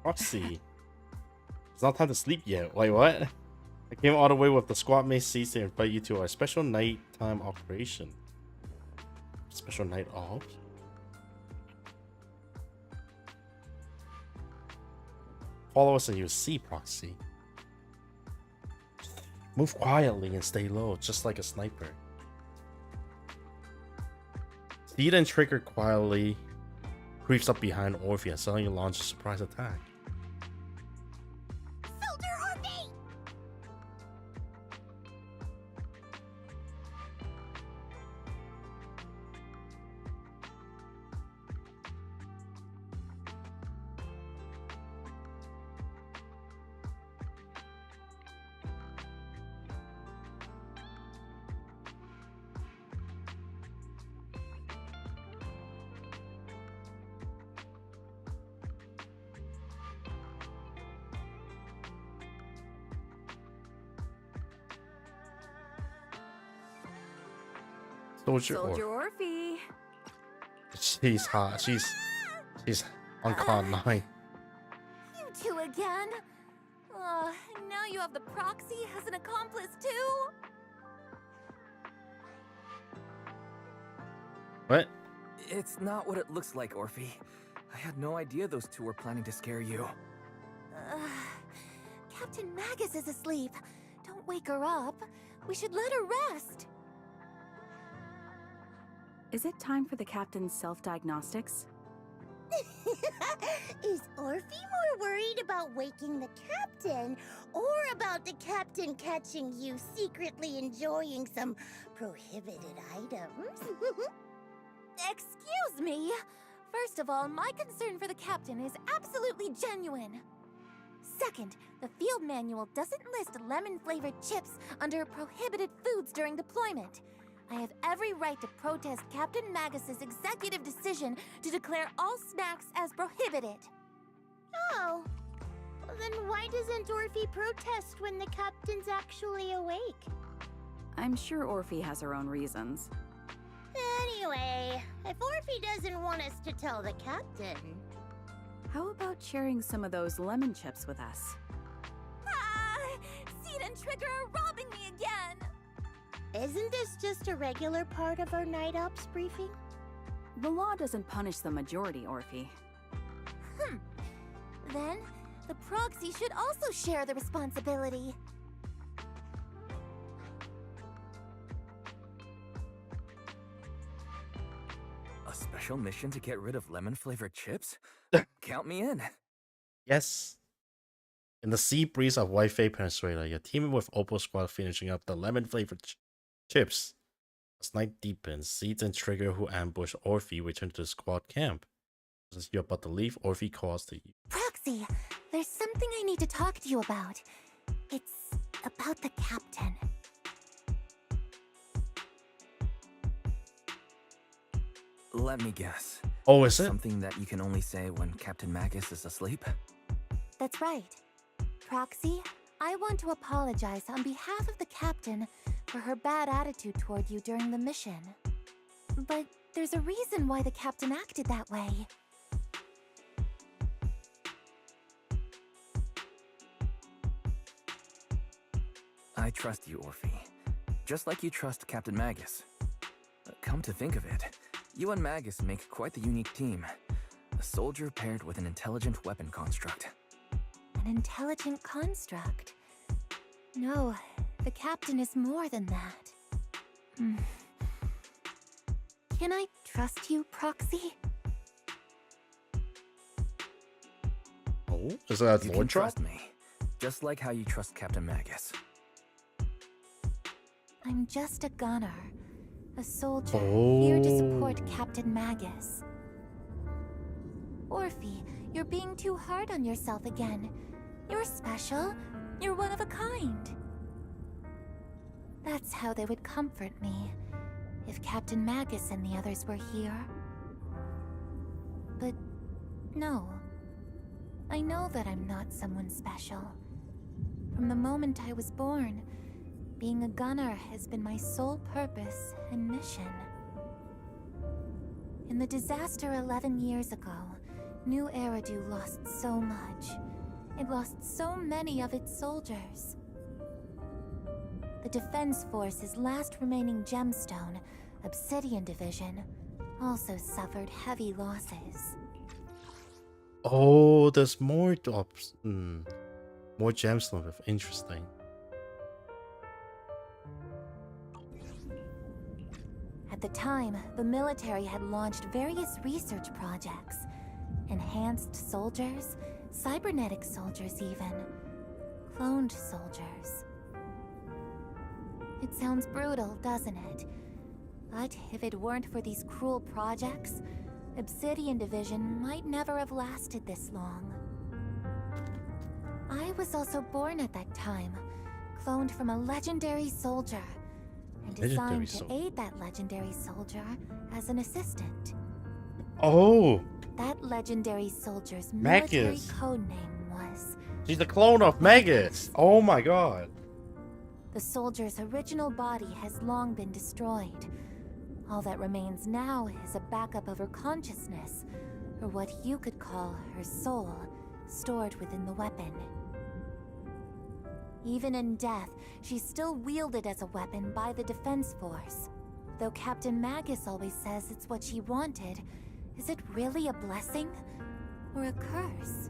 Roxy. It's not time to sleep yet. Wait, what? I came all the way with the squad mates seats to invite you to our special nighttime operation. Special night off? Follow us and you'll see, Proxy. Move quietly and stay low, just like a sniper. Steed and Trigger quietly creeps up behind Orpheus and suddenly launches a surprise attack. Soldier on me! Soldier Orphe. She's hot. She's on cloud nine. You two again? Now you have the proxy as an accomplice too? What? It's not what it looks like, Orphe. I had no idea those two were planning to scare you. Captain Magus is asleep. Don't wake her up. We should let her rest. Is it time for the captain's self-diagnostics? Is Orphe more worried about waking the captain or about the captain catching you secretly enjoying some prohibited items? Excuse me. First of all, my concern for the captain is absolutely genuine. Second, the field manual doesn't list lemon-flavored chips under prohibited foods during deployment. I have every right to protest Captain Magus's executive decision to declare all snacks as prohibited. Oh, well, then why doesn't Orphe protest when the captain's actually awake? I'm sure Orphe has her own reasons. Anyway, if Orphe doesn't want us to tell the captain... How about sharing some of those lemon chips with us? Seed and Trigger are robbing me again! Isn't this just a regular part of our night ops briefing? The law doesn't punish the majority, Orphe. Then, the proxy should also share the responsibility. A special mission to get rid of lemon-flavored chips? Count me in. Yes. In the sea breeze of White Fate Peninsula, you're teaming with Opal Squad finishing up the lemon-flavored chips. As night deepens, Seeds and Trigger, who ambush Orphe, return to the squad camp. Since you're about to leave, Orphe calls to you. Proxy, there's something I need to talk to you about. It's about the captain. Let me guess. Oh, is it? Something that you can only say when Captain Magus is asleep? That's right. Proxy, I want to apologize on behalf of the captain for her bad attitude toward you during the mission. But there's a reason why the captain acted that way. I trust you, Orphe. Just like you trust Captain Magus. Come to think of it, you and Magus make quite the unique team. A soldier paired with an intelligent weapon construct. An intelligent construct? No, the captain is more than that. Can I trust you, Proxy? Oh, is that You Lord can Drop? trust me, just like how you trust Captain Magus. I'm just a gunner. A soldier, here to support Captain Magus. Orphe, you're being too hard on yourself again. You're special. You're one of a kind. That's how they would comfort me, if Captain Magus and the others were here. But no. I know that I'm not someone special. From the moment I was born, being a gunner has been my sole purpose and mission. In the disaster 11 years ago, New Eridu lost so much. It lost so many of its soldiers. The Defense Force's last remaining gemstone, Obsidian Division, also suffered heavy losses. Oh, there's more more gemstones. Interesting. At the time, the military had launched various research projects. Enhanced soldiers, cybernetic soldiers even. Cloned soldiers. It sounds brutal, doesn't it? But if it weren't for these cruel projects, Obsidian Division might never have lasted this long. I was also born at that time, cloned from a legendary soldier, and designed to aid that legendary soldier as an assistant. Oh! That legendary soldier's military Magus. codename was... She's the clone of Magus! Oh my god. The soldier's original body has long been destroyed. All that remains now is a backup of her consciousness, or what you could call her soul, stored within the weapon. Even in death, she's still wielded as a weapon by the Defense Force. though Captain Magus always says it's what she wanted, is it really a blessing or a curse?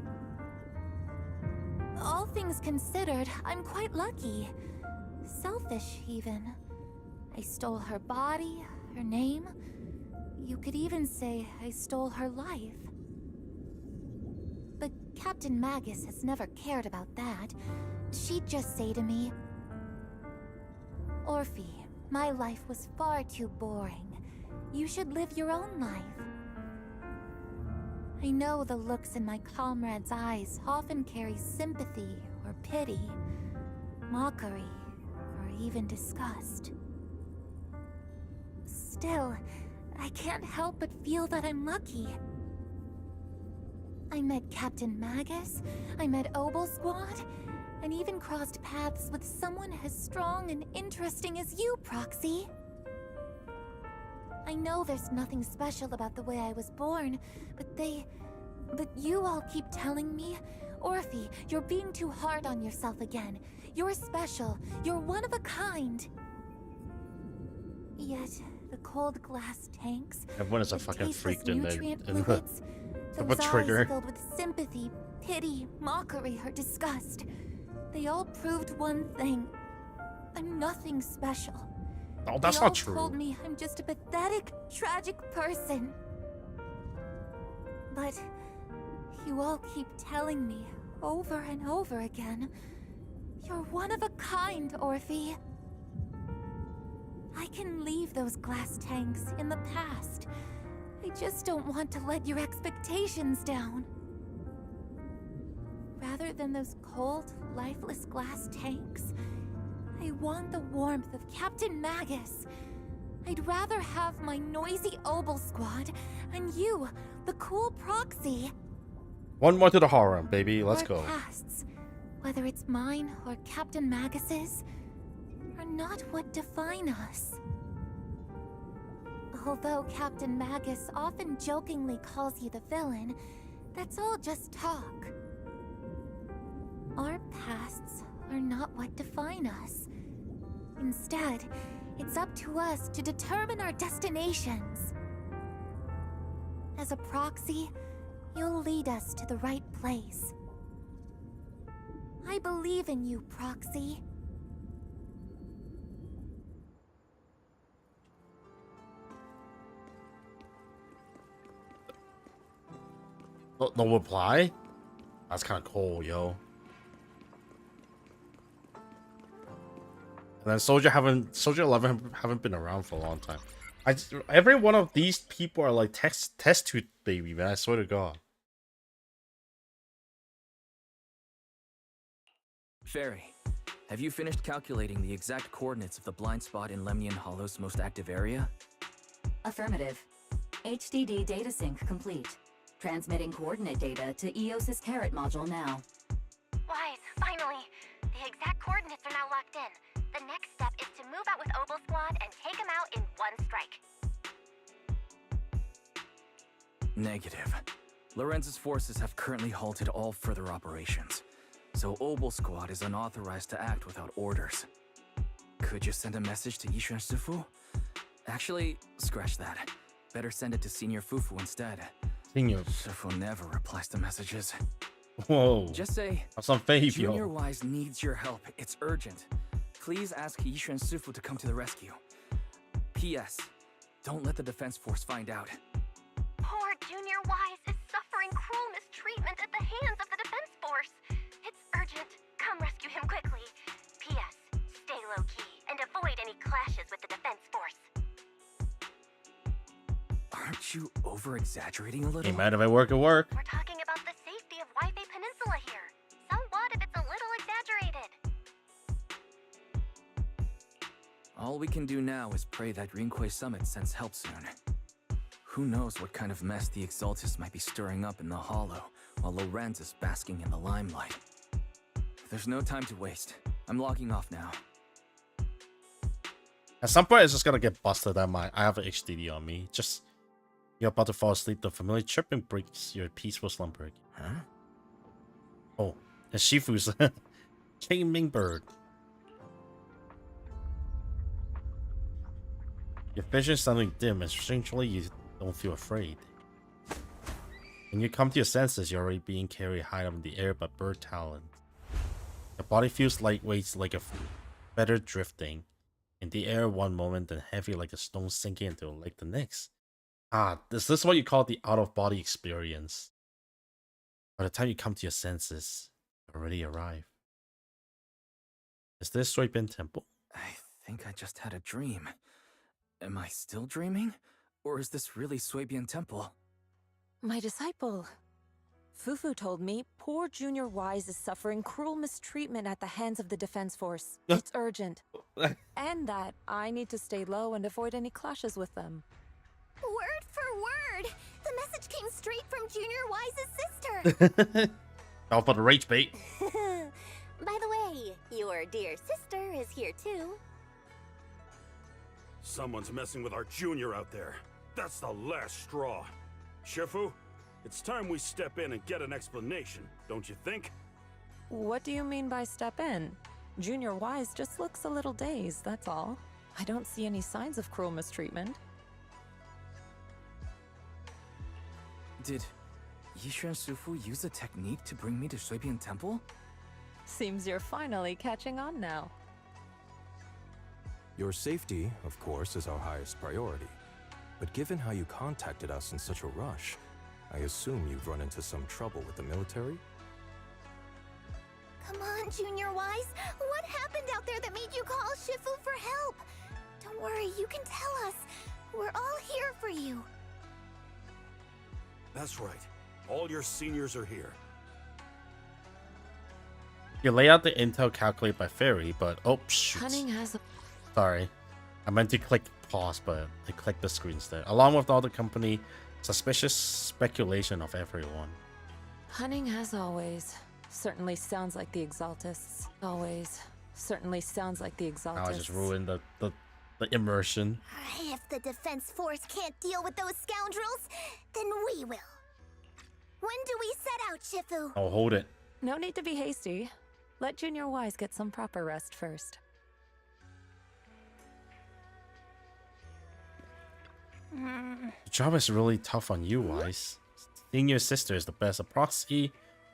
All things considered, I'm quite lucky. Selfish, even. I stole her body, her name. You could even say I stole her life. But Captain Magus has never cared about that. She'd just say to me, Orphe, my life was far too boring. You should live your own life. I know the looks in my comrades' eyes often carry sympathy or pity, mockery, or even disgust. Still, I can't help but feel that I'm lucky. I met Captain Magus, I met Obel Squad, and even crossed paths with someone as strong and interesting as you, Proxy. I know there's nothing special about the way I was born, but you all keep telling me, Orphe, you're being too hard on yourself again. You're special. You're one of a kind. Yet, the cold glass tanks, everyone is a the fucking freak tasteless in nutrient the fluids, of a those trigger. eyes filled with sympathy, pity, mockery, or disgust. They all proved one thing. I'm nothing special. Oh, that's they all not true. told me I'm just a pathetic, tragic person. But you all keep telling me over and over again, you're one of a kind, Orphe. I can leave those glass tanks in the past. I just don't want to let your expectations down. Rather than those cold, lifeless glass tanks, I want the warmth of Captain Magus. I'd rather have my noisy Obel Squad and you, the cool Proxy. One more to the harem, baby. Let's Our go. pasts, whether it's mine or Captain Magus's, are not what define us. Although Captain Magus often jokingly calls you the villain, that's all just talk. Our pasts are not what define us. Instead, it's up to us to determine our destinations. As a Proxy, you'll lead us to the right place. I believe in you, Proxy. No reply? That's kind of cool, yo. And then Soldier 11 haven't been around for a long time. Every one of these people are like test tube baby, man. I swear to God. Fairy, have you finished calculating the exact coordinates of the blind spot in Lemnian Hollow's most active area? Affirmative. HDD data sync complete. Transmitting coordinate data to EOS's Carrot module now. Wise, finally! The exact coordinates are now locked in. The next step is to move out with Obel Squad and take him out in one strike. Negative. Lorenz's forces have currently halted all further operations, so Obel Squad is unauthorized to act without orders. Could you send a message to Yishuan Sufu? Actually, scratch that. Better send it to Senior Fufu instead. Senior Sufu never replies to messages. Whoa. Just say, have some faith, Junior yo. Wise needs your help. It's urgent. Please ask Yishuan Sufu to come to the rescue. P.S. Don't let the defense force find out. Poor Junior Wise is suffering cruel mistreatment at the hands of the defense force. It's urgent. Come rescue him quickly. P.S. Stay low-key and avoid any clashes with the defense force. Aren't you over-exaggerating a little? Hey man, if I work, it work. We're talking about the safety of Waifei Peninsula here. So what if it's a little exaggerated? All we can do now is pray that Rinquei Summit sends help soon. Who knows what kind of mess the Exaltists might be stirring up in the Hollow, while Lorenz is basking in the limelight. There's no time to waste. I'm logging off now. At some point, it's just gonna get busted. I have an HDD on me. Just you're about to fall asleep. The familiar chirping breaks your peaceful slumber. Huh? Oh, it's Shifu's taming bird. Your vision suddenly dim, and strangely you don't feel afraid. When you come to your senses, you're already being carried high up in the air by bird talent. Your body feels lightweight like a feather drifting in the air one moment, then heavy like a stone sinking into a lake the next. Is this what you call the out-of-body experience? By the time you come to your senses, you already arrived. Is this Suibin Temple? I think I just had a dream. Am I still dreaming? Or is this really Suibian Temple? My disciple. Fufu told me poor Junior Wise is suffering cruel mistreatment at the hands of the Defense Force. It's urgent. And that I need to stay low and avoid any clashes with them. Word for word! The message came straight from Junior Wise's sister! All for the rage bait. By the way, your dear sister is here too. Someone's messing with our junior out there. That's the last straw. Shifu, it's time we step in and get an explanation, don't you think? What do you mean by step in? Junior Wise just looks a little dazed, that's all. I don't see any signs of cruel mistreatment. Did Yishuan Sufu use a technique to bring me to Suibian Temple? Seems you're finally catching on now. Your safety, of course, is our highest priority. But given how you contacted us in such a rush, I assume you've run into some trouble with the military? Come on, Junior Wise. What happened out there that made you call Shifu for help? Don't worry, you can tell us. We're all here for you. That's right. All your seniors are here. You lay out the intel calculated by Fairy, but oh shoot. Cunning has a... Sorry. I meant to click pause, but I clicked the screen instead. Along with all the company suspicious speculation of everyone. Cunning as always. Certainly sounds like the Exaltists. Always. Certainly sounds like the Exaltists. Now I just ruined the immersion. If the Defense Force can't deal with those scoundrels, then we will. When do we set out, Shifu? Oh, hold it. No need to be hasty. Let Junior Wise get some proper rest first. The job is really tough on you, Wise. Senior sister is the best. A proxy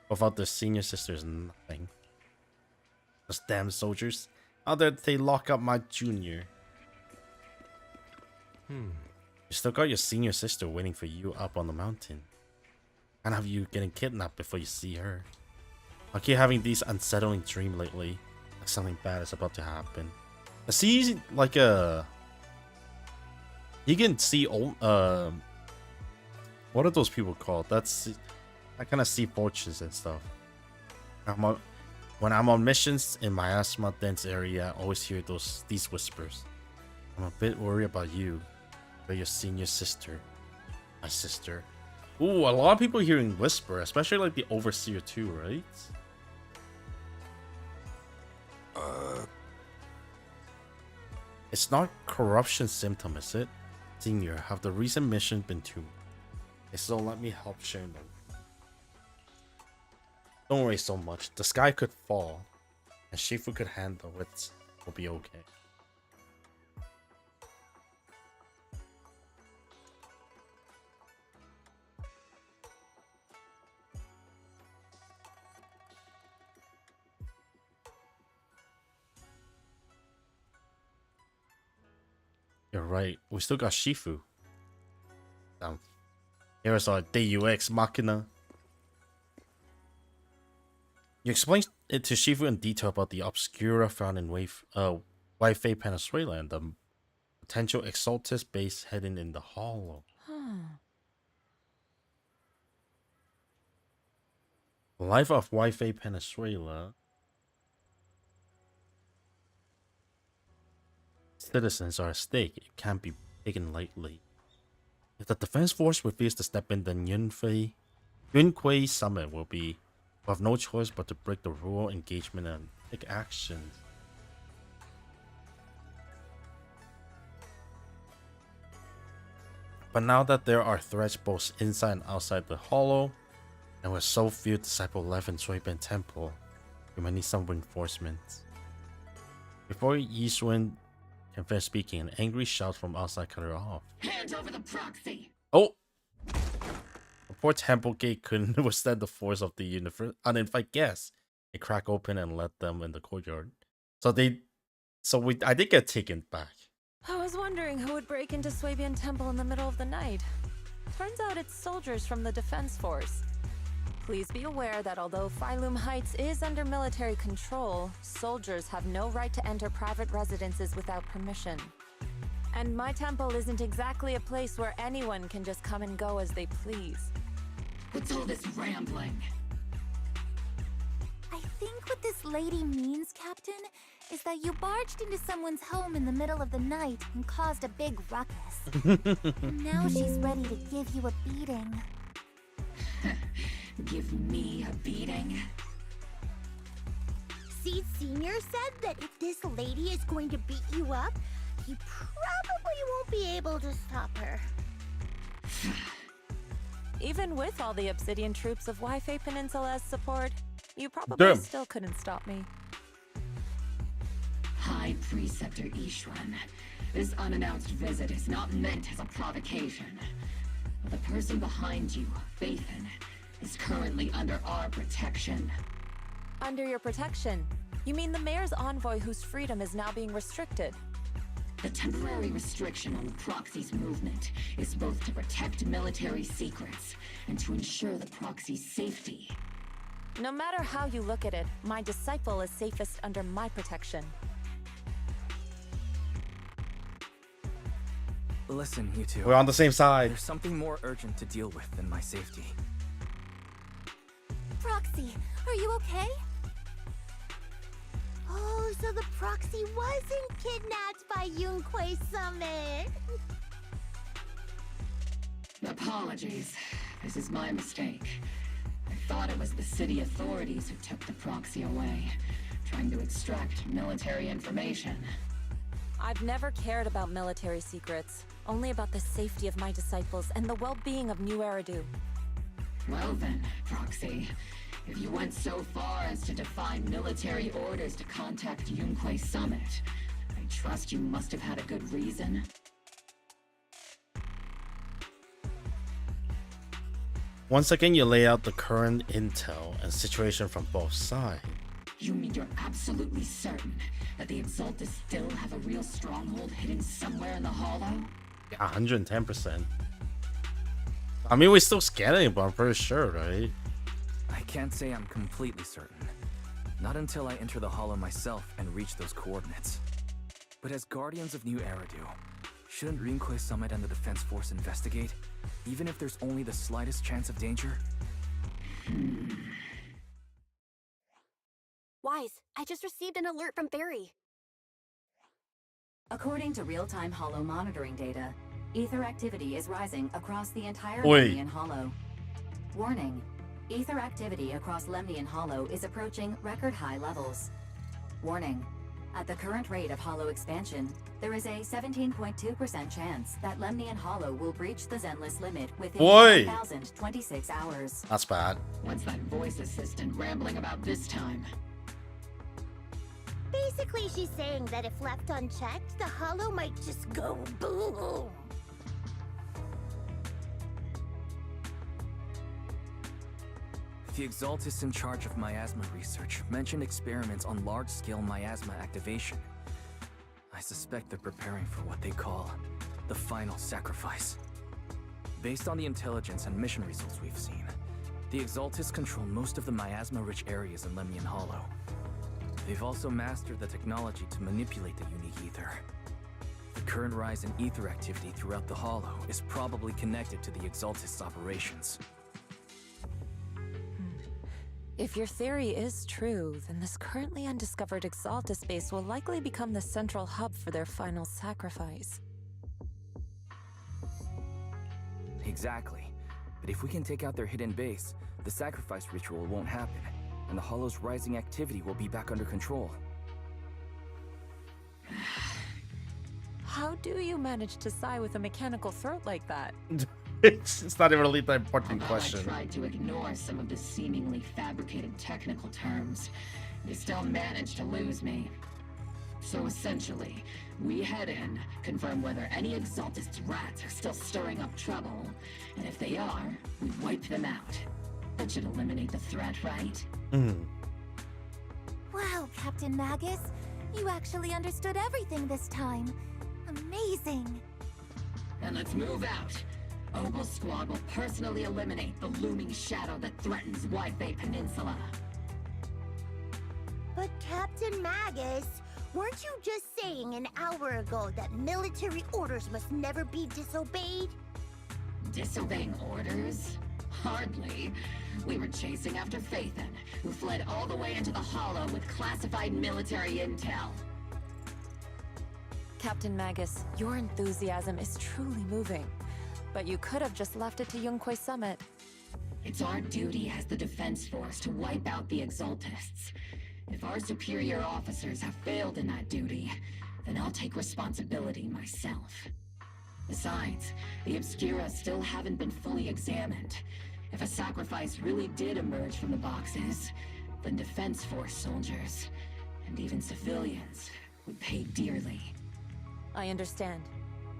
without the senior sister is nothing. Those damn soldiers. How dare they lock up my junior? You still got your senior sister waiting for you up on the mountain. Can't have you getting kidnapped before you see her. I keep having these unsettling dreams lately. Like something bad is about to happen. I see like a... You can see old, what are those people called? I kind of see fortunes and stuff. When I'm on missions in my asthma dense area, I always hear these whispers. I'm a bit worried about you, but your senior sister, my sister. Ooh, a lot of people hearing whisper, especially like the overseer too, right? It's not corruption symptom, is it? Senior, have the recent mission been too much? Okay, so let me help share them. Don't worry so much. The sky could fall, and Shifu could handle it. We'll be okay. You're right. We still got Shifu. Here's our Deus Machina. You explained it to Shifu in detail about the Obscura found in Wi-Fi Venezuela and the potential Exaltus base hidden in the Hollow. The life of Wi-Fi Venezuela. Citizens are at stake. It can't be taken lightly. If the Defense Force refuses to step in, then Yunquei Summit will have no choice but to break the rural engagement and take action. But now that there are threats both inside and outside the Hollow, and with so few disciples left in Suiben Temple, we might need some reinforcements. Before Yishuan Can finish speaking, an angry shout from outside cut her off. Hand over the proxy! Oh! The poor temple gate couldn't withstand the force of the uninvited guests. It cracked open and let them in the courtyard. I did get taken back. I was wondering who would break into Swabian Temple in the middle of the night. Turns out it's soldiers from the Defense Force. Please be aware that although Phylum Heights is under military control, soldiers have no right to enter private residences without permission. And my temple isn't exactly a place where anyone can just come and go as they please. What's all this rambling? I think what this lady means, Captain, is that you barged into someone's home in the middle of the night and caused a big ruckus. And now she's ready to give you a beating. Give me a beating? Seed Senior said that if this lady is going to beat you up, you probably won't be able to stop her. Even with all the Obsidian troops of Wi-Fi Peninsula's support, you probably still couldn't stop me. High Preceptor Ishwan, this unannounced visit is not meant as a provocation. The person behind you, Phaethon, is currently under our protection. Under your protection? You mean the mayor's envoy whose freedom is now being restricted? The temporary restriction on the proxy's movement is both to protect military secrets and to ensure the proxy's safety. No matter how you look at it, my disciple is safest under my protection. Listen, you two. We're on the same side. There's something more urgent to deal with than my safety. Proxy, are you okay? Oh, so the proxy wasn't kidnapped by Yunquei Summit. Apologies. This is my mistake. I thought it was the city authorities who took the proxy away, trying to extract military information. I've never cared about military secrets, only about the safety of my disciples and the well-being of New Eridu. Well then, Proxy, if you went so far as to defy military orders to contact Yunquei Summit, I trust you must have had a good reason. Once again, you lay out the current intel and situation from both sides. You mean you're absolutely certain that the Exaltus still have a real stronghold hidden somewhere in the Hollow? Yeah, 110%. I mean, we're still scanning, but I'm pretty sure, right? I can't say I'm completely certain. Not until I enter the Hollow myself and reach those coordinates. But as Guardians of New Eridu, shouldn't Rinquei Summit and the Defense Force investigate, even if there's only the slightest chance of danger? Wise, I just received an alert from Barry. According to real-time Hollow monitoring data, ether activity is rising across the entire Wait. Lemnian Hollow. Warning, ether activity across Lemnian Hollow is approaching record-high levels. Warning, at the current rate of Hollow expansion, there is a 17.2% chance that Lemnian Hollow will breach the Zenless limit within 1,026 hours. That's bad. What's that voice assistant rambling about this time? Basically, she's saying that if left unchecked, the Hollow might just go boom. The Exaltus in charge of miasma research mentioned experiments on large-scale miasma activation. I suspect they're preparing for what they call the final sacrifice. Based on the intelligence and mission results we've seen, the Exaltus control most of the miasma-rich areas in Lemnian Hollow. They've also mastered the technology to manipulate the unique ether. The current rise in ether activity throughout the Hollow is probably connected to the Exaltus operations. If your theory is true, then this currently undiscovered Exaltus base will likely become the central hub for their final sacrifice. Exactly. But if we can take out their hidden base, the sacrifice ritual won't happen, and the Hollow's rising activity will be back under control. How do you manage to sigh with a mechanical throat like that? It's not even really the important question. I tried to ignore some of the seemingly fabricated technical terms. You still managed to lose me. So essentially, we head in, confirm whether any Exaltist rats are still stirring up trouble, and if they are, we wipe them out. That should eliminate the threat, right? Wow, Captain Magus. You actually understood everything this time. Amazing. And let's move out. Opal Squad will personally eliminate the looming shadow that threatens Wi-Fi Peninsula. But Captain Magus, weren't you just saying an hour ago that military orders must never be disobeyed? Disobeying orders? Hardly. We were chasing after Phaethon, who fled all the way into the Hollow with classified military intel. Captain Magus, your enthusiasm is truly moving. But you could have just left it to Yunquay Summit. It's our duty as the Defense Force to wipe out the Exaltists. If our superior officers have failed in that duty, then I'll take responsibility myself. Besides, the Obscura still haven't been fully examined. If a sacrifice really did emerge from the boxes, then Defense Force soldiers, and even civilians, would pay dearly. I understand.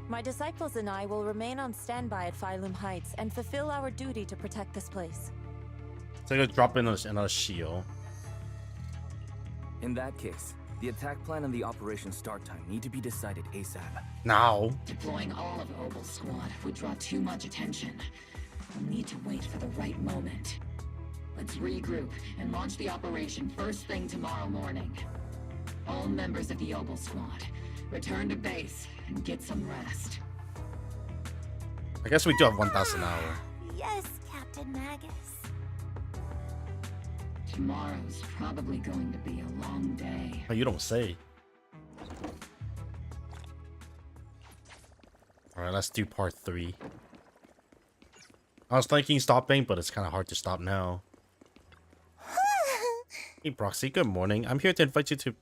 My disciples and I will remain on standby at Phylum Heights and fulfill our duty to protect this place. So I'm gonna drop in another shield. In that case, the attack plan and the operation start time need to be decided ASAP. Now. Deploying all of Opal Squad would draw too much attention. We'll need to wait for the right moment. Let's regroup and launch the operation first thing tomorrow morning. All members of the Opal Squad, return to base and get some rest. I guess we do have 1,000 hours. Yes, Captain Magus. Tomorrow's probably going to be a long day. Oh, you don't say. Alright, let's do part 3. I was thinking stopping, but it's kind of hard to stop now. Hey Proxy, good morning. I'm here to invite you to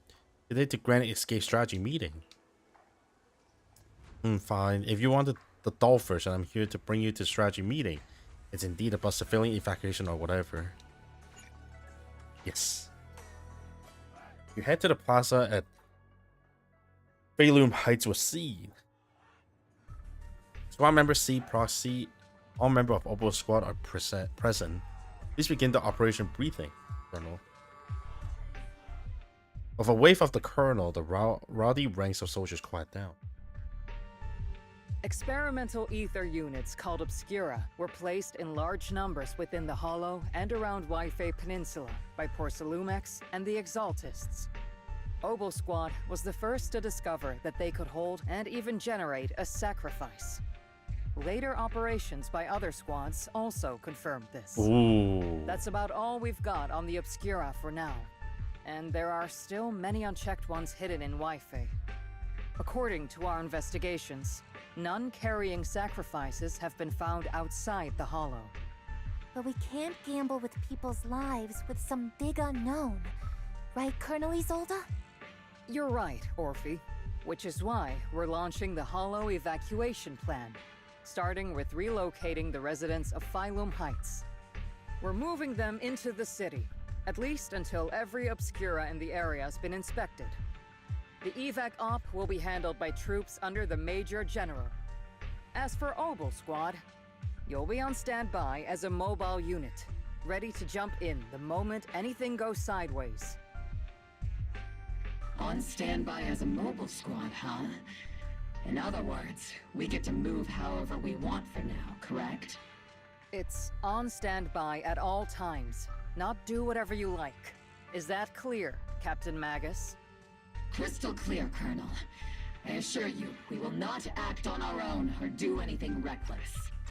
today to grant escape strategy meeting. Fine. If you want the doll version, I'm here to bring you to strategy meeting. It's indeed about civilian evacuation or whatever. Yes. You head to the plaza at Phylum Heights with C. Squad member C, Proxy, all members of Opal Squad are present. Please begin the operation briefing, Colonel. With a wave of the Colonel, the rowdy ranks of soldiers quiet down. Experimental ether units called Obscura were placed in large numbers within the Hollow and around Wi-Fi Peninsula by Porcelumex and the Exaltists. Opal Squad was the first to discover that they could hold and even generate a sacrifice. Later operations by other squads also confirmed this. Ooh. That's about all we've got on the Obscura for now. And there are still many unchecked ones hidden in Wi-Fi. According to our investigations, none carrying sacrifices have been found outside the Hollow. But we can't gamble with people's lives with some big unknown. Right, Colonel Isolde? You're right, Orphe. Which is why we're launching the Hollow evacuation plan, starting with relocating the residents of Phylum Heights. We're moving them into the city, at least until every Obscura in the area has been inspected. The evac op will be handled by troops under the Major General. As for Opal Squad, you'll be on standby as a mobile unit, ready to jump in the moment anything goes sideways. On standby as a mobile squad, huh? In other words, we get to move however we want for now, correct? It's on standby at all times, not do whatever you like. Is that clear, Captain Magus? Crystal clear, Colonel. I assure you, we will not act on our own or do anything reckless.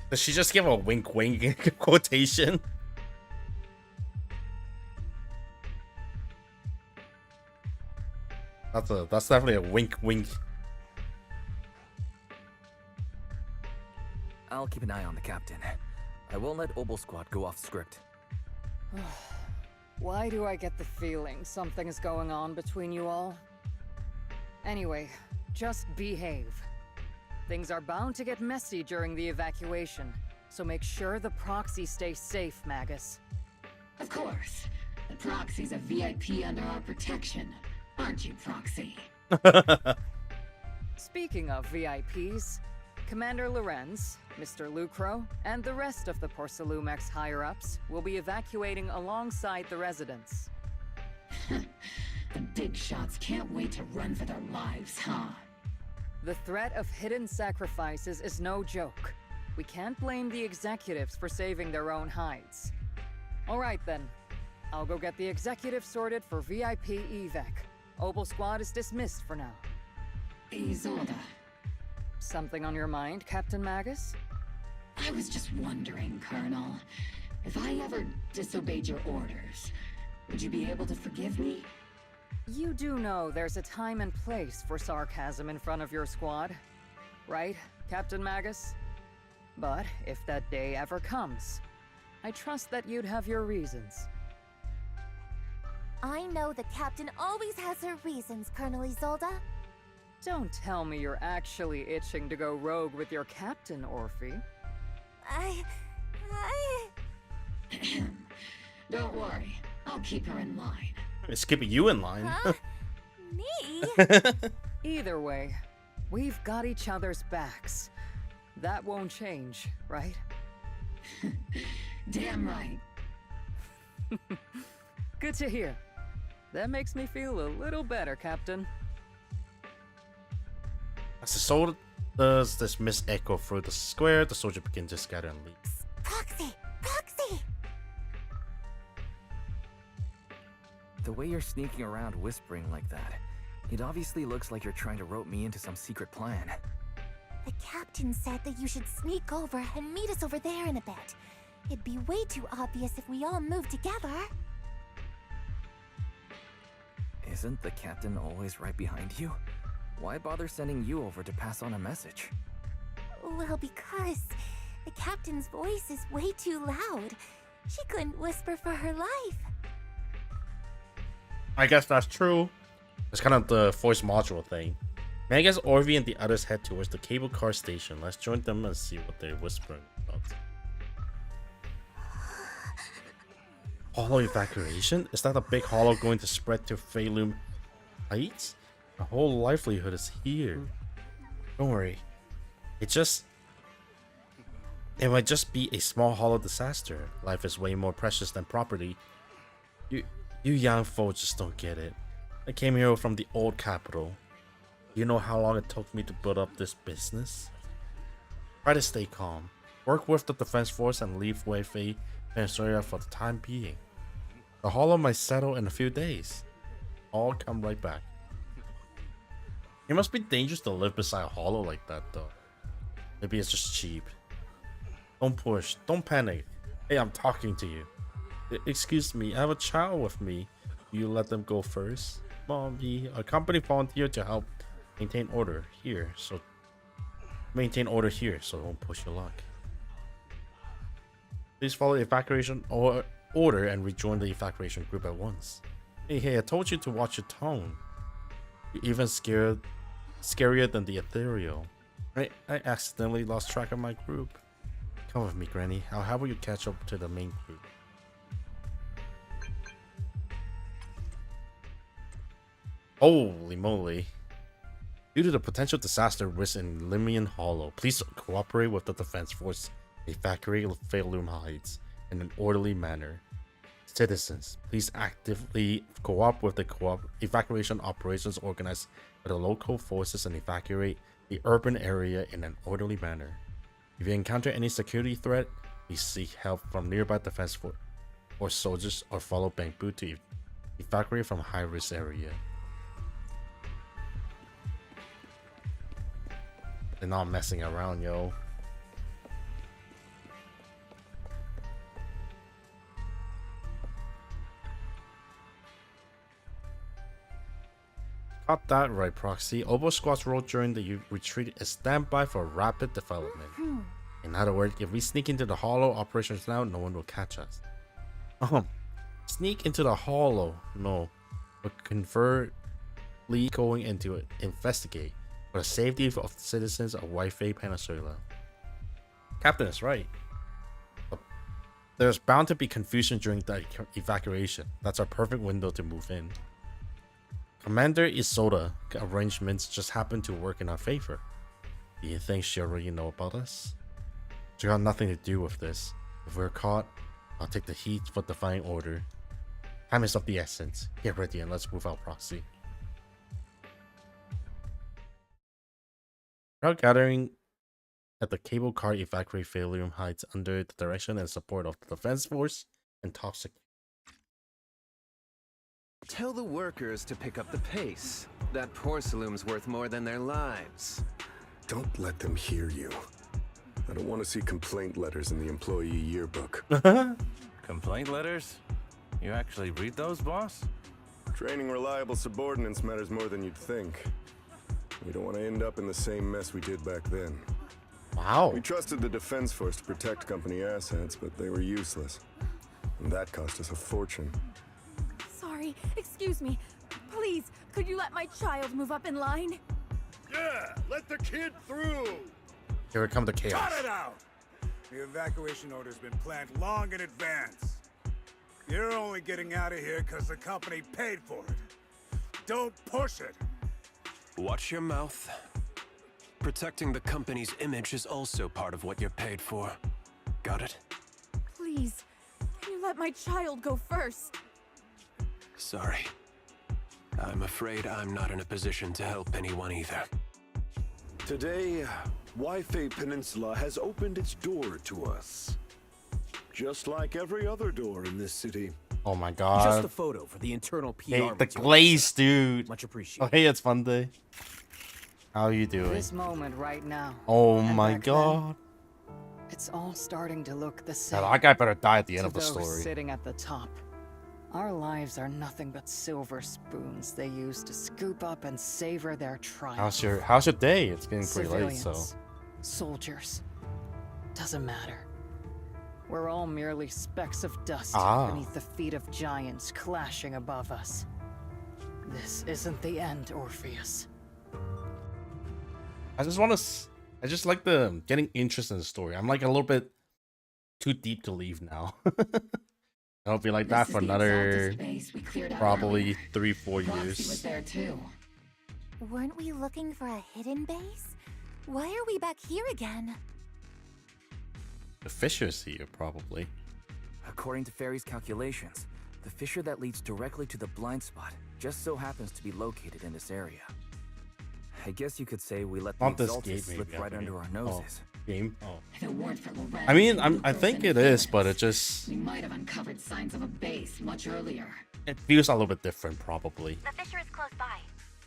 Does she just give a wink wink quotation? That's definitely a wink wink. I'll keep an eye on the captain. I won't let Opal Squad go off script. Why do I get the feeling something is going on between you all? Anyway, just behave. Things are bound to get messy during the evacuation, so make sure the proxy stays safe, Magus. Of course. The proxy's a VIP under our protection, aren't you, Proxy? Speaking of VIPs, Commander Lorenz, Mr. Lucro, and the rest of the Porcelumex higher-ups will be evacuating alongside the residents. The big shots can't wait to run for their lives, huh? The threat of hidden sacrifices is no joke. We can't blame the executives for saving their own hides. All right then. I'll go get the executives sorted for VIP evac. Opal Squad is dismissed for now. Isolde. Something on your mind, Captain Magus? I was just wondering, Colonel. If I ever disobeyed your orders, would you be able to forgive me? You do know there's a time and place for sarcasm in front of your squad, right, Captain Magus? But if that day ever comes, I trust that you'd have your reasons. I know the captain always has her reasons, Colonel Isolde. Don't tell me you're actually itching to go rogue with your captain, Orphe. Don't worry, I'll keep her in line. It's keeping you in line. Huh? Me? Either way, we've got each other's backs. That won't change, right? Damn right. Good to hear. That makes me feel a little better, Captain. As the soldiers dismiss echo through the square, the soldiers begin to scatter and leave. Proxy! Proxy! The way you're sneaking around whispering like that, it obviously looks like you're trying to rope me into some secret plan. The captain said that you should sneak over and meet us over there in a bit. It'd be way too obvious if we all moved together. Isn't the captain always right behind you? Why bother sending you over to pass on a message? Well, because the captain's voice is way too loud. She couldn't whisper for her life. I guess that's true. It's kind of the voice module thing. May I guess Orvie and the others head towards the cable car station. Let's join them and see what they're whispering about. Hollow evacuation? Is that a big hollow going to spread to Phalum Heights? The whole livelihood is here. Don't worry. It might just be a small hollow disaster. Life is way more precious than property. You young folks just don't get it. I came here from the old capital. You know how long it took me to build up this business? Try to stay calm. Work with the defense force and leave Weifei Peninsula for the time being. The hollow might settle in a few days. I'll come right back. It must be dangerous to live beside a hollow like that though. Maybe it's just cheap. Don't push. Don't panic. Hey, I'm talking to you. Excuse me, I have a child with me. You let them go first. Mommy, a company volunteered to help maintain order here, so don't push your luck. Please follow the evacuation order and rejoin the evacuation group at once. Hey, I told you to watch your tone. You're even scarier than the ethereal. I accidentally lost track of my group. Come with me, Granny. I'll help you catch up to the main group. Holy moly. Due to the potential disaster risk in Limian Hollow, please cooperate with the defense force to evacuate Phalum Heights in an orderly manner. Citizens, please actively cooperate with the evacuation operations organized by the local forces and evacuate the urban area in an orderly manner. If you encounter any security threat, please seek help from nearby defense force soldiers or follow Bangbu to evacuate from a high-risk area. They're not messing around, yo. Got that right, Proxy. Obo Squad's role during the retreat is standby for rapid development. In other words, if we sneak into the hollow operations now, no one will catch us. Sneak into the hollow? No. But covertly going into it, investigate. For the safety of the citizens of Weifei Peninsula. Captain is right. But there's bound to be confusion during the evacuation. That's our perfect window to move in. Commander Isoda arrangements just happen to work in our favor. Do you think she already know about us? She got nothing to do with this. If we're caught, I'll take the heat for defying order. Time is of the essence. Get ready and let's move out, Proxy. Crowd gathering at the cable car evacuate failure hides under the direction and support of the defense force and top security. Tell the workers to pick up the pace. That porcelain's worth more than their lives. Don't let them hear you. I don't want to see complaint letters in the employee yearbook. Complaint letters? You actually read those, boss? Training reliable subordinates matters more than you'd think. We don't want to end up in the same mess we did back then. Wow. We trusted the defense force to protect company assets, but they were useless. And that cost us a fortune. Sorry, excuse me. Please, could you let my child move up in line? Yeah, let the kid through! Here come the chaos. Cut it out! The evacuation order's been planned long in advance. You're only getting out of here because the company paid for it. Don't push it! Watch your mouth. Protecting the company's image is also part of what you're paid for. Got it? Please, can you let my child go first? Sorry. I'm afraid I'm not in a position to help anyone either. Today, Wi-Fi Peninsula has opened its door to us. Just like every other door in this city. Oh my god. Just a photo for the internal PR. Hey, the material. glaze, dude. Much appreciated. Oh, hey, it's fun day. How are you doing? This moment right now. Oh and my back god. then, it's all starting to look the same. Now, that guy better die at the end to of the those story. Sitting at the top. Our lives are nothing but silver spoons they use to scoop up and savor their triumph. How's your day? It's getting pretty late, Civilians, so. soldiers. Doesn't matter. We're all merely specks of dust beneath the feet of giants clashing above us. This isn't the end, Orpheus. I just like the getting interest in the story. I'm like a little bit too deep to leave now. I'll be like that for another probably 3-4 years. there too. Weren't we looking for a hidden base? Why are we back here again? The fisher's here, probably. According to Fairy's calculations, the fissure that leads directly to the blind spot just so happens to be located in this area. I guess you could say we let the Not this Exalted gate, slip maybe. right under our noses. Game? Oh. If it weren't for Lorette, I mean, and I think it is, but it just... we might have uncovered signs of a base much earlier. It feels a little bit different, probably. The fissure is close by,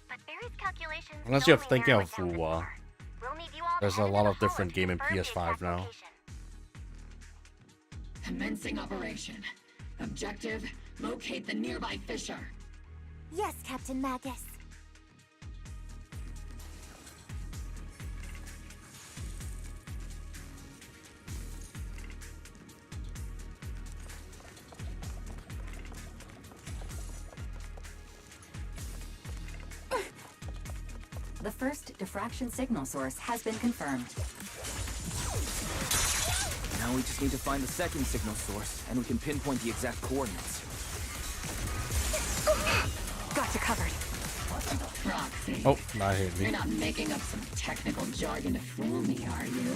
but Barry's calculations Unless you're only thinking narrow of it down this Fuwa. far. We'll need you all There's to a head lot into of the different hall game to in confirm the PS5 exact now. location. Commencing operation. Objective, locate the nearby fissure. Yes, Captain Magus. The first diffraction signal source has been confirmed. Now we just need to find the second signal source, and we can pinpoint the exact coordinates. Got you covered. Proxy. Oh, not hit me. You're not making up some technical jargon to fool me, are you?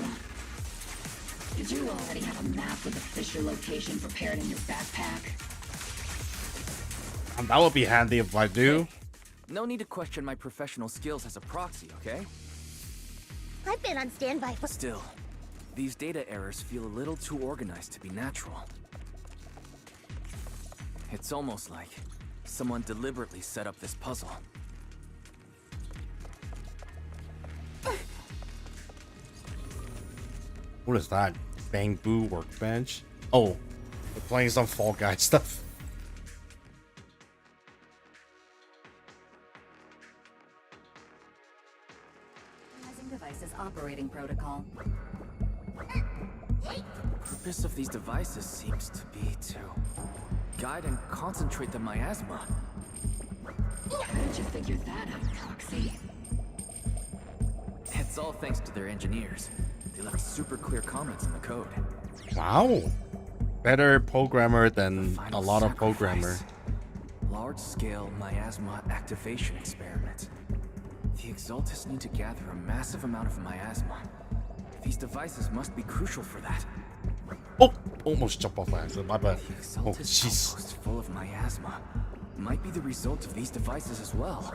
Did you already have a map with the fissure location prepared in your backpack? That would be handy if I do. No need to question my professional skills as a proxy, okay? I've been on standby for... Still, these data errors feel a little too organized to be natural. It's almost like someone deliberately set up this puzzle. What is that? Bamboo workbench? Oh, we're playing some Fall Guy stuff. Devices operating protocol. The purpose of these devices seems to be to guide and concentrate the miasma. How did you figure that out, Proxy? It's all thanks to their engineers. They left super clear comments in the code. Wow. Better programmer than a lot of programmer. large-scale miasma activation experiment. The Exaltists need to gather a massive amount of miasma. These devices must be crucial for that. Oh, almost jumped off my exit. My bad. The Oh, Exaltist jeez. outpost full of miasma might be the result of these devices as well.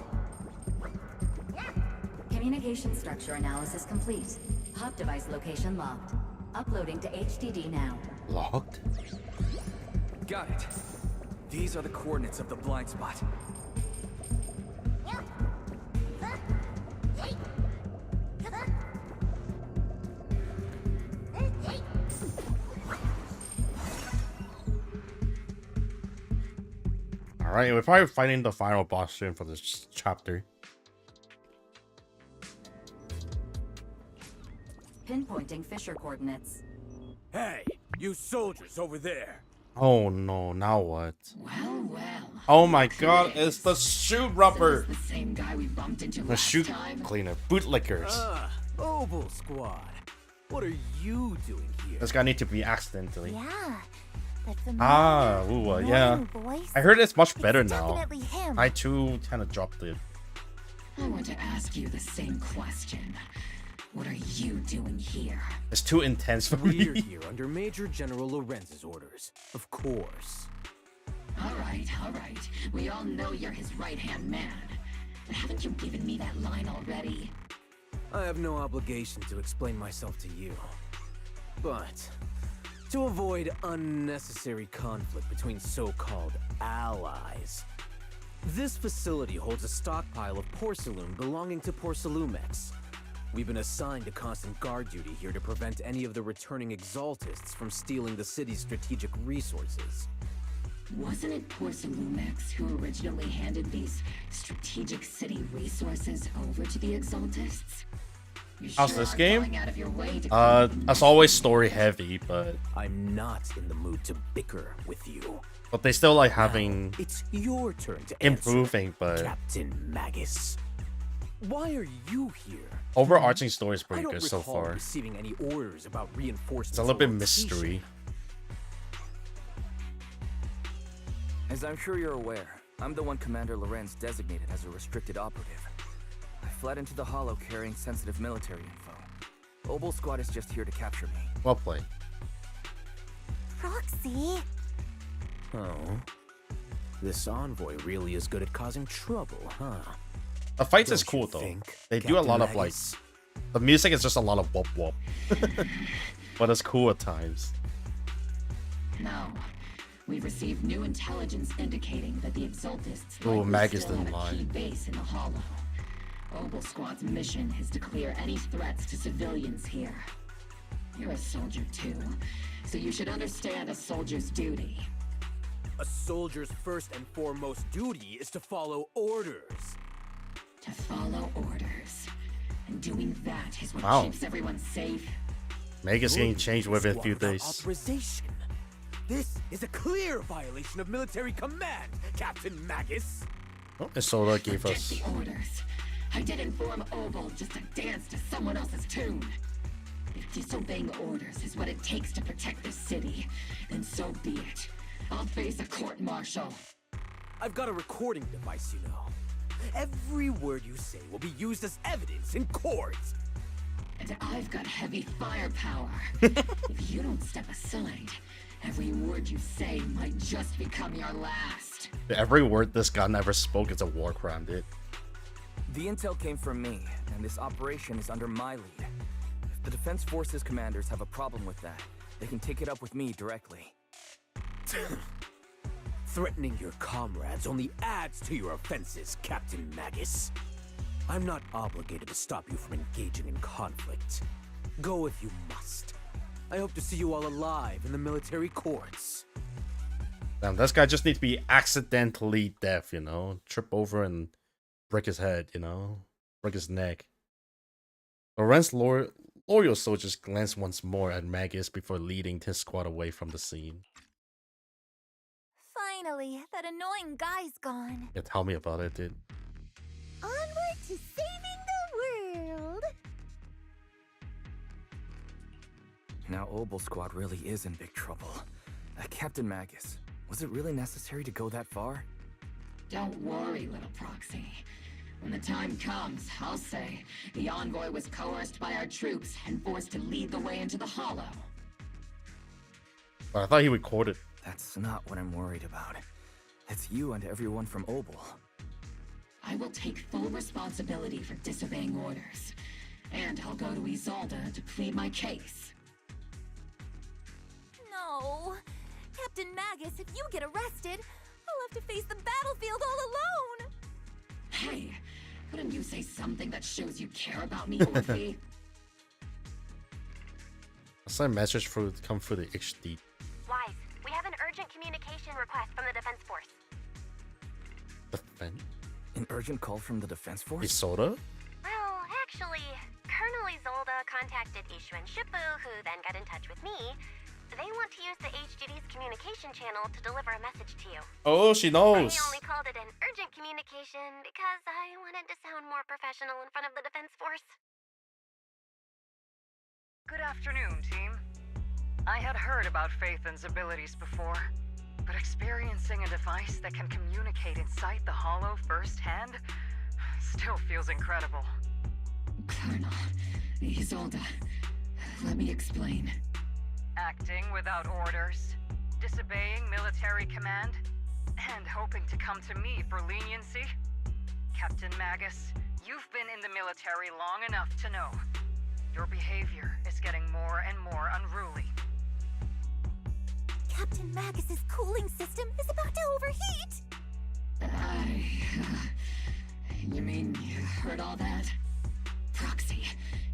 Communication structure analysis complete. Hub device location locked. Uploading to HDD now. Locked? Got it. These are the coordinates of the blind spot. Alright, we're probably fighting the final boss soon for this chapter. Pinpointing Fisher coordinates. Hey, you soldiers over there. Oh no, now what? Well, well. Oh my god, it's the shoe rubber! The same guy we bumped into The last shoe time. cleaner, bootlickers. Oval Squad. What are you doing here? This guy need to be accidentally. Yeah. That familiar, Ah, ooh, yeah. annoying voice. I heard it's much better It's now. definitely him. I too kind of dropped it. I want to ask you the same question. What are you doing here? It's too intense for We're me. here under Major General Lorenz's orders. Of course. All right. We all know you're his right-hand man. But haven't you given me that line already? I have no obligation to explain myself to you. But to avoid unnecessary conflict between so-called allies, this facility holds a stockpile of porcelain belonging to Porcelumex. We've been assigned to constant guard duty here to prevent any of the returning Exaltists from stealing the city's strategic resources. Wasn't it Porcelumex who originally handed these strategic city resources over to the Exaltists? You How's sure this are game? going out of your way to As always, story heavy, but I'm not in the mood to bicker with you. they still like having It's your turn to improving, but Captain Magus. Why are you here? overarching story is I pretty don't good so recall far. receiving any orders about reinforcements. It's a little bit or rotation. mystery. As I'm sure you're aware, I'm the one Commander Lorenz designated as a restricted operative. I fled into the Hollow carrying sensitive military info. Obel Squad is just here to capture me. Well played. Roxy. Oh. This envoy really is good at causing trouble, huh? The fights is Don't cool you though. think, They do a Captain lot of like Magus? the music is just a lot of whoop whoop. But it's cool at times. No. We've received new intelligence indicating that the Exaltists Ooh, likely Magus still have didn't a lie. key base in the Hollow. Obel Squad's mission is to clear any threats to civilians here. You're a soldier too, so you should understand a soldier's duty. A soldier's first and foremost duty is to follow orders. To follow orders. And doing that is what Wow. keeps everyone safe. Magus getting changed within a Squad few without days. Authorization. This is a clear violation of military command, Captain Magus. Oh, and Soda gave Forget us. the orders. I did inform Obel just to dance to someone else's tune. If disobeying orders is what it takes to protect the city, then so be it. I'll face a court-martial. I've got a recording device, you know. Every word you say will be used as evidence in court. And I've got heavy firepower. If you don't step aside, every word you say might just become your last. Every word this guy never spoke is a war crime, dude. The intel came from me, and this operation is under my lead. If the Defense Forces commanders have a problem with that, they can take it up with me directly. Threatening your comrades only adds to your offenses, Captain Magus. I'm not obligated to stop you from engaging in conflict. Go if you must. I hope to see you all alive in the military courts. Damn, this guy just needs to be accidentally deaf, you know? Trip over and break his head, you know? Break his neck. Lorenz loyal soldiers glance once more at Magus before leading his squad away from the scene. Finally, that annoying guy's gone. Yeah, tell me about it, dude. Onward to saving the world. Now Obel Squad really is in big trouble. Captain Magus, was it really necessary to go that far? Don't worry, little proxy. When the time comes, I'll say the envoy was coerced by our troops and forced to lead the way into the Hollow. But I thought he recorded. That's not what I'm worried about. It's you and everyone from Obel. I will take full responsibility for disobeying orders. And I'll go to Isolde to plead my case. No. Captain Magus, if you get arrested, I'll have to face the battlefield all alone. Hey, couldn't you say something that shows you care about me, Orphe? I saw a message come through the HD. Wise, we have an urgent communication request from the Defense Force. Defense? An urgent call from the Defense Force? Isolde? Well, actually, Colonel Isolde contacted Ishu and Shippu, who then got in touch with me. They want to use the HGD's communication channel to deliver a message to you. Oh, she knows. I only called it an urgent communication because I wanted to sound more professional in front of the Defense Force. Good afternoon, team. I had heard about Phaethon's abilities before, but experiencing a device that can communicate inside the Hollow firsthand still feels incredible. Colonel, Isolde, let me explain. Acting without orders, disobeying military command, and hoping to come to me for leniency? Captain Magus, you've been in the military long enough to know. Your behavior is getting more and more unruly. Captain Magus's cooling system is about to overheat! You mean you heard all that? Proxy,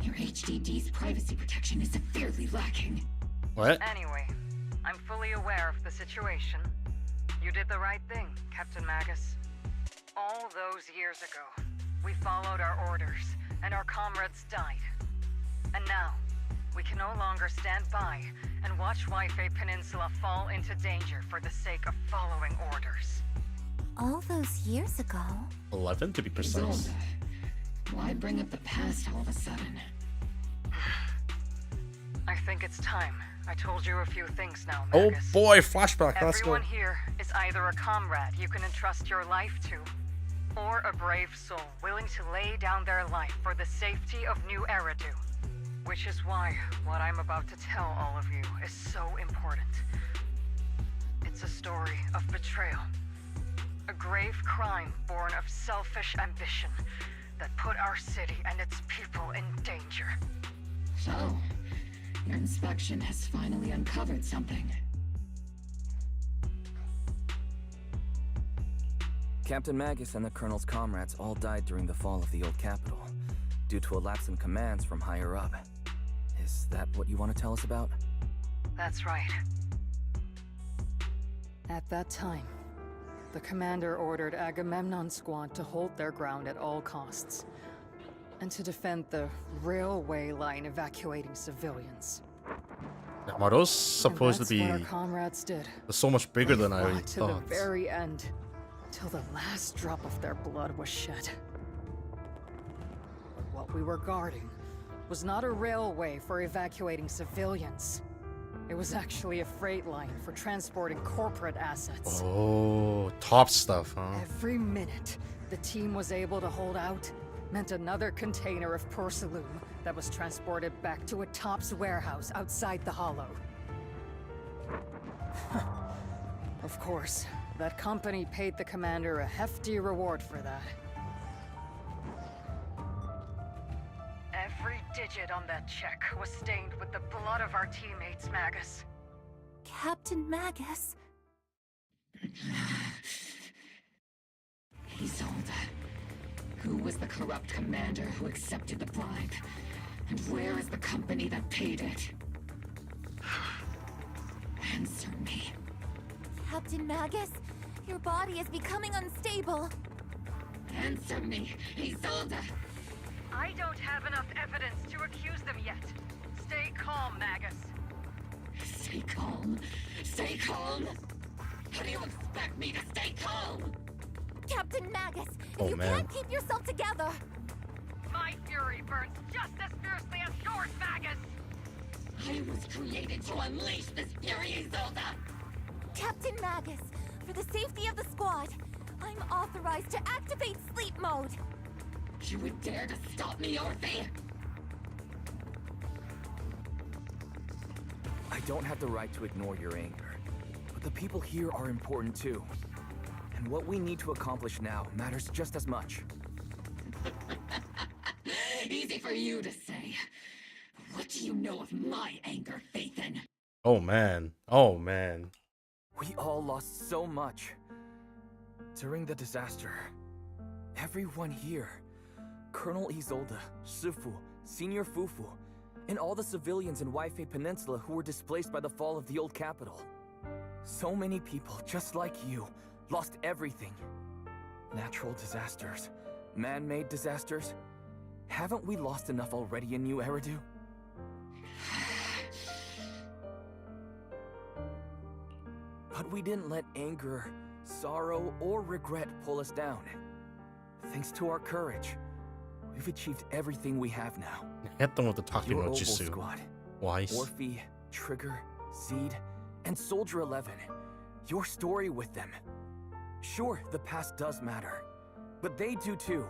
your HDD's privacy protection is severely lacking. What? Anyway, I'm fully aware of the situation. You did the right thing, Captain Magus. All those years ago, we followed our orders, and our comrades died. And now, we can no longer stand by and watch Waifei Peninsula fall into danger for the sake of following orders. All those years ago? 11 to be precise. Isolde, why bring up the past all of a sudden? I think it's time. I told you a few things now, Oh Magus. boy, flashback. Let's go. Everyone here is either a comrade you can entrust your life to, or a brave soul willing to lay down their life for the safety of New Eridu. Which is why what I'm about to tell all of you is so important. It's a story of betrayal. A grave crime born of selfish ambition that put our city and its people in danger. So, your inspection has finally uncovered something. Captain Magus and the Colonel's comrades all died during the fall of the old capital, due to a lapse in commands from higher up. Is that what you want to tell us about? That's right. At that time, the commander ordered Agamemnon's squad to hold their ground at all costs, and to defend the railway line evacuating civilians. Are those supposed to be... What our comrades did. They're so much bigger than I Fought to the thought. very end, till the last drop of their blood was shed. But what we were guarding was not a railway for evacuating civilians. It was actually a freight line for transporting corporate assets. Oh, top stuff, huh? Every minute the team was able to hold out meant another container of porcelain that was transported back to a Top's warehouse outside the Hollow. Of course, that company paid the commander a hefty reward for that. Every digit on that check was stained with the blood of our teammates, Magus. Captain Magus? Isolde, who was the corrupt commander who accepted the bribe? And where is the company that paid it? Answer me. Captain Magus, your body is becoming unstable. Answer me, Isolde. I don't have enough evidence to accuse them yet. Stay calm, Magus. Stay calm? Stay calm? How do you expect me to stay calm? Captain Magus, Oh, if you man. can't keep yourself together... My fury burns just as fiercely as yours, Magus! I was created to unleash this fury, Isolde! Captain Magus, for the safety of the squad, I'm authorized to activate sleep mode. You would dare to stop me, Orphe? I don't have the right to ignore your anger, but the people here are important too. And what we need to accomplish now matters just as much. Easy for you to say. What do you know of my anger, Phaethon? Oh man. Oh man. We all lost so much. During the disaster, everyone here, Colonel Isolde, Shifu, Senior Fufu, and all the civilians in Waifei Peninsula who were displaced by the fall of the old capital. So many people, just like you, lost everything. Natural disasters, man-made disasters. Haven't we lost enough already in New Eridu? But we didn't let anger, sorrow, or regret pull us down. Thanks to our courage, we've achieved everything we have now. Hit them with the talking Your no Oval Jitsu. Squad, Wise. Orphe, Trigger, Seed, and Soldier 11. Your story with them. Sure, the past does matter, but they do too.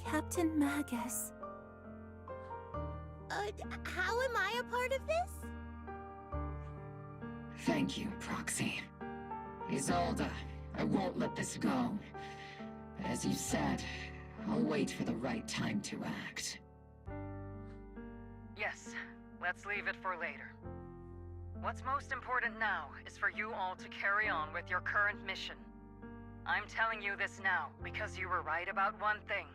Captain Magus. How am I a part of this? Thank you, Proxy. Isolde, I won't let this go. But as you said, I'll wait for the right time to act. Yes, let's leave it for later. What's most important now is for you all to carry on with your current mission. I'm telling you this now because you were right about one thing.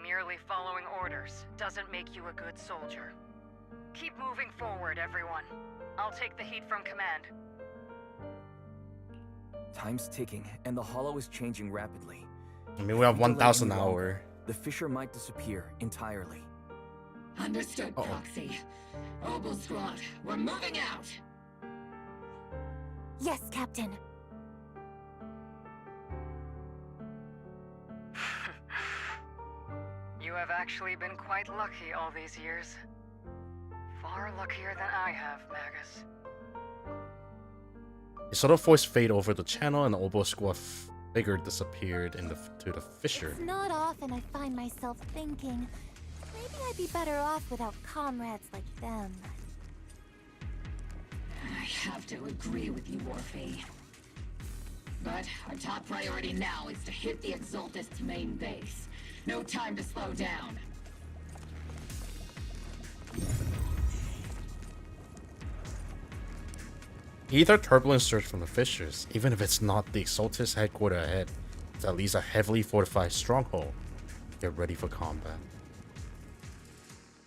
Merely following orders doesn't make you a good soldier. Keep moving forward, everyone. I'll take the heat from command. Time's ticking, and the Hollow is changing rapidly. I mean, we have If delay 1,000 any longer, hour. The Fisher might disappear entirely. Understood, Proxy. Oval Squad, we're moving out! Yes, Captain. You have actually been quite lucky all these years. Far luckier than I have, Magus. A sort of voice fade over the channel, and the Oboe Squad figure disappeared to the fissure. It's not often I find myself thinking, maybe I'd be better off without comrades like them. I have to agree with you, Orphe. But our top priority now is to hit the Exaltist's main base. No time to slow down. Either turbulence surge from the fissures, even if it's not the Exaltist headquarters ahead, it's at least a heavily fortified stronghold. Get ready for combat.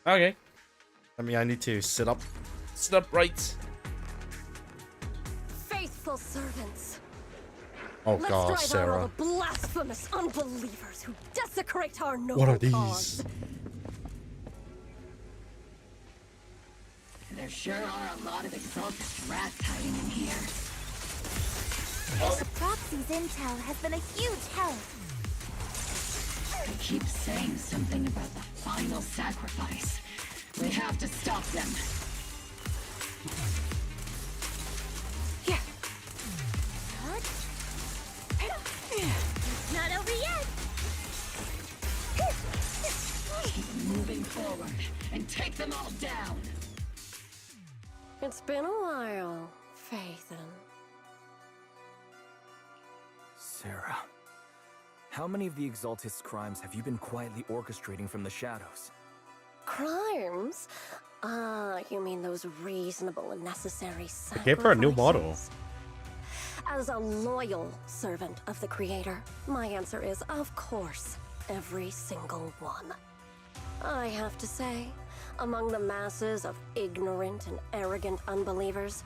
Okay. I mean, I need to sit up right. Faithful servants. Oh Let's god, drive out all Sarah. the blasphemous unbelievers who desecrate our noble What are these? cause. There sure are a lot of Exaltist rats hiding in here. Proxy's intel has been a huge help. They keep saying something about the final sacrifice. We have to stop them. It's not over yet. Keep moving forward and take them all down. It's been a while, Phaethon. Sarah, how many of the Exaltist's crimes have you been quietly orchestrating from the shadows? Crimes? Ah, you mean those reasonable and necessary sacrifices? Gave her a new model. As a loyal servant of the Creator, my answer is, of course, every single one. I have to say, among the masses of ignorant and arrogant unbelievers,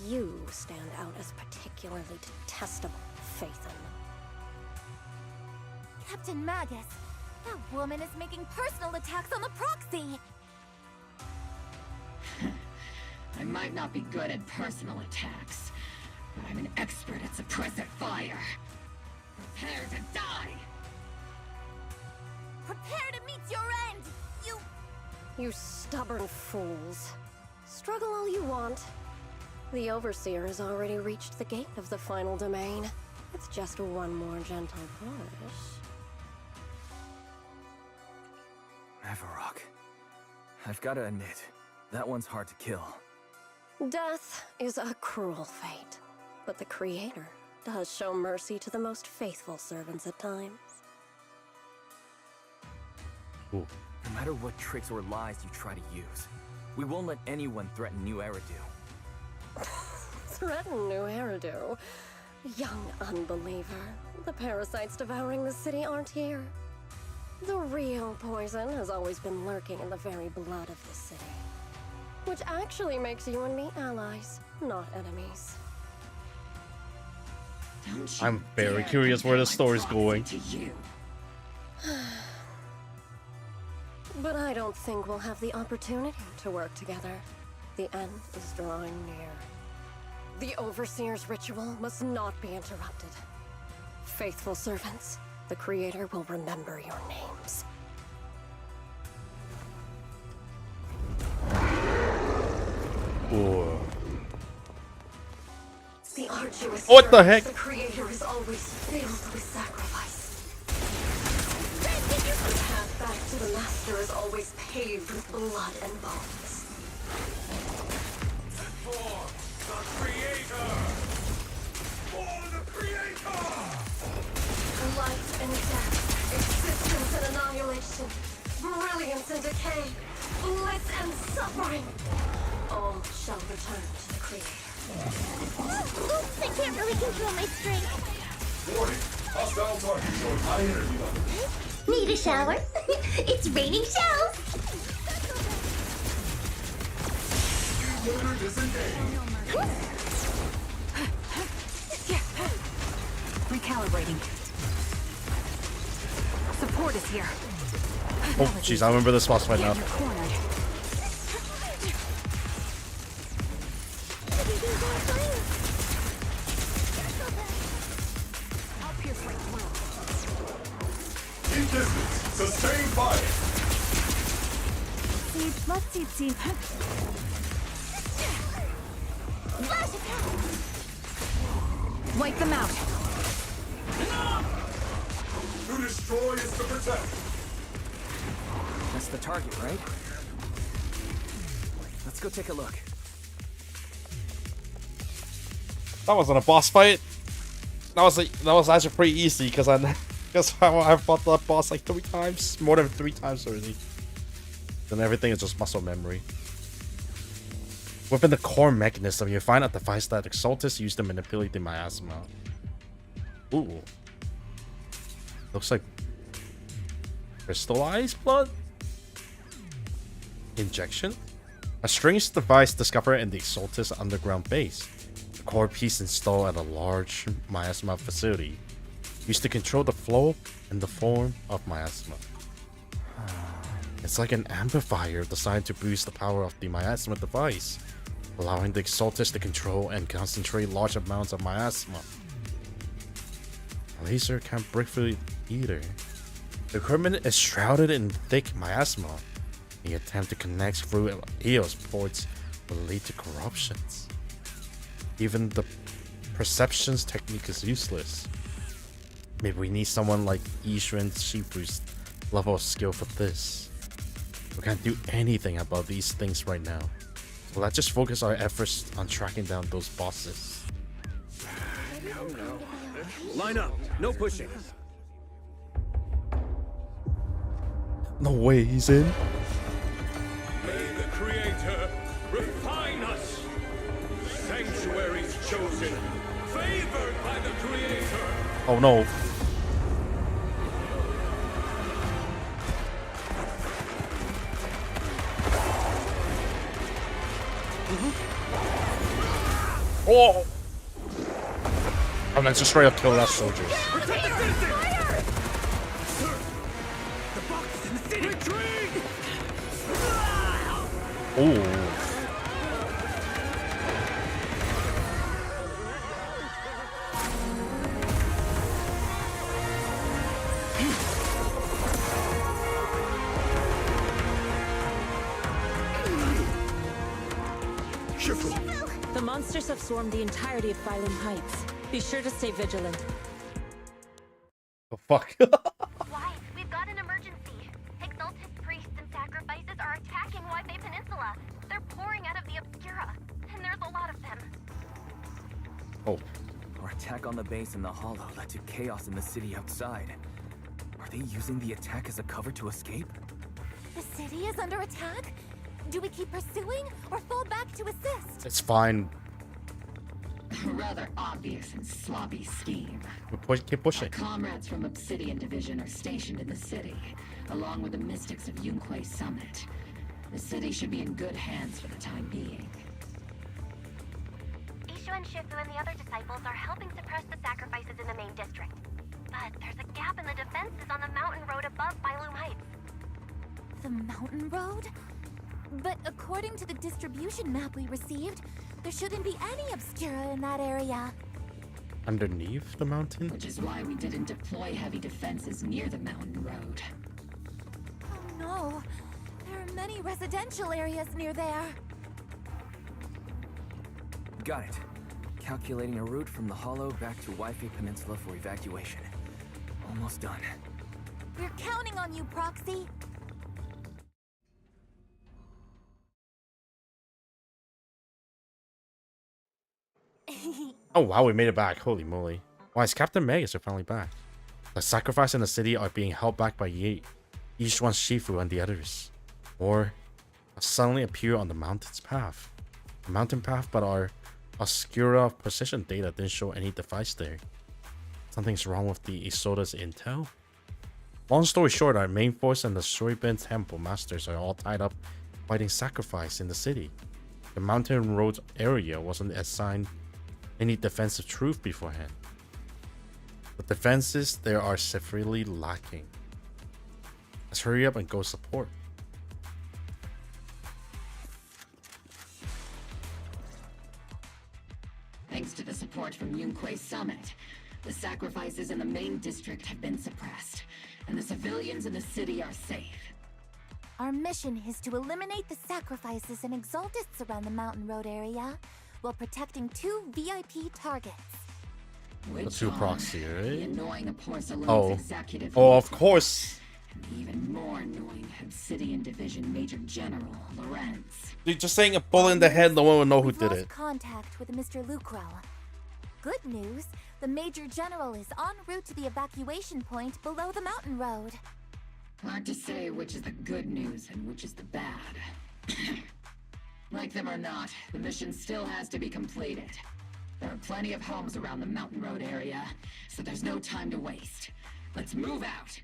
you stand out as particularly detestable, Phaethon. Captain Magus, that woman is making personal attacks on the Proxy. I might not be good at personal attacks, but I'm an expert at suppressive fire. Prepare to die! Prepare to meet your end, You stubborn fools. Struggle all you want. The Overseer has already reached the gate of the final domain. It's just one more gentle push. Avarok. I've gotta admit, that one's hard to kill. Death is a cruel fate, but the Creator does show mercy to the most faithful servants at times. Ooh. No matter what tricks or lies you try to use, we won't let anyone threaten New Eridu. Threaten New Eridu? Young unbeliever. The parasites devouring the city aren't here. The real poison has always been lurking in the very blood of this city. Which actually makes you and me allies, not enemies. I'm very curious where the story's going. But I don't think we'll have the opportunity to work together. The end is drawing near. The Overseer's ritual must not be interrupted. Faithful servants, the Creator will remember your names. Ooh. The arduous What the heck? The Creator is always filled with sacrifice. The path back to the Master is always paved with blood and bones. For the Creator! For the Creator! Life and death, existence and annihilation, brilliance and decay, bliss and suffering. All shall return to the Creator. Oops, I can't really control my strength. Warning! Hostile target showing high energy levels. Need a shower? It's raining shells! Motor disengaged. Recalibrating. Support is here. Oh, jeez, I remember this boss fight now. Keep distance. Sustain fire. Wipe them out. To destroy is to protect. That's the target, right? Let's go take a look. That wasn't a boss fight. That was actually pretty easy because I've fought that boss like 3 times, more than 3 times already. Then everything is just muscle memory. Within the core mechanism, you find a device that Exaltus used to manipulate the miasma. Ooh. Looks like crystallized blood? Injection? A strange device discovered in the Exaltus underground base. The core piece installed at a large miasma facility, used to control the flow and the form of miasma. It's like an amplifier designed to boost the power of the miasma device, allowing the Exaltus to control and concentrate large amounts of miasma. A laser can't break through it either. The equipment is shrouded in thick miasma. The attempt to connect through EOS ports will lead to corruptions. Even the perceptions technique is useless. Maybe we need someone like Ishran Shifu's level of skill for this. We can't do anything about these things right now. So let's just focus our efforts on tracking down those bosses. Come now. Line up. No pushing. No way he's in. May the Creator refine us. Sanctuaries chosen, favored by the Creator. Oh no. Oh! And then just straight up kill that soldier. Ooh. Shifu! The monsters have swarmed the entirety of Phylum Heights. Be sure to stay vigilant. Oh fuck. Why? We've got an emergency. Exalted priests and sacrifices are attacking Waifei Peninsula. They're pouring out of the Obscura, and there's a lot of them. Oh. Our attack on the base in the Hollow led to chaos in the city outside. Are they using the attack as a cover to escape? The city is under attack? Do we keep pursuing or fall back to assist? It's fine. Rather obvious and sloppy scheme. Keep pushing. Our comrades from Obsidian Division are stationed in the city, along with the mystics of Yunquei Summit. The city should be in good hands for the time being. Ishu and Shifu and the other disciples are helping suppress the sacrifices in the main district. But there's a gap in the defenses on the mountain road above Phylum Heights. The mountain road? But according to the distribution map we received, there shouldn't be any Obscura in that area. Underneath the mountain? Which is why we didn't deploy heavy defenses near the mountain road. Oh no, there are many residential areas near there. Got it. Calculating a route from the Hollow back to Waifei Peninsula for evacuation. Almost done. We're counting on you, Proxy. Oh wow, we made it back. Holy moly. Why is Captain Magus are finally back? The sacrifice in the city are being held back by Yi, each one Shifu and the others. Or suddenly appear on the mountain's path. The mountain path, but our Obscura precision data didn't show any device there. Something's wrong with the Isoda's intel? Long story short, our main force and the Shuriben Temple Masters are all tied up fighting sacrifice in the city. The mountain road area wasn't assigned any defensive truth beforehand. The defenses there are severely lacking. Let's hurry up and go support. Thanks to the support from Yunquei Summit, the sacrifices in the main district have been suppressed, and the civilians in the city are safe. Our mission is to eliminate the sacrifices and exaltists around the mountain road area, while protecting 2 VIP targets. The 2 proxy, The right? annoying Porcelain's Oh. executive Oh, of leader, course. and the even more annoying Obsidian Division Major General Lorenz. Dude, just saying a bullet in the head, no one will know who We've did lost it. contact with Mr. Lucro. Good news, the Major General is en route to the evacuation point below the mountain road. Hard to say which is the good news and which is the bad. Like them or not, the mission still has to be completed. There are plenty of homes around the mountain road area, so there's no time to waste. Let's move out!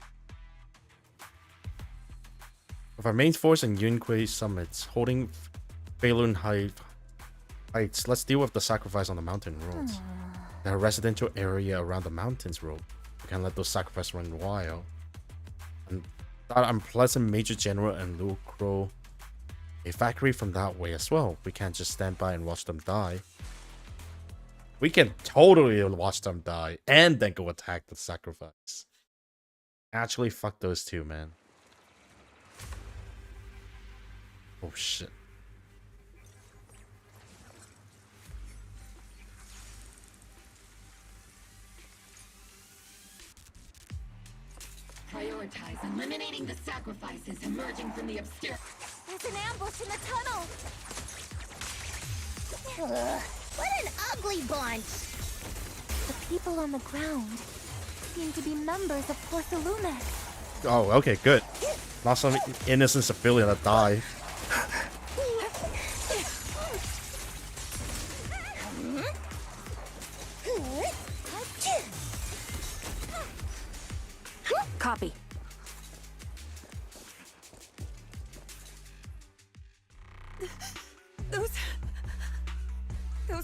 With our main force and Yunquei summits holding Phylum Heights, let's deal with the sacrifice on the mountain roads. There are residential area around the mountains road. We can't let those sacrifices run wild. And that unpleasant Major General and Lucro evacuate from that way as well. We can't just stand by and watch them die. We can totally watch them die and then go attack the sacrifice. Actually, fuck those 2, man. Oh shit. Prioritize eliminating the sacrifices emerging from the obscure. There's an ambush in the tunnel! Ugh, what an ugly bunch! The people on the ground seem to be members of Porcelain's. Oh, okay, good. Not some innocent civilian that died. Copy. Those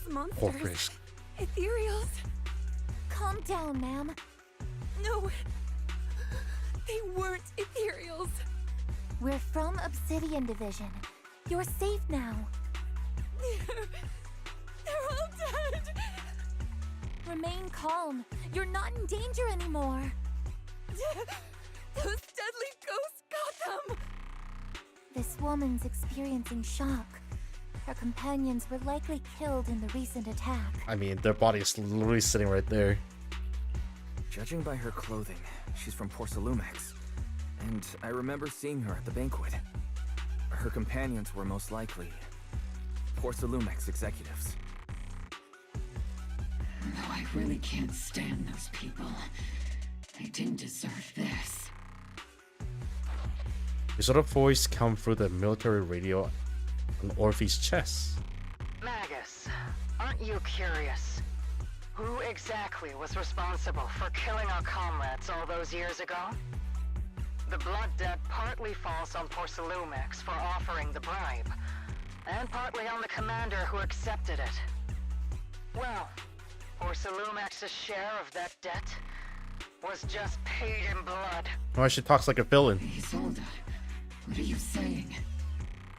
monsters. Porpoise. Ethereals. Calm down, ma'am. No. They weren't ethereals. We're from Obsidian Division. You're safe now. They're all dead. Remain calm. You're not in danger anymore. Those deadly ghosts got them. This woman's experiencing shock. Her companions were likely killed in the recent attack. I mean, their body is literally sitting right there. Judging by her clothing, she's from Porcelumex. And I remember seeing her at the banquet. Her companions were most likely Porcelumex executives. Though I really can't stand those people. They didn't deserve this. You saw the voice come through the military radio on Orphe's chest. Magus, aren't you curious? Who exactly was responsible for killing our comrades all those years ago? The blood debt partly falls on Porcelumex for offering the bribe, and partly on the commander who accepted it. Well, Porcelumex's share of that debt was just paid in blood. Why she talks like a villain? Isolde, what are you saying?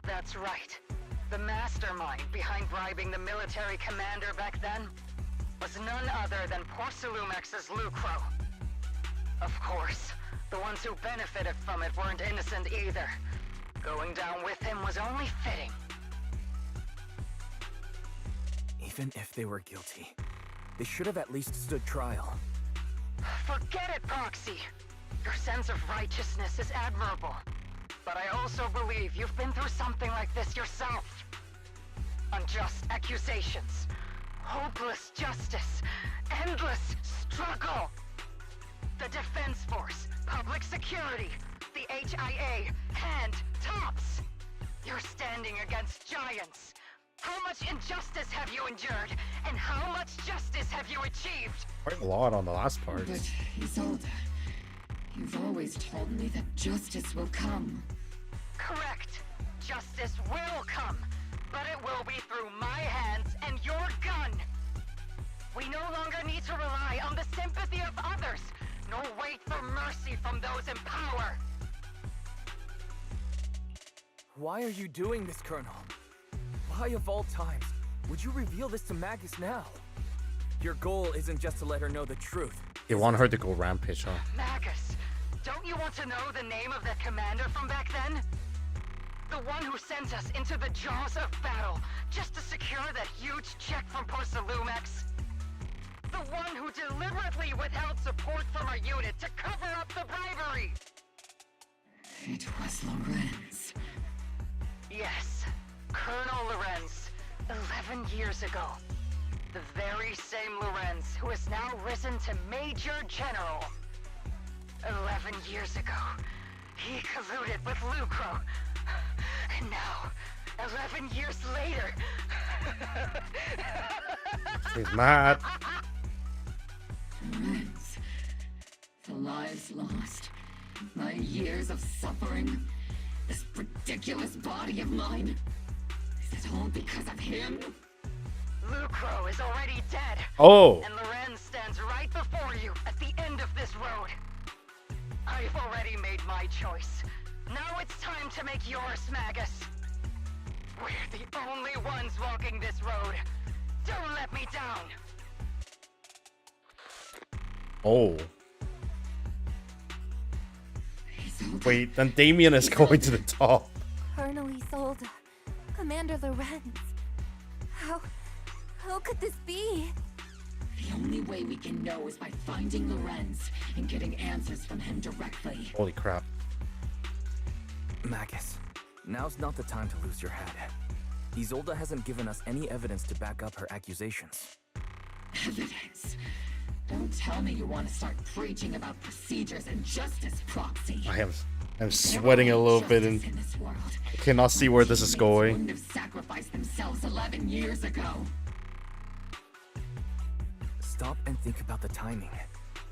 That's right. The mastermind behind bribing the military commander back then was none other than Porcelumex's Lucro. Of course, the ones who benefited from it weren't innocent either. Going down with him was only fitting. Even if they were guilty, they should have at least stood trial. Forget it, Proxy. Your sense of righteousness is admirable. But I also believe you've been through something like this yourself. Unjust accusations, hopeless justice, endless struggle. The Defense Force, public security, the HIA, and TOPS. You're standing against giants. How much injustice have you endured, and how much justice have you achieved? Quite a lot on the last part. But Isolde, you've always told me that justice will come. Correct. Justice will come, but it will be through my hands and your gun. We no longer need to rely on the sympathy of others, nor wait for mercy from those in power. Why are you doing this, Colonel? Why of all times would you reveal this to Magus now? Your goal isn't just to let her know the truth. You want her to go rampage, huh? Magus, don't you want to know the name of that commander from back then? The one who sent us into the jaws of battle just to secure that huge check from Porcelumex? The one who deliberately withheld support from our unit to cover up the bribery? It was Lorenz. Yes, Colonel Lorenz, 11 years ago. The very same Lorenz who has now risen to Major General. 11 years ago, he colluded with Lucro. And now, 11 years later... He's mad. Lorenz, the lives lost, my years of suffering, this ridiculous body of mine. Is it all because of him? Lucro is already dead. Oh. And Lorenz stands right before you at the end of this road. I've already made my choice. Now it's time to make yours, Magus. We're the only ones walking this road. Don't let me down. Oh. Wait, then Damien is going to the top. Colonel Isolde, Commander Lorenz. How could this be? The only way we can know is by finding Lorenz and getting answers from him directly. Holy crap. Magus, now's not the time to lose your head. Isolde hasn't given us any evidence to back up her accusations. Evidence? Don't tell me you want to start preaching about procedures and justice, Proxy. I'm sweating a little bit and I cannot see where this is going. Wouldn't have sacrificed themselves 11 years ago. Stop and think about the timing.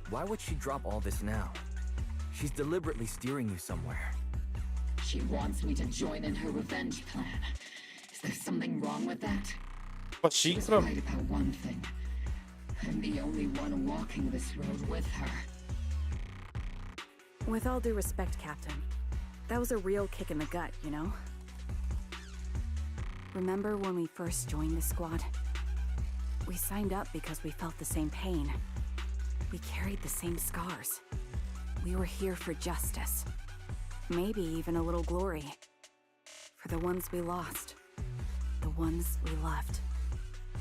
Why would she drop all this now? She's deliberately steering you somewhere. She wants me to join in her revenge plan. Is there something wrong with that? But she was right about one thing. I'm the only one walking this road with her. With all due respect, Captain, that was a real kick in the gut, you know? Remember when we first joined the squad? We signed up because we felt the same pain. We carried the same scars. We were here for justice. Maybe even a little glory. For the ones we lost. The ones we loved.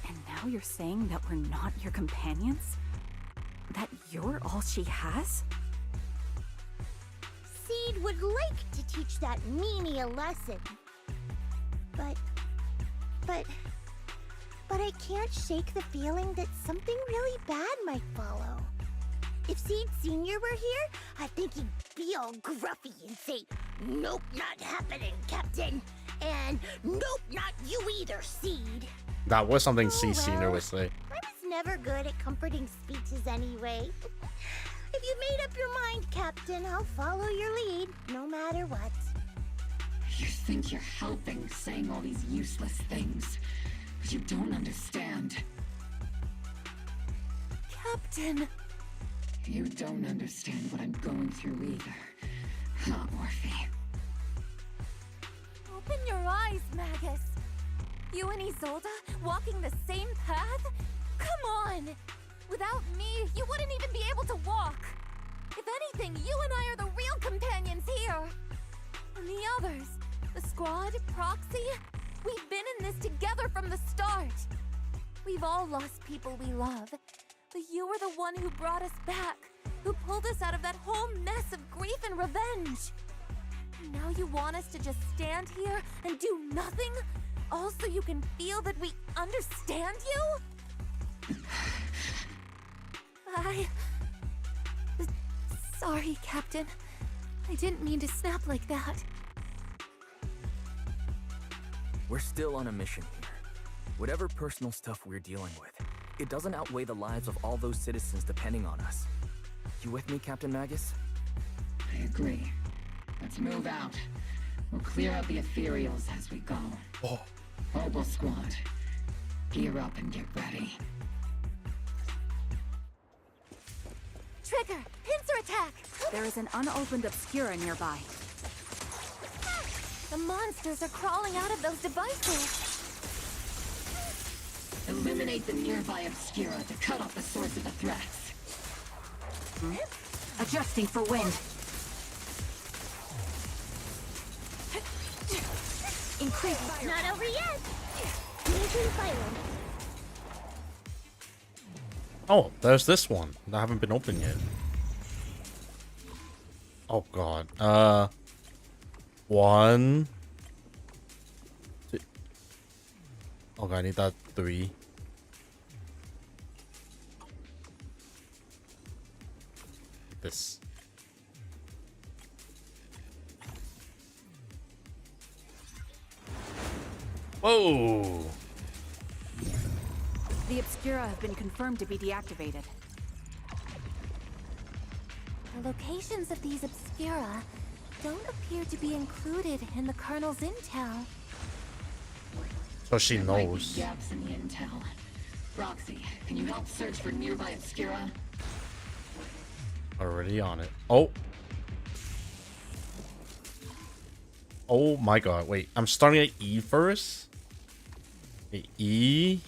And now you're saying that we're not your companions? That you're all she has? Seed would like to teach that meanie a lesson. But I can't shake the feeling that something really bad might follow. If Seed Sr. were here, I think he'd be all gruffy and say, "Nope, not happening, Captain." And "Nope, not you either, Seed." That was something C Senior would say. I was never good at comforting speeches anyway. If you made up your mind, Captain, I'll follow your lead, no matter what. You think you're helping, saying all these useless things, but you don't understand. Captain! You don't understand what I'm going through either. Huh, Morphe? Open your eyes, Magus. You and Isolde walking the same path? Come on! Without me, you wouldn't even be able to walk. If anything, you and I are the real companions here. And the others, the squad, Proxy, we've been in this together from the start. We've all lost people we love, but you were the one who brought us back, who pulled us out of that whole mess of grief and revenge. And now you want us to just stand here and do nothing, all so you can feel that we understand you? Sorry, Captain. I didn't mean to snap like that. We're still on a mission here. Whatever personal stuff we're dealing with, it doesn't outweigh the lives of all those citizens depending on us. You with me, Captain Magus? I agree. Let's move out. We'll clear out the ethereals as we go. Oh. Mobile squad, gear up and get ready. Trigger! Pincer attack! There is an unopened Obscura nearby. The monsters are crawling out of those devices. Eliminate the nearby Obscura to cut off the source of the threats. Adjusting for wind. Increase fire. Not over yet. Making fire. Oh, there's this one that haven't been opened yet. Oh god. 1, 2. Oh god, I need that 3. This. Whoa! The Obscura have been confirmed to be deactivated. The locations of these Obscura don't appear to be included in the Colonel's intel. So she There might be knows. gaps in the intel. Roxy, can you help search for nearby Obscura? Already on it. Oh. Oh my god, wait. I'm starting at E first? Okay, E.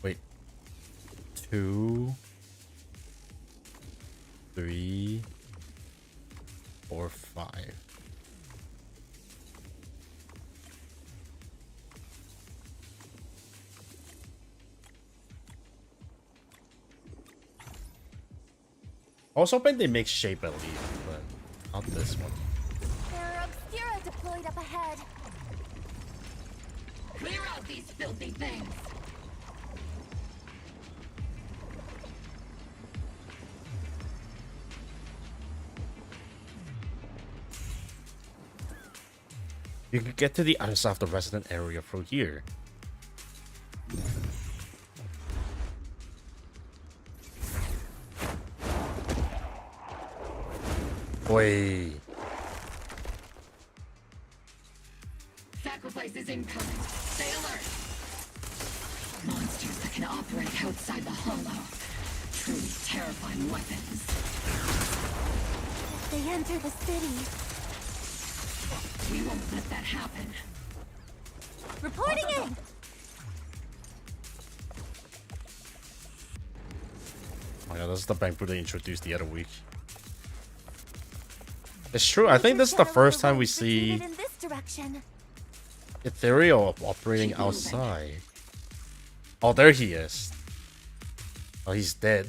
Wait. 2, 3, 4, 5. I was hoping they make shape at least, but not this one. There are Obscura deployed up ahead. Clear out these filthy things! You can get to the other side of the resident area through here. Wait. Sacrifice is incoming. Stay alert! Monsters that can operate outside the hollow. Truly terrifying weapons. They enter the city. We won't let that happen. Reporting in! Oh my god, this is the bamboo they introduced the other week. It's true, I think this is the first time we see In this direction. Ethereal operating outside. Oh, there he is. Oh, he's dead.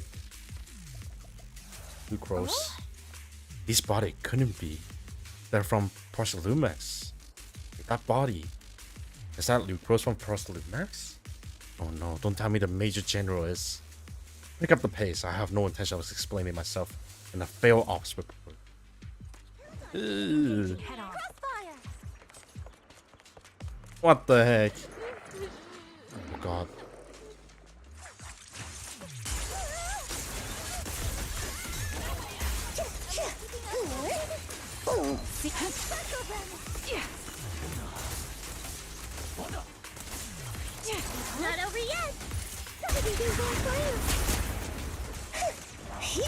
Lucrose. His body couldn't be. They're from Porcelumex. That body. Is that Lucrose from Porcelumex? Oh no, don't tell me the Major General is. Pick up the pace. I have no intention of explaining myself in a failed ops report. Ugh. What the heck? Oh god. Not over yet. Somebody do that for you.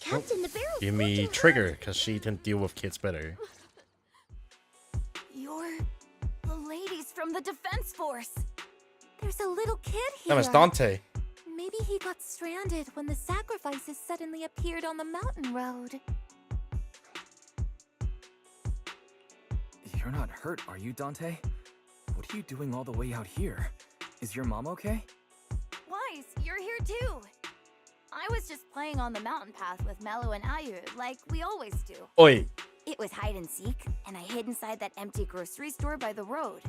Captain, the barrel. Give me Trigger, because she can deal with kids better. You're the ladies from the Defense Force. There's a little kid here. That was Dante. Maybe he got stranded when the sacrifices suddenly appeared on the mountain road. You're not hurt, are you, Dante? What are you doing all the way out here? Is your mom okay? Wise, you're here too. I was just playing on the mountain path with Mello and Ayu, like we always do. Oi. It was hide and seek, and I hid inside that empty grocery store by the road.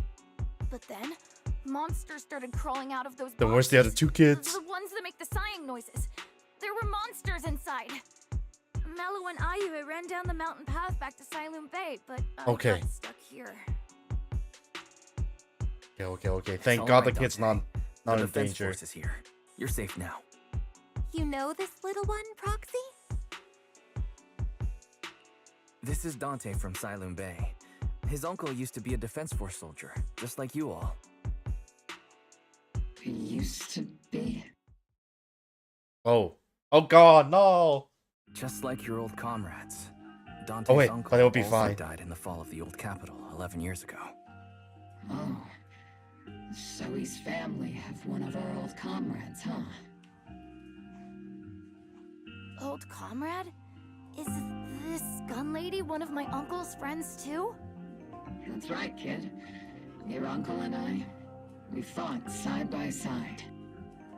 But then, monsters started crawling out of those Then where's the other two kids? The ones that make the sighing noises. There were monsters inside. Mello and Ayu ran down the mountain path back to Siloon Bay, but I got stuck here. Okay. Thank God the kid's not in Defense danger. Force is here. You're safe now. You know this little one, Proxy? This is Dante from Siloon Bay. His uncle used to be a Defense Force soldier, just like you all. He used to be. Oh God, no! Just like your old comrades. Dante's uncle but it'll be also fine. died in the fall of the old capital 11 years ago. Oh. So his family have one of our old comrades, huh? Old comrade? Is this gun lady one of my uncle's friends too? That's right, kid. Your uncle and I, we fought side by side.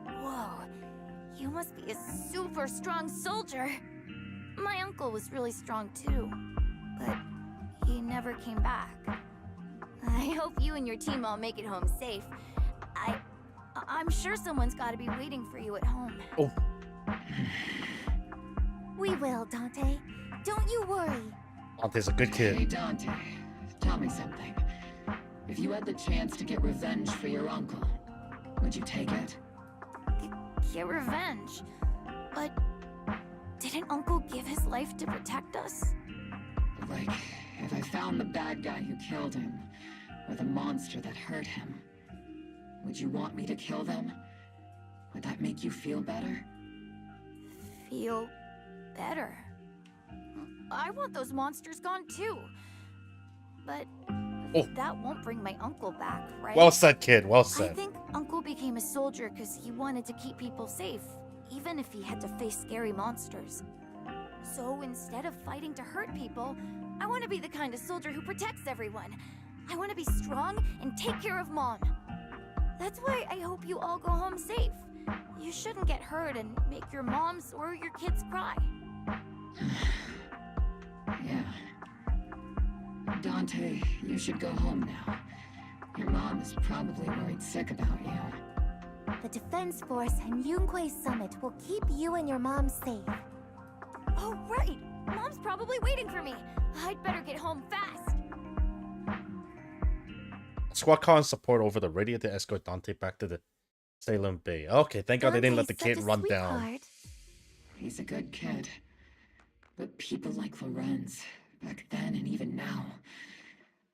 Whoa, you must be a super strong soldier. My uncle was really strong too, but he never came back. I hope you and your team all make it home safe. I'm sure someone's got to be waiting for you at home. Oh. We will, Dante. Don't you worry. Dante's a good Hey, kid. Dante, tell me something. If you had the chance to get revenge for your uncle, would you take it? Get revenge? But didn't Uncle give his life to protect us? Like, if I found the bad guy who killed him, or the monster that hurt him, would you want me to kill them? Would that make you feel better? Feel better? I want those monsters gone too. But that won't bring my uncle back, right? Well said, kid. Well I said. think Uncle became a soldier because he wanted to keep people safe, even if he had to face scary monsters. So instead of fighting to hurt people, I want to be the kind of soldier who protects everyone. I want to be strong and take care of Mom. That's why I hope you all go home safe. You shouldn't get hurt and make your moms or your kids cry. Yeah. Dante, you should go home now. Your mom is probably worried sick about you. The Defense Force and Yunquei Summit will keep you and your mom safe. Oh, right! Mom's probably waiting for me. I'd better get home fast. Squad calling support over the radio to escort Dante back to the Salem Bay. Okay, thank God they didn't let the kid run down. He's a good kid. But people like Lorenz, back then and even now,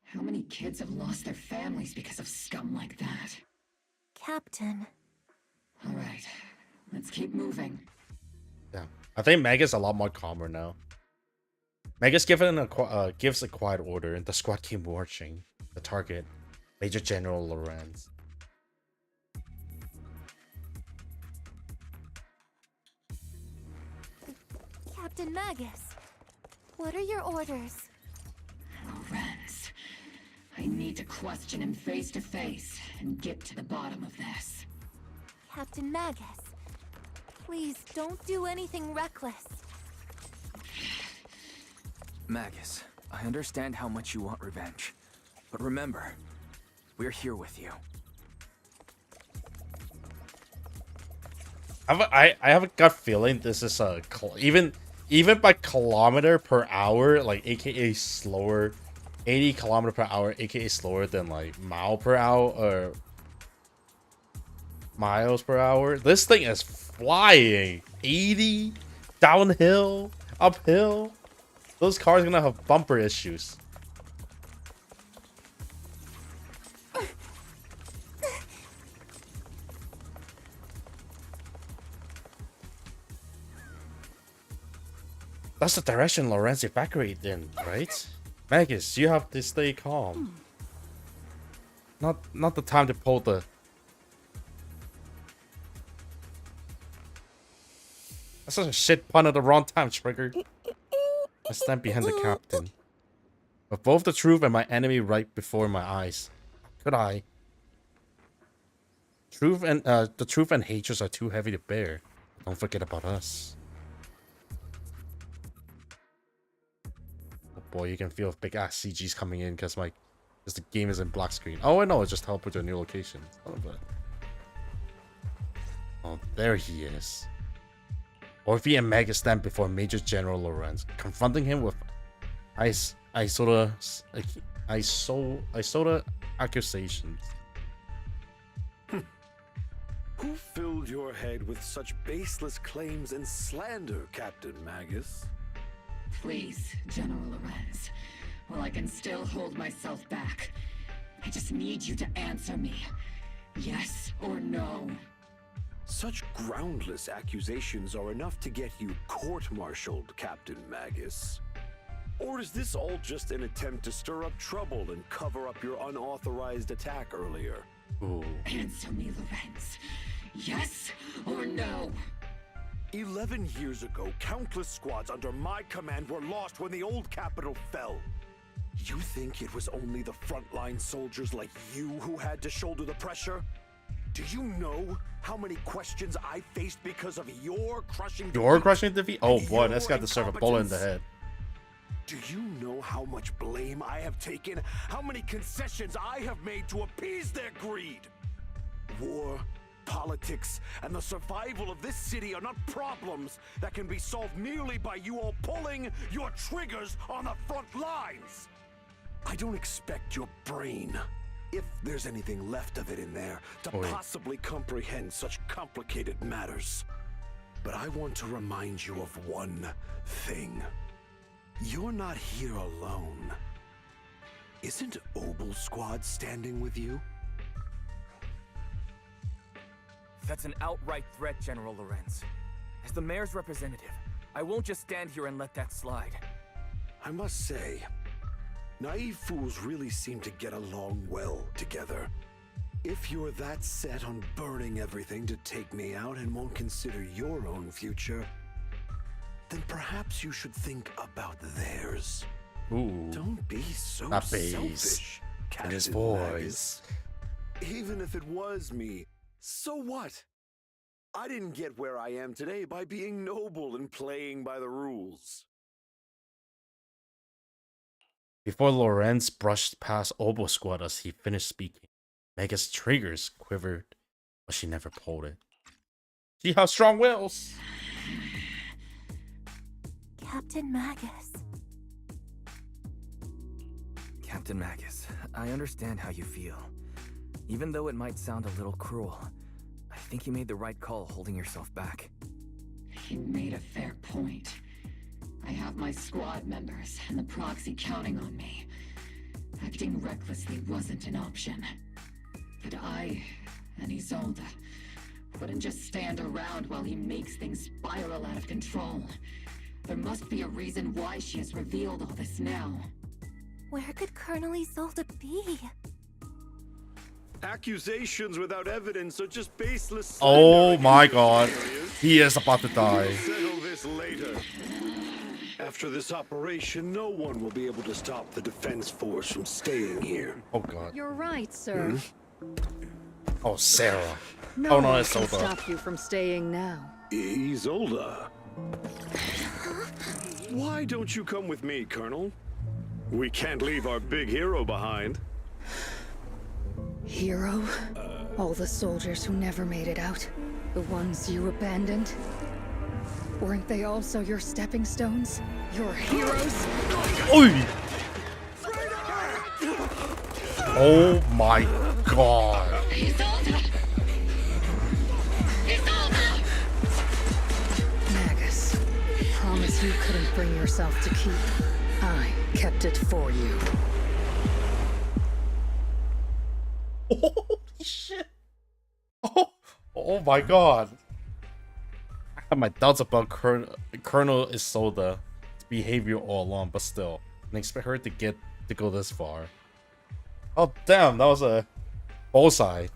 how many kids have lost their families because of scum like that? Captain. All right, let's keep moving. Yeah, I think Meg is a lot more calmer now. Meg is given gives a quiet order, and the squad keep marching. The target, Major General Lorenz. Captain Magus, what are your orders? Lorenz, I need to question him face to face and get to the bottom of this. Captain Magus, please don't do anything reckless. Magus, I understand how much you want revenge. But remember, we're here with you. I have a gut feeling this is a even by kilometer per hour, like AKA slower, 80 kilometer per hour, AKA slower than like mile per hour or miles per hour. This thing is flying 80 downhill, uphill. Those cars are gonna have bumper issues. That's the direction Lorenz evacuated in, right? Magus, you have to stay calm. Not the time to pull the... That's such a shit pun at the wrong time, Trigger. I stand behind the captain. With both the truth and my enemy right before my eyes. Could I? The truth and hatred are too heavy to bear. Don't forget about us. Oh boy, you can feel big ass CGs coming in because the game is in black screen. Oh, I know, it's just teleport to a new location. Oh, there he is. Orphe and Magus stand before Major General Lorenz, confronting him with Isoda accusations. Who filled your head with such baseless claims and slander, Captain Magus? Please, General Lorenz. While I can still hold myself back, I just need you to answer me. Yes or no? Such groundless accusations are enough to get you court-martialed, Captain Magus. Or is this all just an attempt to stir up trouble and cover up your unauthorized attack earlier? Ooh. Answer me, Lorenz. Yes or no? 11 years ago, countless squads under my command were lost when the old capital fell. You think it was only the frontline soldiers like you who had to shoulder the pressure? Do you know how many questions I faced because of your crushing defeat? Your crushing defeat? Oh boy, that's got to serve a bullet in the head. Do you know how much blame I have taken? How many concessions I have made to appease their greed? War, politics, and the survival of this city are not problems that can be solved merely by you all pulling your triggers on the front lines. I don't expect your brain, if there's anything left of it in there, to possibly comprehend such complicated matters. But I want to remind you of one thing. You're not here alone. Isn't Obel Squad standing with you? That's an outright threat, General Lorenz. As the mayor's representative, I won't just stand here and let that slide. I must say, naive fools really seem to get along well together. If you're that set on burning everything to take me out and won't consider your own future, then perhaps you should think about theirs. Ooh. Don't be so That selfish, in his Captain voice. Magus. Even if it was me, so what? I didn't get where I am today by being noble and playing by the rules. Before Lorenz brushed past Obel Squad as he finished speaking, Mega's triggers quivered, but she never pulled it. See how strong wills. Captain Magus. Captain Magus, I understand how you feel. Even though it might sound a little cruel, I think you made the right call holding yourself back. He made a fair point. I have my squad members and the proxy counting on me. Acting recklessly wasn't an option. But I and Isolde wouldn't just stand around while he makes things spiral out of control. There must be a reason why she has revealed all this now. Where could Colonel Isolde be? Accusations without evidence are just baseless. Oh my god. He is about to die. Settle this this later. After this operation, no one will be able to stop the defense force from staying here. Oh god. You're right, sir. Oh, Sarah. No Oh no, one it's can Isolda. stop you from staying now. Isolda. Why don't you come with me, Colonel? We can't leave our big hero behind. Hero? All the soldiers who never made it out? The ones you abandoned? Weren't they also your stepping stones? Your heroes? Oi! Oh my god. Magus, promise you couldn't bring yourself to keep. I kept it for you. Holy shit. Oh my god. I had my doubts about Colonel Isolda's behavior all along, but still, I didn't expect her to go this far. Oh damn, that was a bullseye.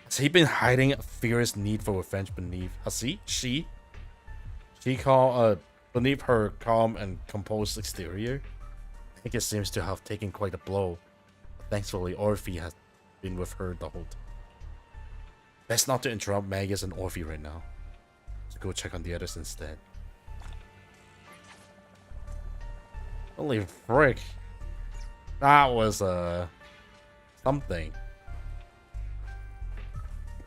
Has he been hiding a fierce need for revenge beneath? She beneath her calm and composed exterior? I think it seems to have taken quite a blow. But thankfully, Orphe has been with her the whole time. Best not to interrupt Magus and Orphe right now. So go check on the others instead. Holy frick. That was something.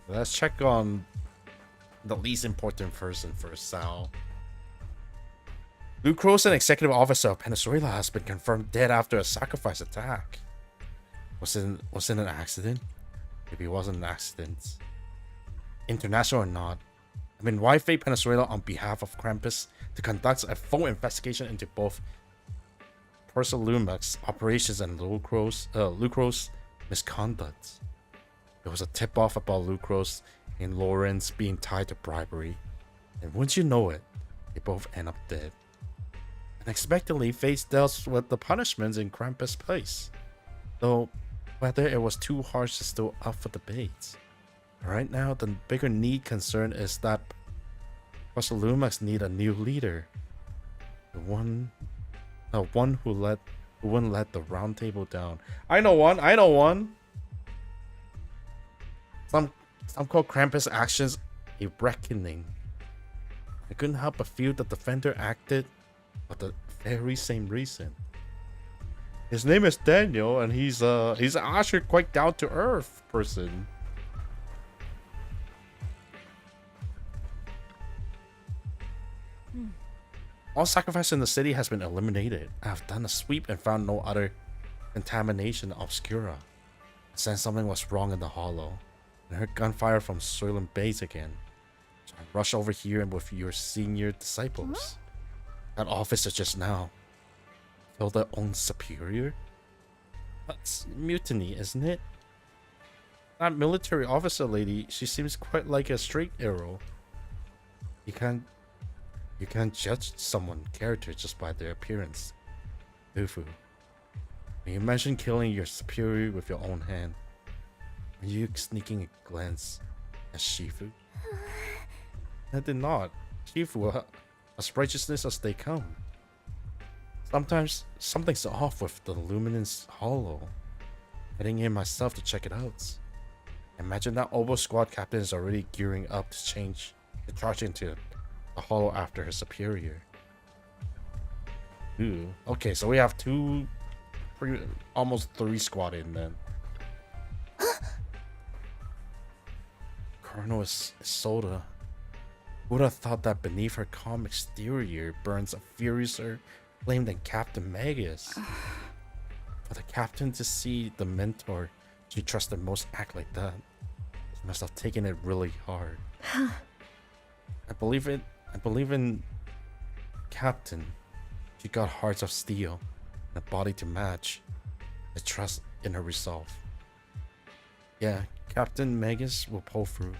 Let's check on the least important person first, Sal. Lucros, an executive officer of Venezuela, has been confirmed dead after a sacrifice attack. Was it an accident? Maybe it wasn't an accident. International or not, I've been Wi-Fi Venezuela on behalf of Krampus to conduct a full investigation into both Porcelumac's operations and Lucros' misconduct. There was a tip-off about Lucros and Lawrence being tied to bribery, and wouldn't you know it, they both end up dead. Unexpectedly, fate dealt with the punishments in Krampus' place, though whether it was too harsh is still up for debate. Right now, the bigger concern is that Porcelumacs need a new leader. The one who wouldn't let the round table down. I know one. Some call Krampus' actions a reckoning. I couldn't help but feel that the defender acted for the very same reason. His name is Daniel, and he's actually quite down to earth person. All sacrifice in the city has been eliminated. I have done a sweep and found no other contamination obscura. I sensed something was wrong in the hollow, and heard gunfire from Soylent Base again. So I rushed over here and with your senior disciples. That officer just now killed their own superior? That's mutiny, isn't it? That military officer lady, she seems quite like a straight arrow. You can't judge someone's character just by their appearance. Ufu. When you mentioned killing your superior with your own hand, were you sneaking a glance at Shifu? I did not. Shifu, as righteousness as they come. Sometimes something's off with the luminous hollow. Heading in myself to check it out. Imagine that Obo squad captain is already gearing up to charge into the hollow after her superior. Ooh. Okay, so we have almost 3 squad in then. Colonel Isolda. Who would have thought that beneath her calm exterior burns a furiouser flame than Captain Magus? For the captain to see the mentor she trusted most act like that, she must have taken it really hard. I believe in Captain. She got hearts of steel and a body to match. I trust in her resolve. Yeah, Captain Magus will pull through.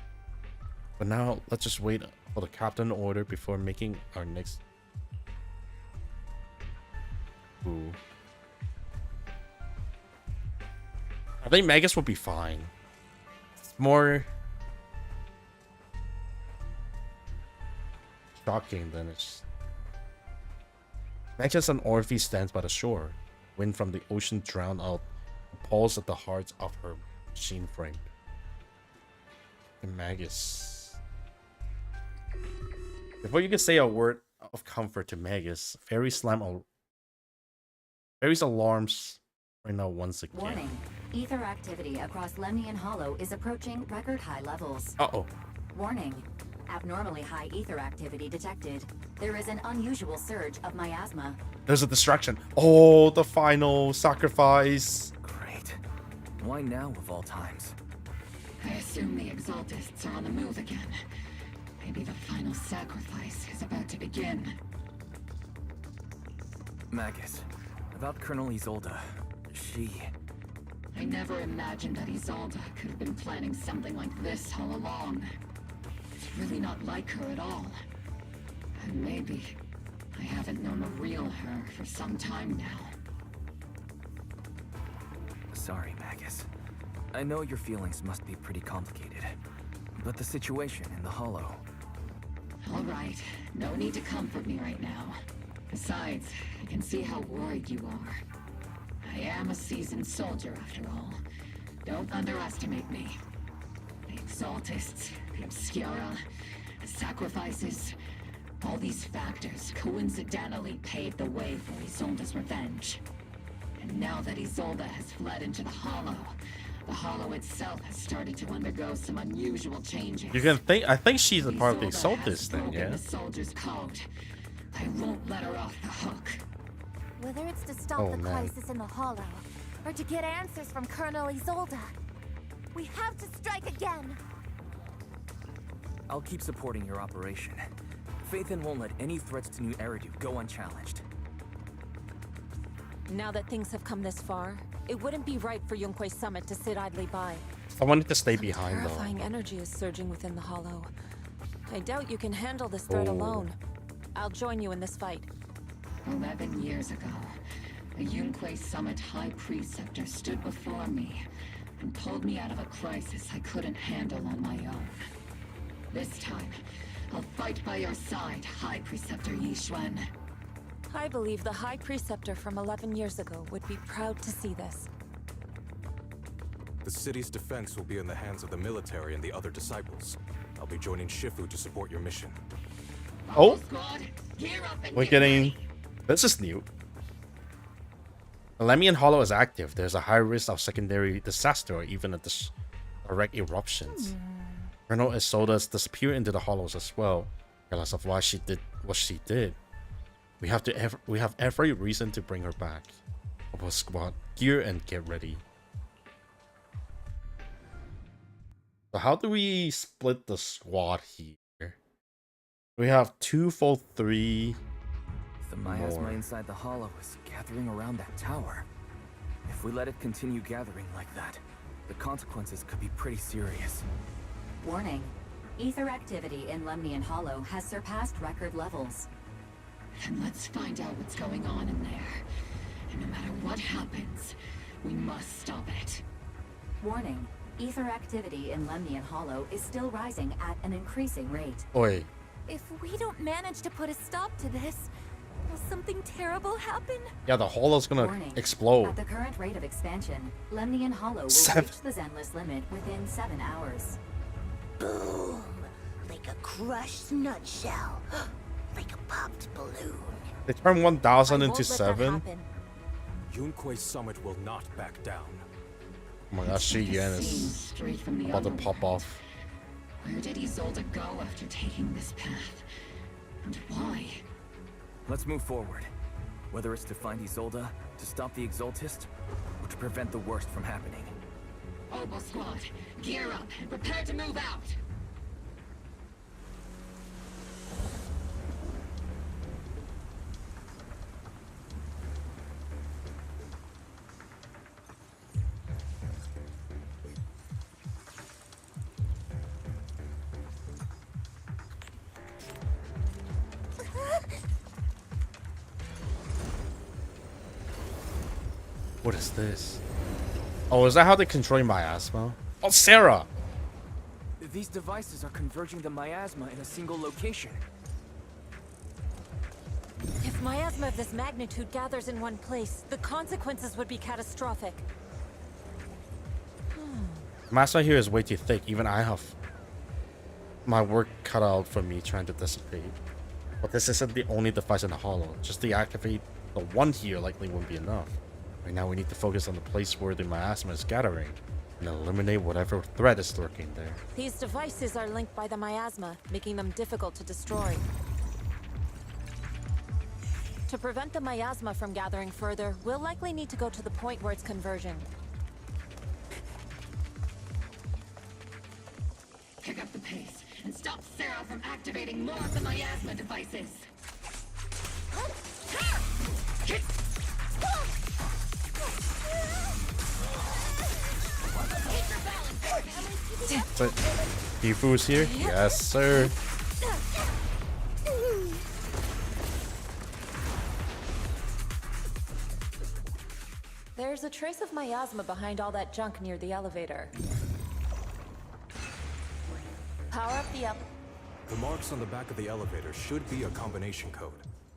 But now, let's just wait for the captain order before making our next... Ooh. I think Magus will be fine. It's more... shocking than it's. Magus and Orphe stands by the shore. Wind from the ocean drowned out the pulse at the hearts of her machine frame. And Magus. Before you can say a word of comfort to Magus, Fairy's alarms ring out once again. Warning. Ether activity across Lemnian Hollow is approaching record high levels. Uh-oh. Warning. Abnormally high ether activity detected. There is an unusual surge of miasma. There's a distraction. Oh, the final sacrifice. Great. Why now of all times? I assume the Exaltists are on the move again. Maybe the final sacrifice is about to begin. Magus, about Colonel Isolde. I never imagined that Isolde could have been planning something like this all along. It's really not like her at all. And maybe I haven't known a real her for some time now. Sorry, Magus. I know your feelings must be pretty complicated. But the situation in the Hollow... All right, no need to comfort me right now. Besides, I can see how worried you are. I am a seasoned soldier after all. Don't underestimate me. The Exaltists, the Obscura, the sacrifices, all these factors coincidentally paved the way for Isolde's revenge. And now that Isolde has fled into the Hollow itself has started to undergo some unusual changes. You can think. I think she's a part of the Isolde Exaltist has then, yeah. the soldier's code. I won't let her off the hook. Whether it's to stop Oh, the man. crisis in the Hollow, or to get answers from Colonel Isolde, we have to strike again! I'll keep supporting your operation. Phaethon won't let any threats to New Eridu go unchallenged. Now that things have come this far, it wouldn't be right for Yunque's summit to sit idly by. I wanted to stay behind though. Terrifying energy is surging within the Hollow. I doubt you can handle this threat alone. I'll join you in this fight. 11 years ago, a Yunque Summit High Preceptor stood before me and pulled me out of a crisis I couldn't handle on my own. This time, I'll fight by your side, High Preceptor Yixuan. I believe the High Preceptor from 11 years ago would be proud to see this. The city's defense will be in the hands of the military and the other disciples. I'll be joining Shifu to support your mission. Oh, Squad, gear up and we're get getting. ready. This is new. The Lemnian Hollow is active. There's a high risk of secondary disaster or even a direct eruptions. Colonel Isolde's disappeared into the hollows as well, regardless of why she did what she did. We have every reason to bring her back. Our squad, gear and get ready. So how do we split the squad here? We have 2 full 3. The miasma more. inside the Hollow is gathering around that tower. If we let it continue gathering like that, the consequences could be pretty serious. Warning. Ether activity in Lemnian Hollow has surpassed record levels. Then let's find out what's going on in there. And no matter what happens, we must stop it. Warning. Ether activity in Lemnian Hollow is still rising at an increasing rate. Oi. If we don't manage to put a stop to this, will something terrible happen? Yeah, the hollow's gonna Warning. explode. At the current rate of expansion, Lemnian Hollow will 7. reach the Zenless limit within 7 hours. Boom! Like a crushed nutshell. Like a popped balloon. They turn 1,000 I into won't let that 7. happen. Yunque's summit will not back down. Oh my gosh, Shi Yuan is Straight from the about to other pop off. Where did Isolde go after taking this path? And why? Let's move forward. Whether it's to find Isolde, to stop the Exaltist, or to prevent the worst from happening. Obo Squad, gear up and prepare to move out! What is this? Oh, is that how they control miasma? Oh, Sarah! These devices are converging the miasma in a single location. miasma of this magnitude gathers in one place, the consequences would be catastrophic. Miasma here is way too thick. Even I have my work cut out for me trying to dissipate. But this isn't the only device in the hollow. Just deactivate the one here likely won't be enough. Right now we need to focus on the place where the miasma is gathering and eliminate whatever threat is lurking there. These devices are linked by the miasma, making them difficult to destroy. To prevent the miasma from gathering further, we'll likely need to go to the point where it's converging. Pick up the pace and stop Sarah from activating more of the miasma devices. So, Gifu's here? Yes, sir. There's a trace of miasma behind all that junk near the elevator. Power up the up. The marks on the back of the elevator should be a combination code.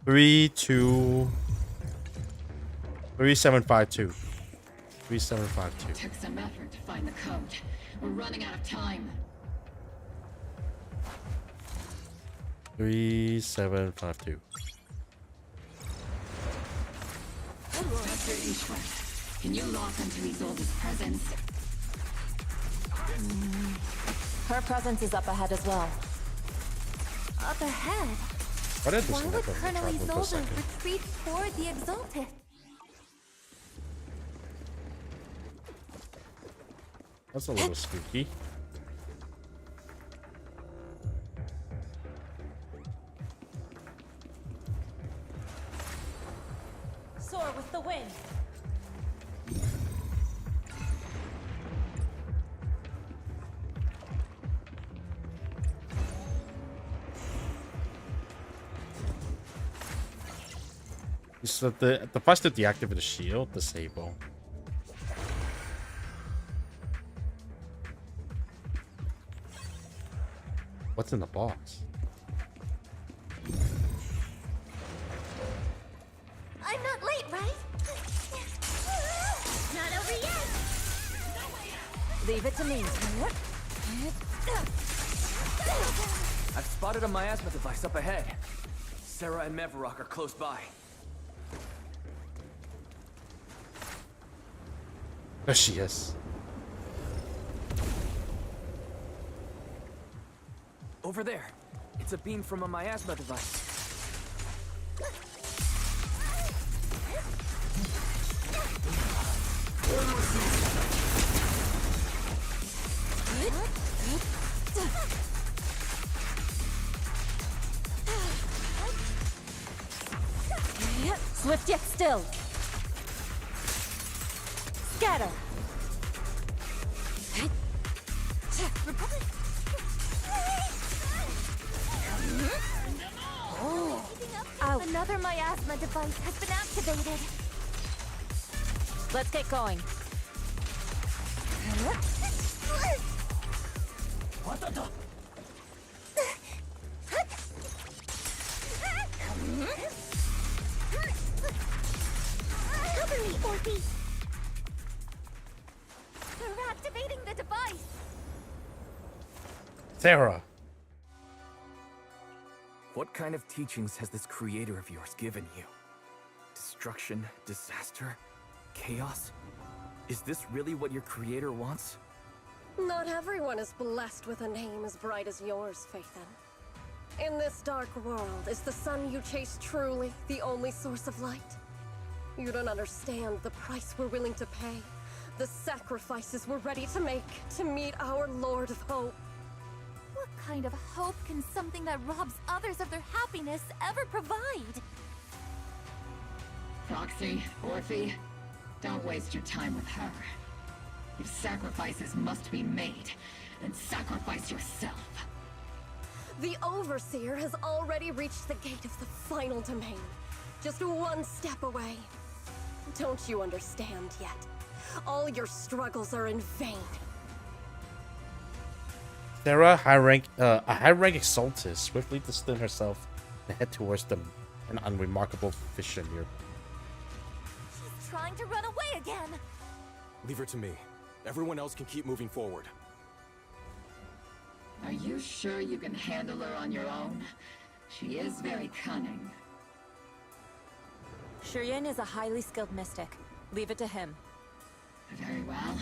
3752. 3752. Took some effort to find the code. We're running out of time. 3752. Dr. Ishwar, can you lock onto Isolde's presence? Her presence is up ahead as well. Up ahead? What is this? Why would Colonel for a Isolde second? retreat toward the Exalted? That's a little spooky. Soar with the wind. So the first to deactivate the shield, disable. What's in the box? I'm not late, right? Not over yet. Leave it to me. I've spotted a miasma device up ahead. Sarah and Mevarok are close by. There she is. Over there. It's a beam from a miasma device. Swift yet still. Scatter. Out. Another miasma device has been activated. Let's get going. What the? Cover me, Orphe! They're activating the device! Sarah. What kind of teachings has this creator of yours given you? Destruction, disaster, chaos? Is this really what your creator wants? Not everyone is blessed with a name as bright as yours, Phaethon. In this dark world, is the sun you chase truly the only source of light? You don't understand the price we're willing to pay, the sacrifices we're ready to make to meet our Lord of Hope. What kind of hope can something that robs others of their happiness ever provide? Proxy, Orphe, don't waste your time with her. If sacrifices must be made, then sacrifice yourself. The Overseer has already reached the gate of the final domain, just one step away. Don't you understand yet? All your struggles are in vain. Sarah, a high rank exaltist, swiftly distance herself and head towards the An unremarkable vision here. She's trying to run away again. Leave her to me. Everyone else can keep moving forward. Are you sure you can handle her on your own? She is very cunning. Shiryen is a highly skilled mystic. Leave it to him. Very well.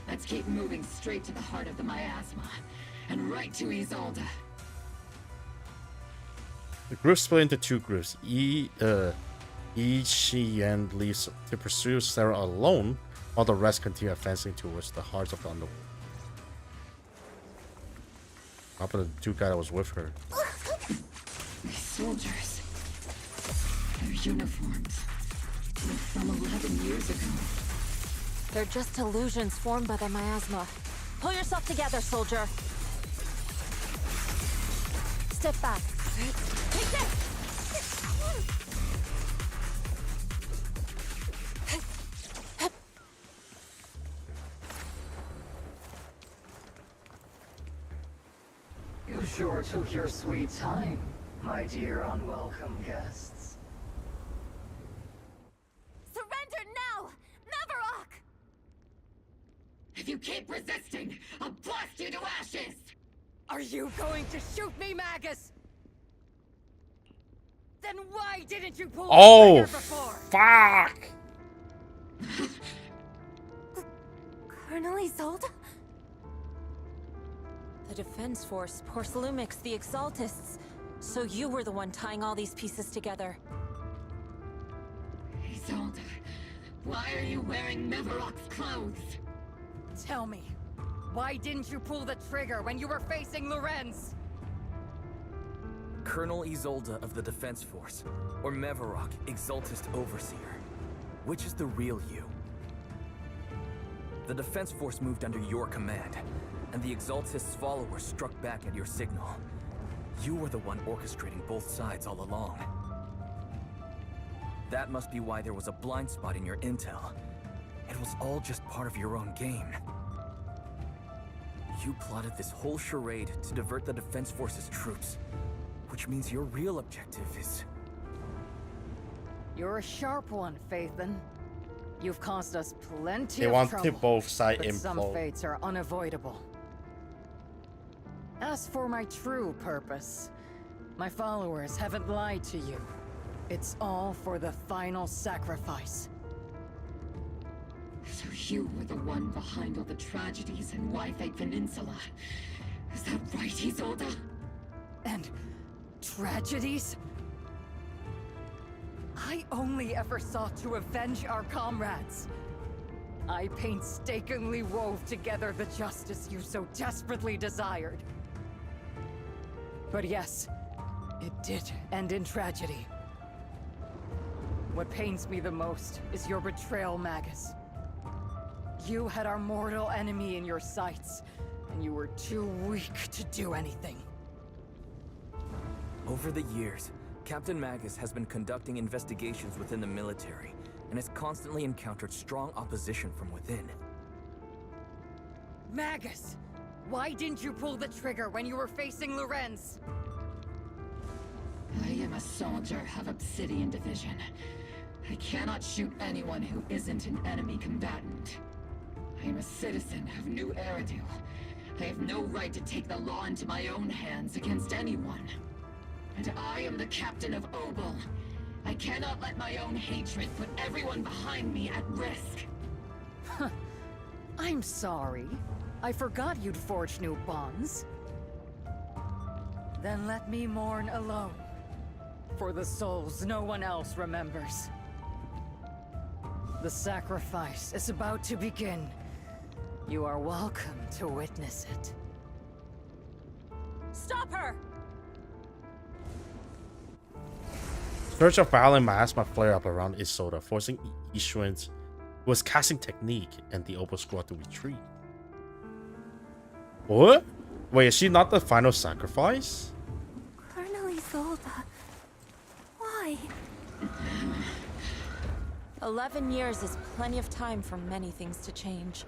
Let's keep moving straight to the heart of the miasma. And right to Isolde. The group split into two groups. Shiryen leaves to pursue Sarah alone, while the rest continue advancing towards the heart of the underworld. How about the two guys that was with her? These soldiers. Their uniforms. They're from 11 years ago. They're just illusions formed by the miasma. Pull yourself together, soldier. Step back. Take this! You sure took your sweet time, my dear unwelcome guests. Surrender now! Mavarok! If you keep resisting, I'll blast you to ashes! Are you going to shoot me, Magus? Then why didn't you pull the trigger before? Fuck! Colonel Isolde? The Defense Force, Porcelumix, the Exaltists. So you were the one tying all these pieces together. Isolde, why are you wearing Mavarok's clothes? Tell me, why didn't you pull the trigger when you were facing Lorenz? Colonel Isolde of the Defense Force, or Mavarok, Exaltist Overseer. Which is the real you? The Defense Force moved under your command, and the Exaltist's followers struck back at your signal. You were the one orchestrating both sides all along. That must be why there was a blind spot in your intel. It was all just part of your own game. You plotted this whole charade to divert the Defense Force's troops, which means your real objective is... You're a sharp one, Phaethon. You've caused us plenty They of want trouble, to both side but some implode. fates are unavoidable. As for my true purpose, my followers haven't lied to you. It's all for the final sacrifice. So you were the one behind all the tragedies in Wyfake Peninsula. Is that right, Isolde? And tragedies? I only ever sought to avenge our comrades. I painstakingly wove together the justice you so desperately desired. But yes, it did end in tragedy. What pains me the most is your betrayal, Magus. You had our mortal enemy in your sights, and you were too weak to do anything. Over the years, Captain Magus has been conducting investigations within the military, and has constantly encountered strong opposition from within. Magus! Why didn't you pull the trigger when you were facing Lorenz? I am a soldier of Obsidian Division. I cannot shoot anyone who isn't an enemy combatant. I am a citizen of New Eridil. I have no right to take the law into my own hands against anyone. And I am the captain of Obel. I cannot let my own hatred put everyone behind me at risk. I'm sorry. I forgot you'd forged new bonds. Then let me mourn alone. For the souls no one else remembers. The sacrifice is about to begin. You are welcome to witness it. Stop her! Surge of violent miasma flare up around Isolde, forcing Ishwin's, who was casting technique, and the Opal squad to retreat. What? Wait, is she not the final sacrifice? Colonel Isolde. Why? 11 years is plenty of time for many things to change.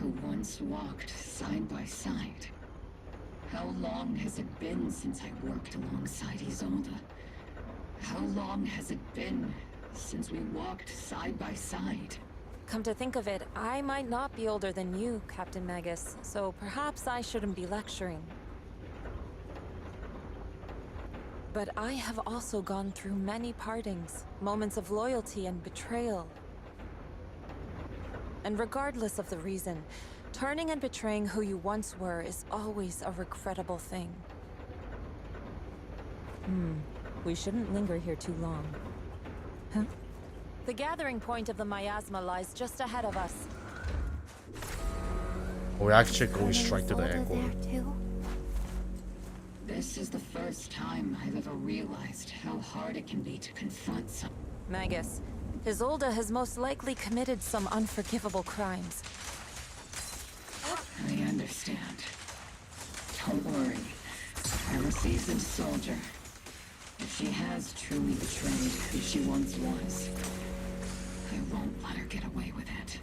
Who once walked side by side. How long has it been since I worked alongside Isolde? How long has it been since we walked side by side? Come to think of it, I might not be older than you, Captain Magus, so perhaps I shouldn't be lecturing. But I have also gone through many partings, moments of loyalty and betrayal. And regardless of the reason, turning and betraying who you once were is always a regrettable thing. We shouldn't linger here too long. Huh? The gathering point of the miasma lies just ahead of us. We actually go straight to the ankle. This is the first time I've ever realized how hard it can be to confront some. Magus, Isolde has most likely committed some unforgivable crimes. I understand. Don't worry. I'm a seasoned soldier. If she has truly betrayed who she once was, I won't let her get away with it.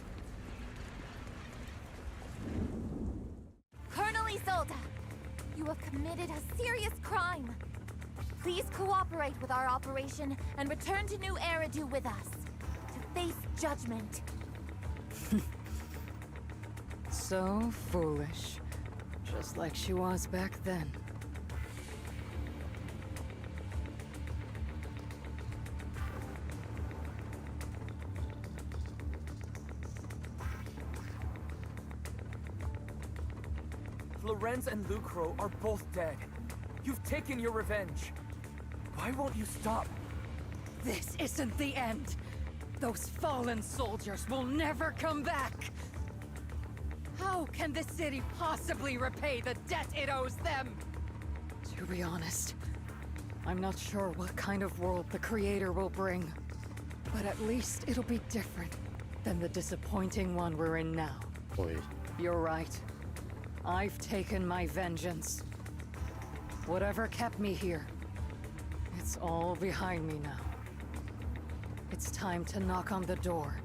Colonel Isolde, you have committed a serious crime. Please cooperate with our operation and return to New Eridu with us to face judgment. So foolish. Just like she was back then. Lorenz and Lucro are both dead. You've taken your revenge. Why won't you stop? This isn't the end. Those fallen soldiers will never come back. How can the city possibly repay the debt it owes them? To be honest, I'm not sure what kind of world the Creator will bring. But at least it'll be different than the disappointing one we're in now. Boy. You're right. I've taken my vengeance. Whatever kept me here, it's all behind me now. It's time to knock on the door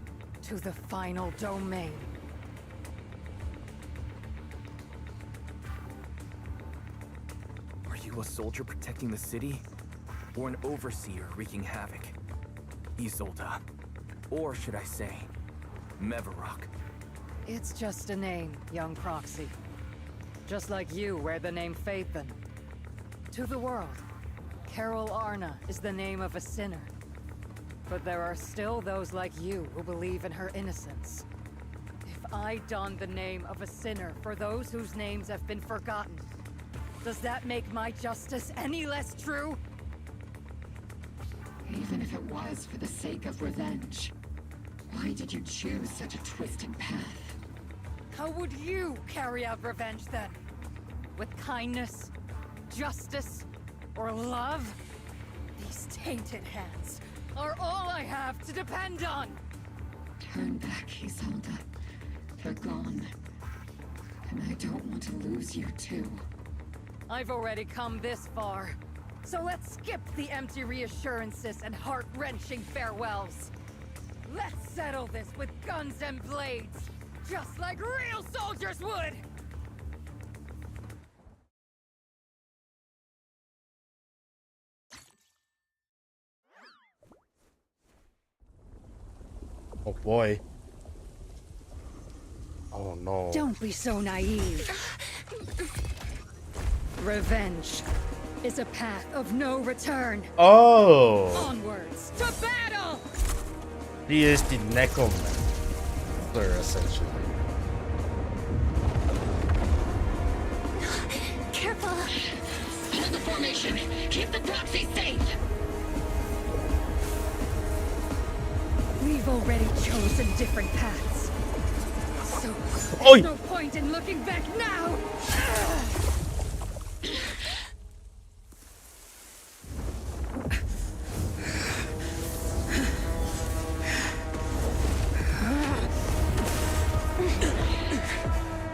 to the final domain. Are you a soldier protecting the city? Or an overseer wreaking havoc? Isolde. Or should I say, Mevarok? It's just a name, young Proxy. Just like you wear the name Phaethon. To the world, Carol Arna is the name of a sinner. But there are still those like you who believe in her innocence. If I don the name of a sinner for those whose names have been forgotten, does that make my justice any less true? Even if it was for the sake of revenge, why did you choose such a twisted path? How would you carry out revenge then? With kindness, justice, or love? These tainted hands are all I have to depend on! Turn back, Isolde. They're gone. And I don't want to lose you too. I've already come this far. So let's skip the empty reassurances and heart-wrenching farewells. Let's settle this with guns and blades, just like real soldiers would! Oh boy. Oh no. Don't be so naive. Revenge is a path of no return. Oh. Onwards to battle! He is the necromancer, essentially. Careful! Hold the formation! Keep the proxy safe! We've already chosen different paths. So, Oi! there's no point in looking back now!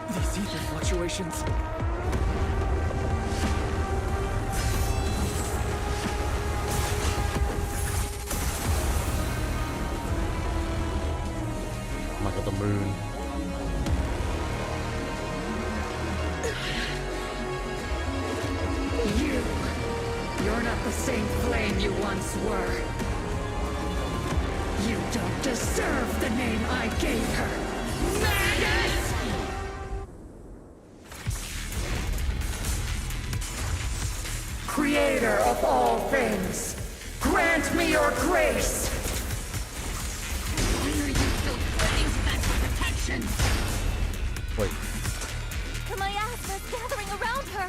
These ether fluctuations. Oh my god, the moon. You're not the same flame you once were. You don't deserve the name I gave her. Magus! Creator of all things, grant me your grace! Why are you still fighting back for protection? Wait. The miasma's gathering around her.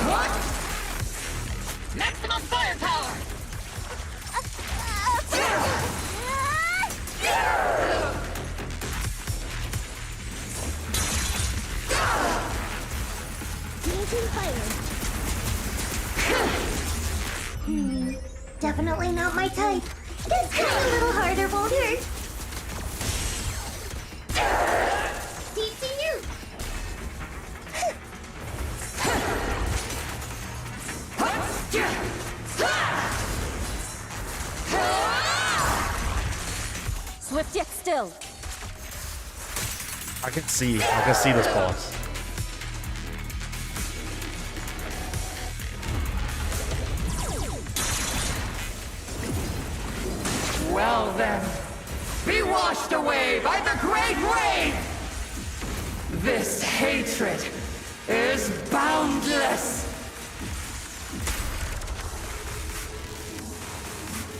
What? Maximum firepower! Dancing fire. Definitely not my type. This could be a little harder, won't hurt. Deep senior. Swift yet still. I can see this boss. Well then, be washed away by the great rain! This hatred is boundless!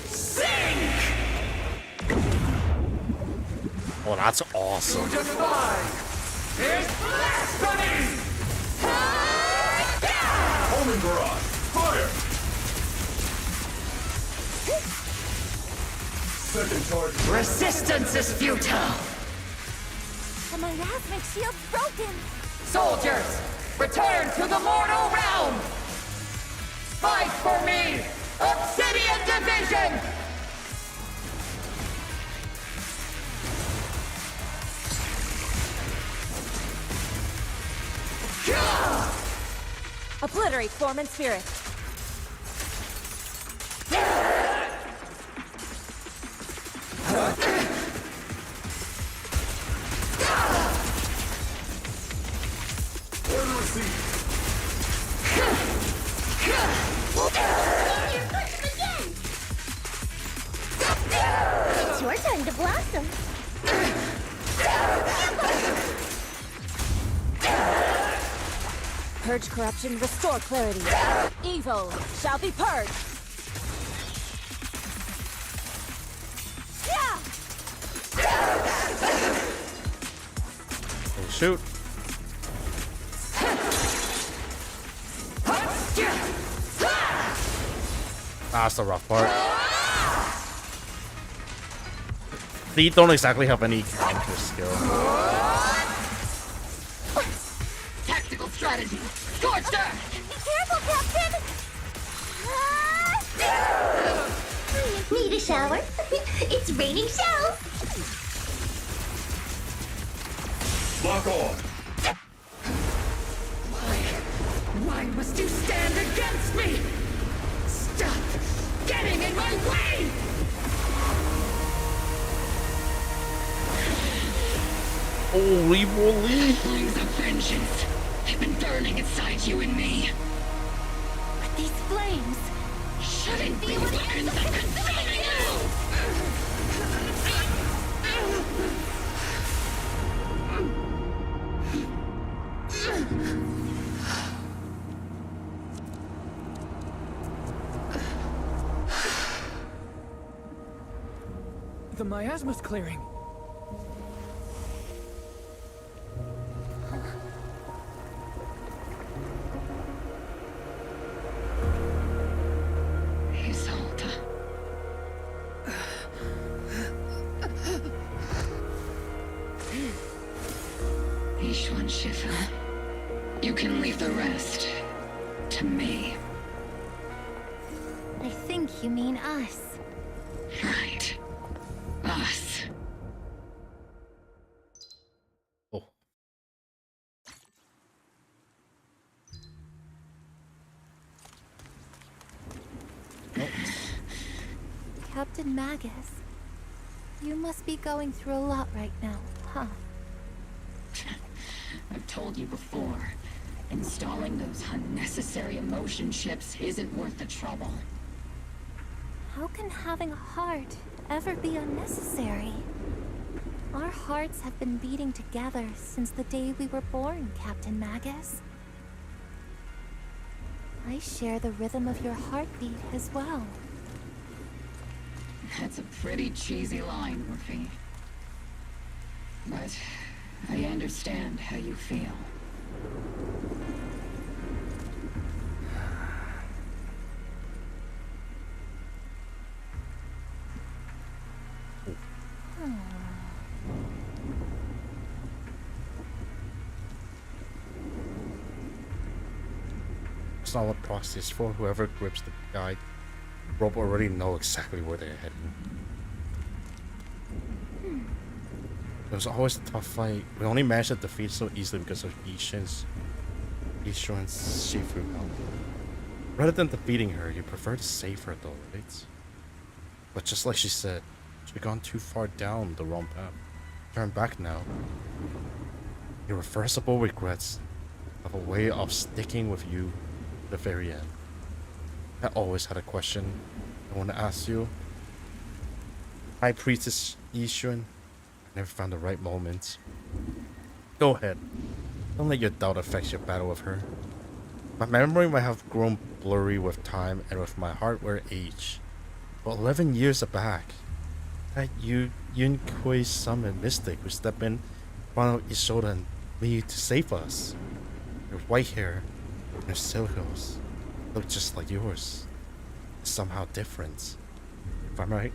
Sink! Oh, that's awesome. To defy is blasphemy! Homing barrage! Fire! Second charge. Resistance is futile! The miasmic shield's broken. Soldiers, return to the mortal realm! Fight for me! Obsidian Division! Obliterate form and spirit. Order received. It's your time to blossom. Purge corruption, restore clarity. Evil shall be purged. Oh, shoot. That's the rough part. They don't exactly have any counter skill. Tactical strategy! Scorched earth! Be careful, Captain! Need a shower? It's raining shells! Lock on. Why must you stand against me? Stop getting in my way! Holy moly! Flames of vengeance have been burning inside you and me. But these flames Shouldn't be weapons that consume you! The miasma's clearing. Isolde. Ishwan Shifa. You can leave the rest to me. I think you mean us. Right. Us. Oh. Captain Magus. You must be going through a lot right now, huh? I've told you before, installing those unnecessary emotion chips isn't worth the trouble. How can having a heart ever be unnecessary? Our hearts have been beating together since the day we were born, Captain Magus. I share the rhythm of your heartbeat as well. That's a pretty cheesy line, Murphy. But I understand how you feel. It's not what proxy is for. Whoever grips the guide rope already know exactly where they're heading. It was always a tough fight. We only managed to defeat so easily because of Yishun's Shifu help. Rather than defeating her, you prefer to save her though, right? But just like she said, she's gone too far down the wrong path. Turn back now. Irreversible regrets have a way of sticking with you to the very end. I always had a question I want to ask you. High Priestess Yishun, I never found the right moment. Go ahead. Don't let your doubt affect your battle with her. My memory might have grown blurry with time and with my hardware age. But 11 years back, that Yun Kui summoned mystic who stepped in front of Isoda and me to save us. Her white hair and her silhouettes look just like yours. Somehow different.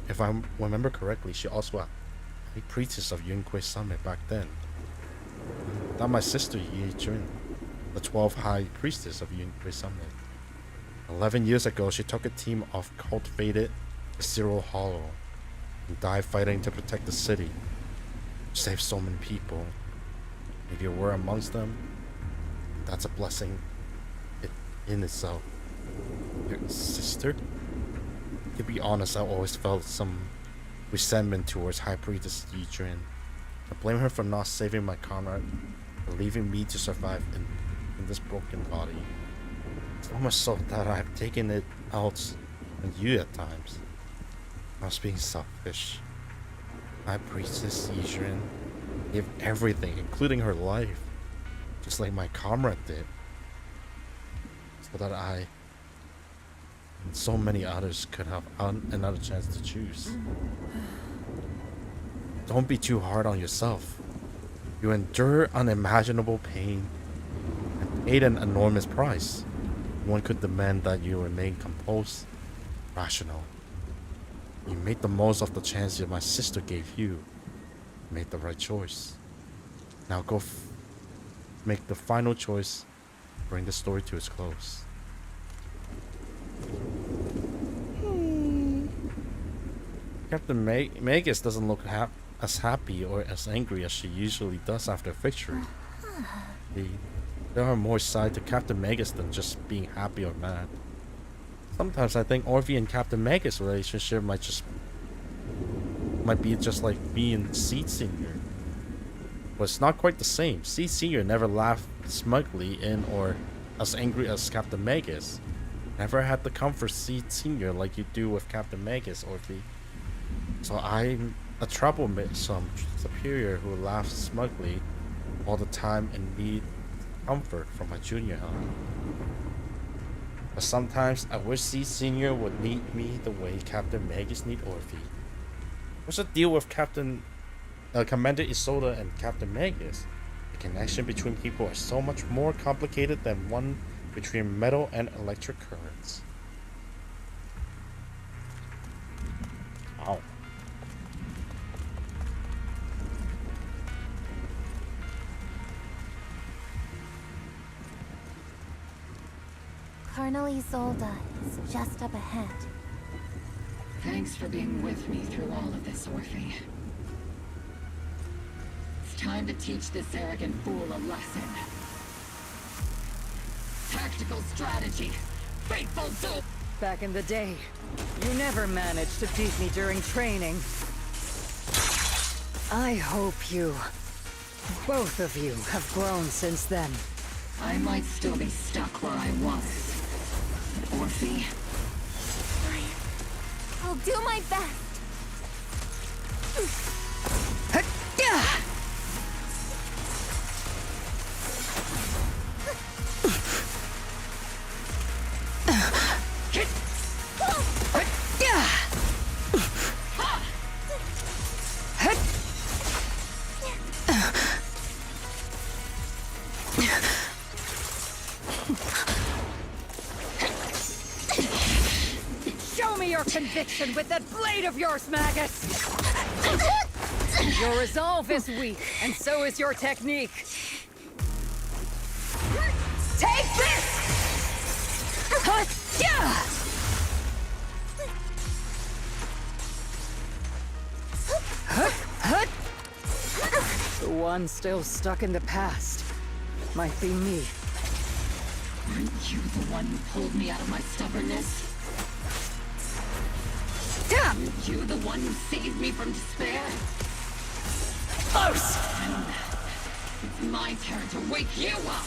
If I remember correctly, she also had a priestess of Yun Kui Summit back then. Not my sister Yi Jun, the 12th High Priestess of Yun Kui Summit. 11 years ago, she took a team of cultivated Zero Hollow and died fighting to protect the city. Saved so many people. If you were amongst them, that's a blessing in itself. Your sister? To be honest, I always felt some resentment towards High Priestess Yi Jun. I blame her for not saving my comrade, for leaving me to survive in this broken body. So much so that I've taken it out on you at times. I was being selfish. High Priestess Yi Jun gave everything, including her life, just like my comrade did, so that I and so many others could have another chance to choose. Don't be too hard on yourself. You endure unimaginable pain and paid an enormous price. One could demand that you remain composed, rational. You made the most of the chance that my sister gave you. You made the right choice. Now go make the final choice. Bring the story to its close. Captain Magus doesn't look as happy or as angry as she usually does after victory. There are more sides to Captain Magus than just being happy or mad. Sometimes I think Orvie and Captain Magus' relationship might be just like me and Seed Senior. But it's not quite the same. Seed Senior never laughed smugly in or as angry as Captain Magus. Never had to comfort Seed Senior like you do with Captain Magus, Orvie. So I'm a troublesome superior who laughs smugly all the time and need comfort from my junior help. But sometimes I wish Seed Senior would need me the way Captain Magus need Orvie. What's the deal with Commander Isoda and Captain Magus? The connection between people is so much more complicated than one between metal and electric currents. Ow. Colonel Isolde is just up ahead. Thanks for being with me through all of this, Orphe. It's time to teach this arrogant fool a lesson. Tactical strategy. Faithful to... Back in the day, you never managed to beat me during training. I hope you, both of you, have grown since then. I might still be stuck where I was. But Orphe, I'll do my best. Show me your conviction with that blade of yours, Magus! Your resolve is weak, and so is your technique. Take this! The one still stuck in the past might be me. weren't you the one who pulled me out of my stubbornness? Weren't you the one who saved me from despair? Close! It's my turn to wake you up!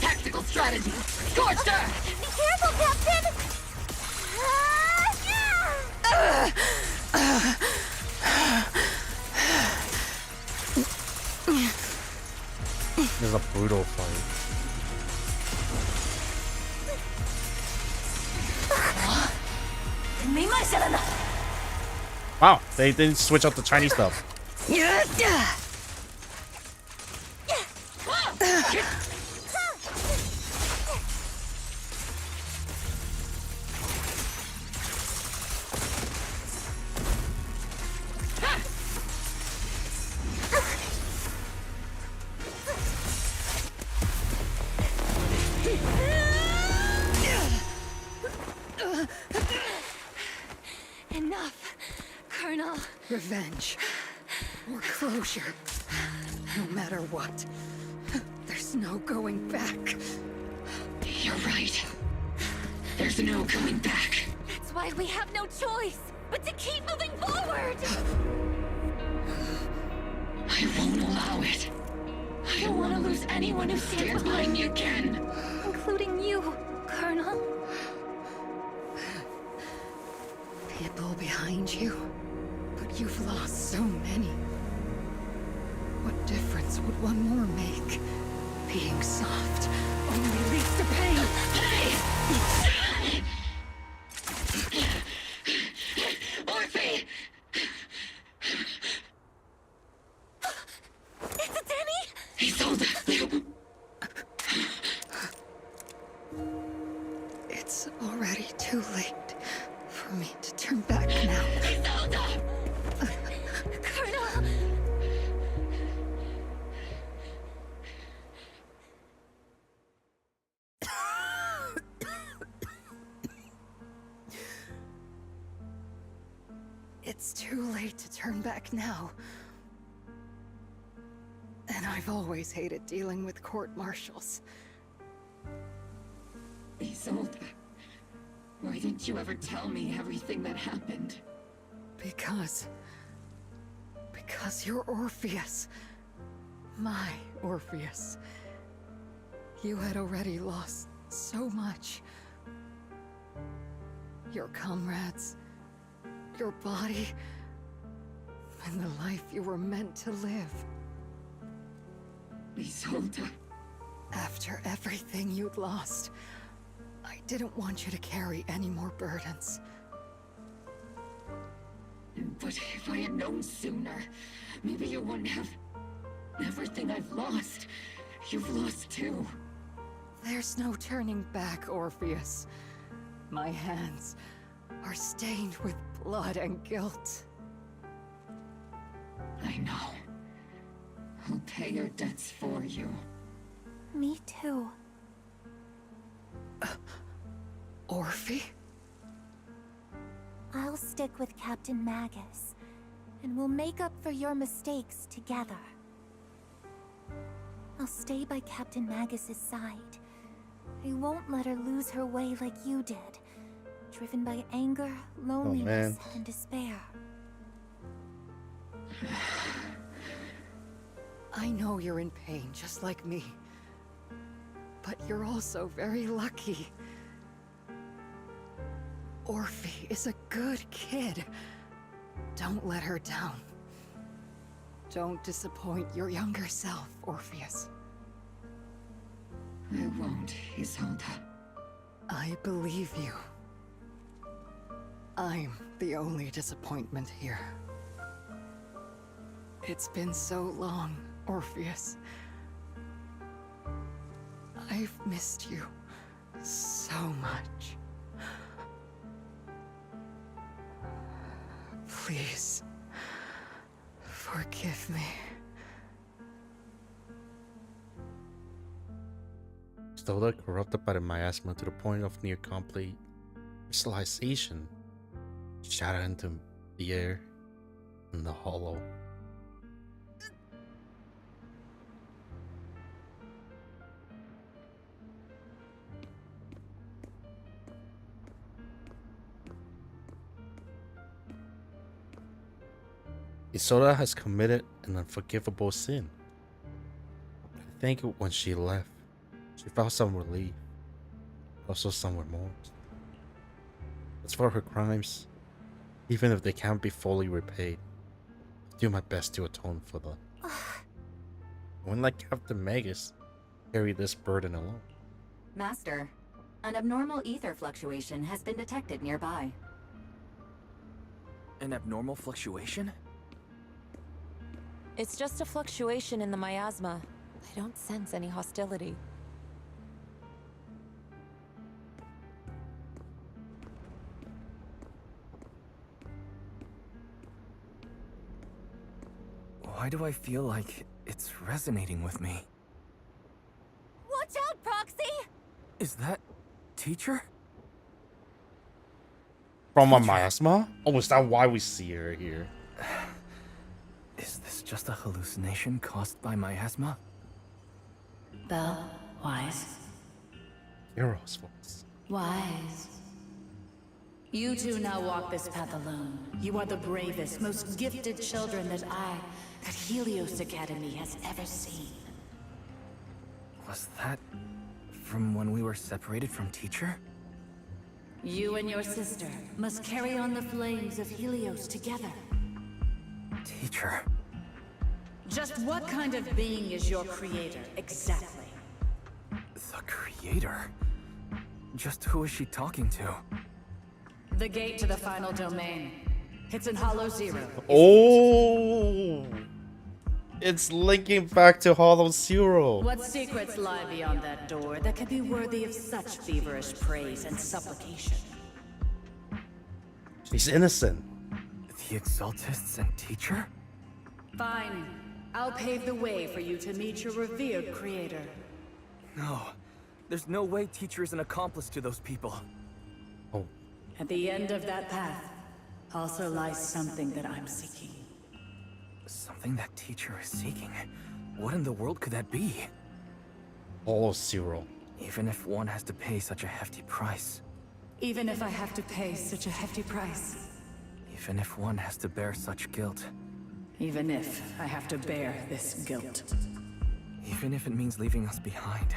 Tactical strategy! Scorched earth! Be careful, Captain! This is a brutal fight. Wow, they didn't switch out the Chinese stuff. Enough, Colonel. Revenge. Or closure. No matter what. There's no going back. You're right. There's no coming back. That's why we have no choice but to keep moving forward. I won't allow it. I don't want to lose anyone who stands behind me again. Including you, Colonel. People behind you, but you've lost so many. What difference would one more make? Being soft only leads to pain. Orphe! Is it Danny? He sold it. It's already too late for me to turn back now. Colonel! It's too late to turn back now. And I've always hated dealing with court-martials. Isolde, why didn't you ever tell me everything that happened? Because you're Orpheus. My Orpheus. You had already lost so much. Your comrades, your body, and the life you were meant to live. Isolde. After everything you'd lost, I didn't want you to carry any more burdens. But if I had known sooner, maybe you wouldn't have... Everything I've lost, you've lost too. There's no turning back, Orpheus. My hands are stained with blood and guilt. I know. I'll pay your debts for you. Me too. Orphe? I'll stick with Captain Magus, and we'll make up for your mistakes together. I'll stay by Captain Magus's side. I won't let her lose her way like you did, driven by anger, loneliness, and despair. I know you're in pain, just like me. But you're also very lucky. Orphe is a good kid. Don't let her down. Don't disappoint your younger self, Orpheus. I won't, Isolde. I believe you. I'm the only disappointment here. It's been so long, Orpheus. I've missed you so much. Please, forgive me. Stola corrupted by the miasma to the point of near complete crystallization, shattered into the air in the hollow. Isolde has committed an unforgivable sin. I think when she left, she felt some relief, also some remorse. As for her crimes, even if they can't be fully repaid, I'll do my best to atone for them. I wouldn't let Captain Magus carry this burden alone. Master, an abnormal ether fluctuation has been detected nearby. An abnormal fluctuation? It's just a fluctuation in the miasma. I don't sense any hostility. Why do I feel like it's resonating with me? Watch out, Proxy! Is that teacher? From a miasma? Oh, is that why we see her here? Is this just a hallucination caused by miasma? Belle, Wise. Hero's voice. Wise. You two now walk this path alone. You are the bravest, most gifted children that Helios Academy has ever seen. Was that from when we were separated from teacher? You and your sister must carry on the flames of Helios together. Teacher. Just what kind of being is your creator, exactly? The creator? Just who is she talking to? The gate to the final domain. It's in Hollow Zero. Oh! It's linking back to Hollow Zero. What secrets lie beyond that door that could be worthy of such feverish praise and supplication? She's innocent. The Exaltists and teacher? Fine. I'll pave the way for you to meet your revered creator. No. There's no way teacher is an accomplice to those people. Oh. At the end of that path also lies something that I'm seeking. Something that teacher is seeking? What in the world could that be? Hollow Zero. Even if one has to pay such a hefty price. Even if I have to pay such a hefty price. Even if one has to bear such guilt. Even if I have to bear this guilt. Even if it means leaving us behind.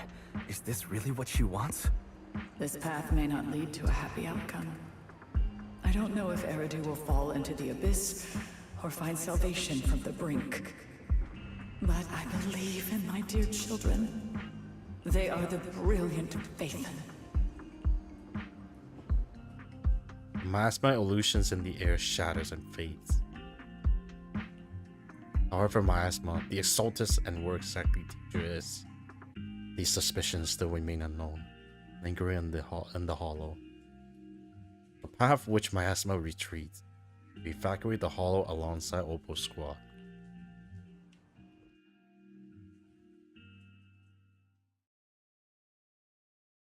Is this really what she wants? This path may not lead to a happy outcome. I don't know if Eridu will fall into the abyss or find salvation from the brink. But I believe in my dear children. They are the brilliant Phaethon. Miasma illusions in the air shatters and fades. However, miasma, the Exaltus, and where exactly teacher is, these suspicions still remain unknown, lingering in the hollow. The path which miasma retreats, we evacuate the hollow alongside Opal's squad.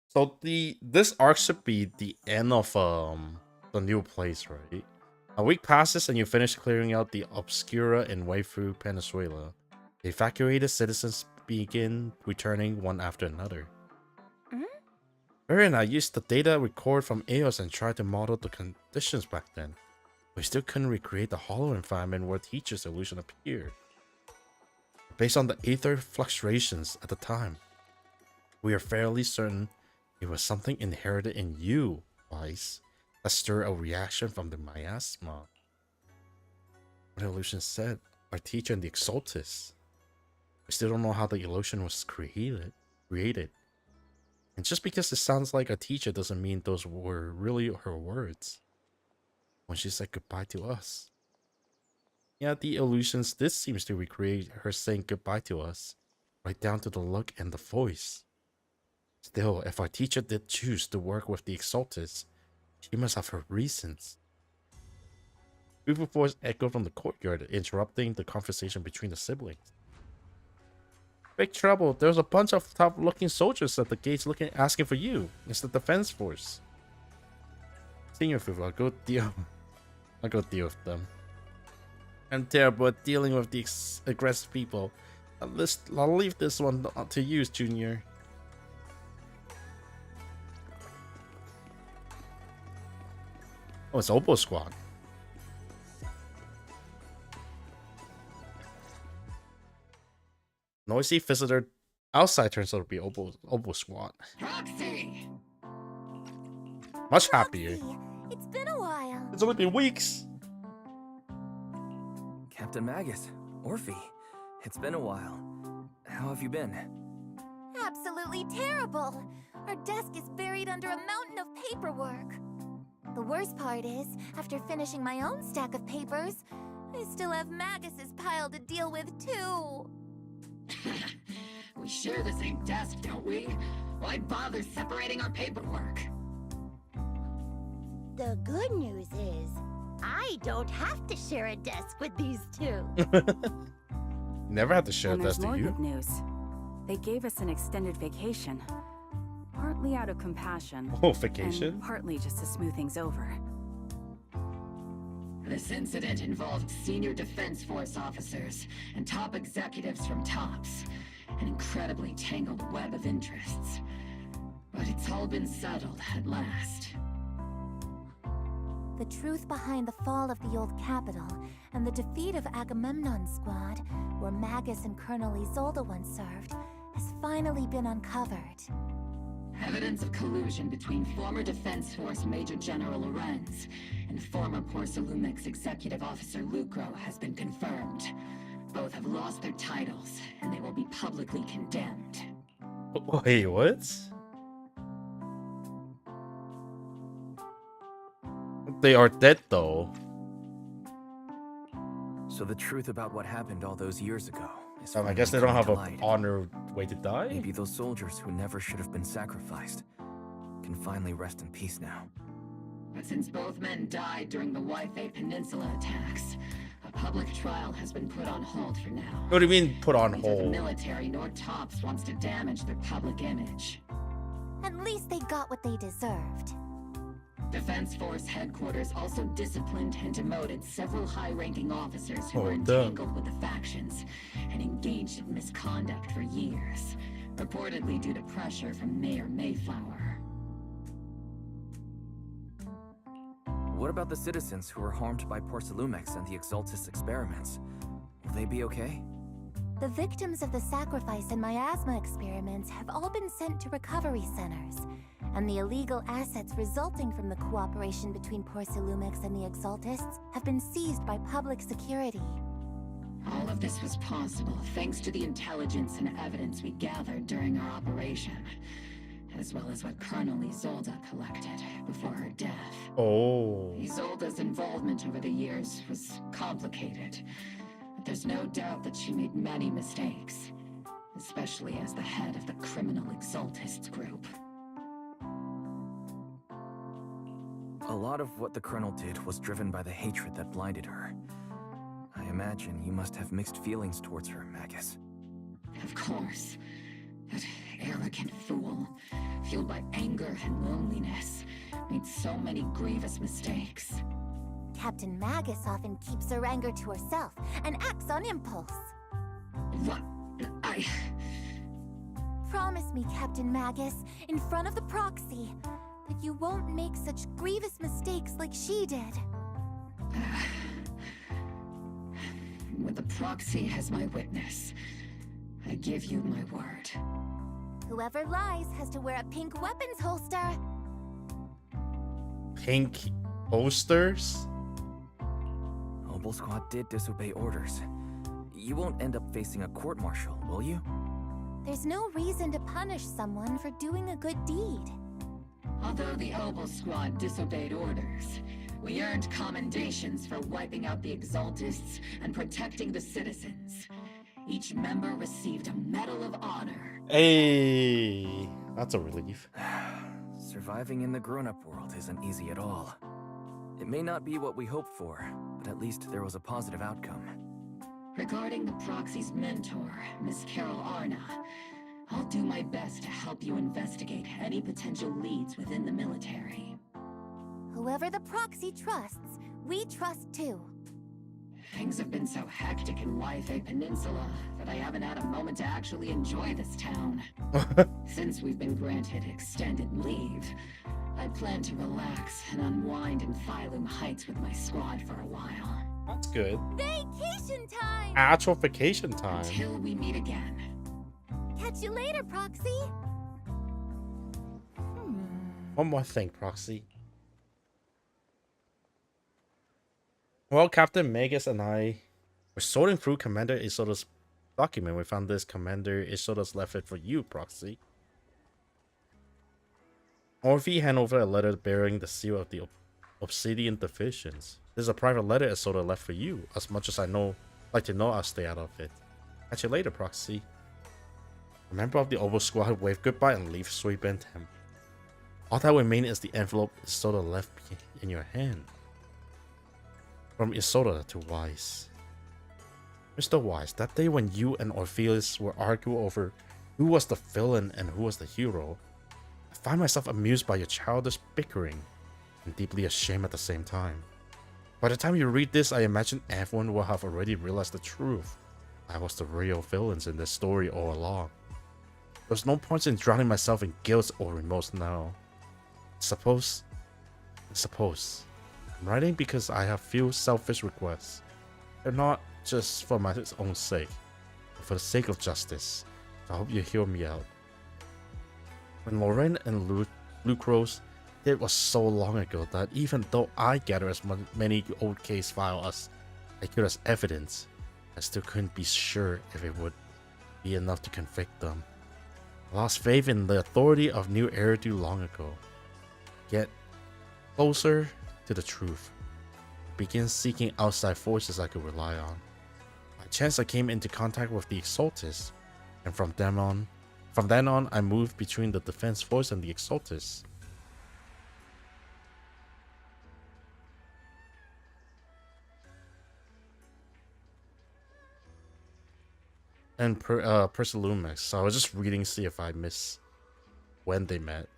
So this arc should be the end of the new place, right? A week passes and you finish clearing out the Obscura and Waifu Peninsula. The evacuated citizens begin returning one after another. Barry and I used the data record from EOS and tried to model the conditions back then. We still couldn't recreate the hollow environment where Teacher's illusion appeared. Based on the aether fluctuations at the time, we are fairly certain it was something inherited in you, Weiss, that stirred a reaction from the miasma. What the illusion said, our teacher and the Exaltus. We still don't know how the illusion was created. And just because it sounds like a teacher doesn't mean those were really her words. When she said goodbye to us. Yeah, the illusions did seem to recreate her saying goodbye to us, right down to the look and the voice. Still, if our teacher did choose to work with the Exaltus, she must have her reasons. Beautiful voice echoed from the courtyard, interrupting the conversation between the siblings. Big trouble. There's a bunch of tough-looking soldiers at the gates asking for you. It's the defense force. Senior Fufu, I'll go deal with them. I'm terrible at dealing with the aggressive people. I'll leave this one to you, Junior. Oh, it's Obo Squad. Noisy visitor outside turns out to be Obo Squad. Proxy! Much happier. It's been a while. It's only been weeks. Captain Magus, Orphe, it's been a while. How have you been? Absolutely terrible. Our desk is buried under a mountain of paperwork. The worst part is, after finishing my own stack of papers, I still have Magus's pile to deal with too. We share the same desk, don't we? Why bother separating our paperwork? The good news is, I don't have to share a desk with these two. Never have to share And this there's to more you. good news. They gave us an extended vacation. Partly out of compassion. Oh, vacation? And partly just to smooth things over. This incident involved senior Defense Force officers and top executives from TOPS. An incredibly tangled web of interests. But it's all been settled at last. The truth behind the fall of the old capital and the defeat of Agamemnon's squad, where Magus and Colonel Isolde once served, has finally been uncovered. Evidence of collusion between former Defense Force Major General Lorenz and former Porcelumix Executive Officer Lucro has been confirmed. Both have lost their titles, and they will be publicly condemned. Wait, what? They are dead, though. So the truth about what happened all those years ago is I guess they don't have finally an coming honored way to die. to light. Maybe those soldiers who never should have been sacrificed can finally rest in peace now. But since both men died during the Waifei Peninsula attacks, a public trial has been put on hold for now. What do you mean put on Neither the hold? military nor TOPS wants to damage their public image. At least they got what they deserved. Defense Force headquarters also disciplined and demoted several high-ranking officers who were Oh, damn. entangled with the factions and engaged in misconduct for years, reportedly due to pressure from Mayor Mayflower. What about the citizens who were harmed by Porcelumix and the Exaltus experiments? Will they be okay? The victims of the sacrifice and miasma experiments have all been sent to recovery centers, and the illegal assets resulting from the cooperation between Porcelumix and the Exaltists have been seized by public security. All of this was possible thanks to the intelligence and evidence we gathered during our operation, as well as what Colonel Isolde collected before her death. Oh. Isolde's involvement over the years was complicated, but there's no doubt that she made many mistakes, especially as the head of the criminal Exaltists group. A lot of what the Colonel did was driven by the hatred that blinded her. I imagine you must have mixed feelings towards her, Magus. Of course. That arrogant fool, fueled by anger and loneliness, made so many grievous mistakes. Captain Magus often keeps her anger to herself and acts on impulse. What? Promise me, Captain Magus, in front of the proxy, that you won't make such grievous mistakes like she did. With the proxy as my witness, I give you my word. Whoever lies has to wear a pink weapons holster. Pink posters? Obel Squad did disobey orders. You won't end up facing a court-martial, will you? There's no reason to punish someone for doing a good deed. Although the Obel Squad disobeyed orders, we earned commendations for wiping out the Exaltists and protecting the citizens. Each member received a Medal of Honor. Hey, that's a relief. Surviving in the grown-up world isn't easy at all. It may not be what we hoped for, but at least there was a positive outcome. Regarding the proxy's mentor, Miss Carol Arna, I'll do my best to help you investigate any potential leads within the military. Whoever the proxy trusts, we trust too. Things have been so hectic in Yfei Peninsula that I haven't had a moment to actually enjoy this town. Since we've been granted extended leave, I plan to relax and unwind in Phylum Heights with my squad for a while. That's good. Vacation time! Actual vacation time. Until we meet again. Catch you later, Proxy. One more thing, Proxy. Well, Captain Magus and I were sorting through Commander Isoda's document. We found this Commander Isoda's left it for you, Proxy. Orphe handed over a letter bearing the seal of the Obsidian Divisions. This is a private letter Isoda left for you. As much as I like to know, I'll stay out of it. Catch you later, Proxy. A member of the Obel Squad waved goodbye and leave Sweet Bentham. All that remains is the envelope Isoda left in your hand. From Isoda to Wise. Mr. Wise, that day when you and Orpheus were arguing over who was the villain and who was the hero, I find myself amused by your childish bickering and deeply ashamed at the same time. By the time you read this, I imagine everyone will have already realized the truth. I was the real villains in this story all along. There's no point in drowning myself in guilt or remorse now. Suppose I'm writing because I have few selfish requests. They're not just for my own sake, but for the sake of justice. I hope you hear me out. When Lorraine and Lucrose, it was so long ago that even though I gathered as many old case files as I could as evidence, I still couldn't be sure if it would be enough to convict them. I lost faith in the authority of New Eridu long ago. Get closer to the truth. Begin seeking outside forces I could rely on. By chance I came into contact with the Exaltists, and from then on I moved between the Defense Force and the Exaltists. And Persilumix, so I was just reading to see if I miss when they met.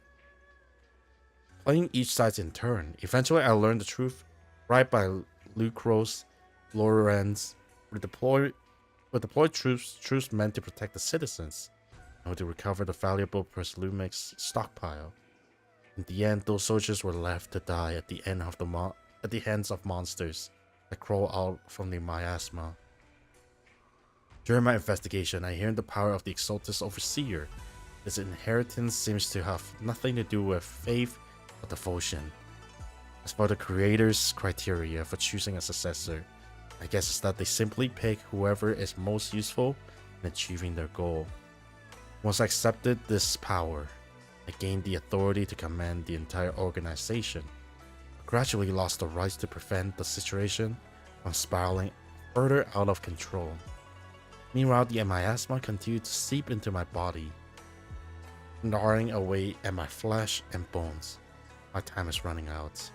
Playing each side in turn, eventually I learned the truth right by Lucrose, Lorenz, with deployed troops meant to protect the citizens, and to recover the valuable Persilumix stockpile. In the end, those soldiers were left to die at the hands of monsters that crawl out from the miasma. During my investigation, I learned the power of the Exaltus Overseer. His inheritance seems to have nothing to do with faith or devotion. As for the creator's criteria for choosing a successor, I guess it's that they simply pick whoever is most useful in achieving their goal. Once I accepted this power, I gained the authority to command the entire organization, but gradually lost the rights to prevent the situation from spiraling further out of control. Meanwhile, the miasma continued to seep into my body, gnawing away at my flesh and bones. My time is running out.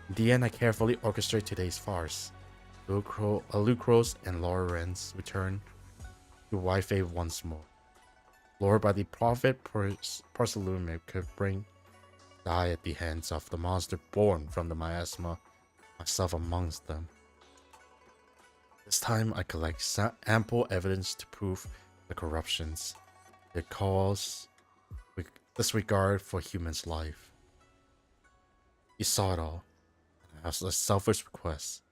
In the end, I carefully orchestrate today's farce. Lucrose and Lorenz return to Yfei once more. Lured by the prophet Persilumix could die at the hands of the monster born from the miasma, myself amongst them. This time I collect ample evidence to prove the corruptions, their cause, disregard for humans' life. You saw it all, as a selfish request.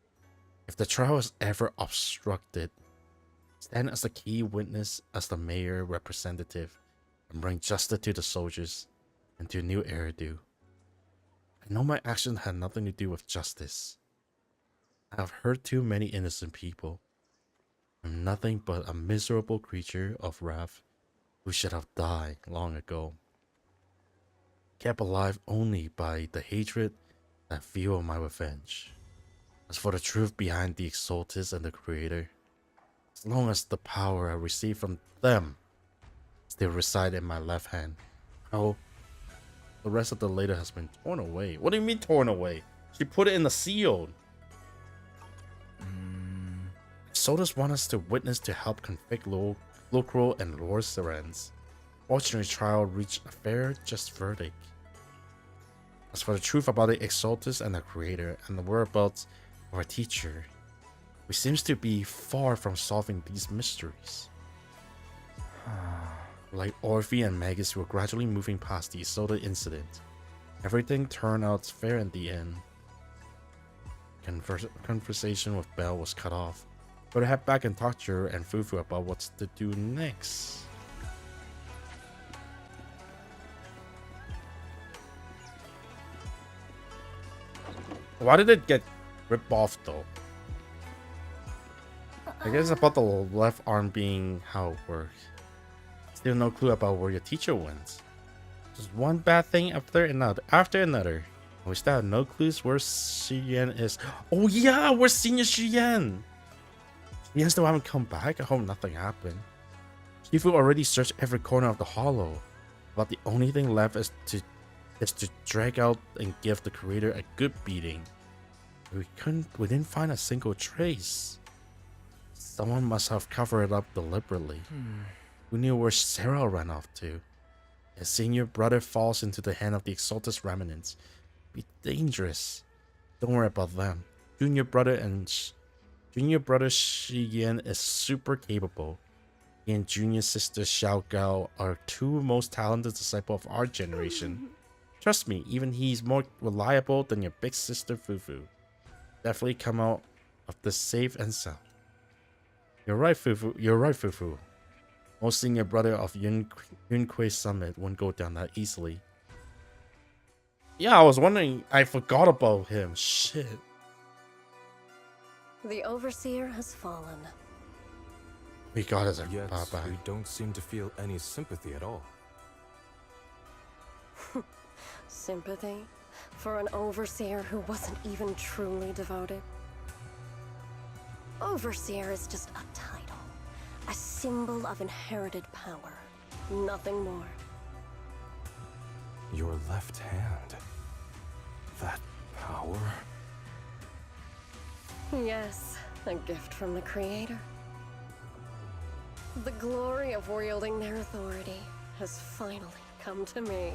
If the trial is ever obstructed, stand as a key witness as the mayor representative and bring justice to the soldiers and to a new era do. I know my actions had nothing to do with justice. I have hurt too many innocent people. I'm nothing but a miserable creature of wrath who should have died long ago. Kept alive only by the hatred that fueled my revenge. As for the truth behind the Exaltus and the Creator, as long as the power I received from them still reside in my left hand, oh, the rest of the letter has been torn away. What do you mean torn away? She put it in the seal. Exaltus want us to witness to help convict Lucro and Lord Serens. Fortunately, trial reached a fair, just verdict. As for the truth about the Exaltus and the Creator and the whereabouts of our teacher, we seems to be far from solving these mysteries. Like Orphe and Magus were gradually moving past the Isolde incident, everything turned out fair in the end. Conversation with Belle was cut off, but I head back and talk to her and Fufu about what's to do next. Why did it get ripped off though? I guess about the left arm being how it works. Still no clue about where your teacher went. Just one bad thing after another. We still have no clues where Shiyan is. Oh yeah, where's Senior Shiyan? Shiyan still haven't come back. I hope nothing happened. Shifu already searched every corner of the hollow, but the only thing left is to drag out and give the Creator a good beating. We didn't find a single trace. Someone must have covered it up deliberately. Who knew where Sarah ran off to? If senior brother falls into the hand of the Exaltus remnants, be dangerous. Don't worry about them. Junior brother Shiyan is super capable. He and junior sister Xiao Gao are two most talented disciples of our generation. Trust me, even he's more reliable than your big sister Fufu. Definitely come out of this safe and sound. You're right, Fufu. Most senior brother of Yunquei Summit wouldn't go down that easily. Yeah, I was wondering. I forgot about him. Shit. The Overseer has fallen. We got his Yet back. we don't seem to feel any sympathy at all. Sympathy? For an Overseer who wasn't even truly devoted? Overseer is just a title. A symbol of inherited power. Nothing more. Your left hand. That power? Yes, a gift from the Creator. The glory of wielding their authority has finally come to me.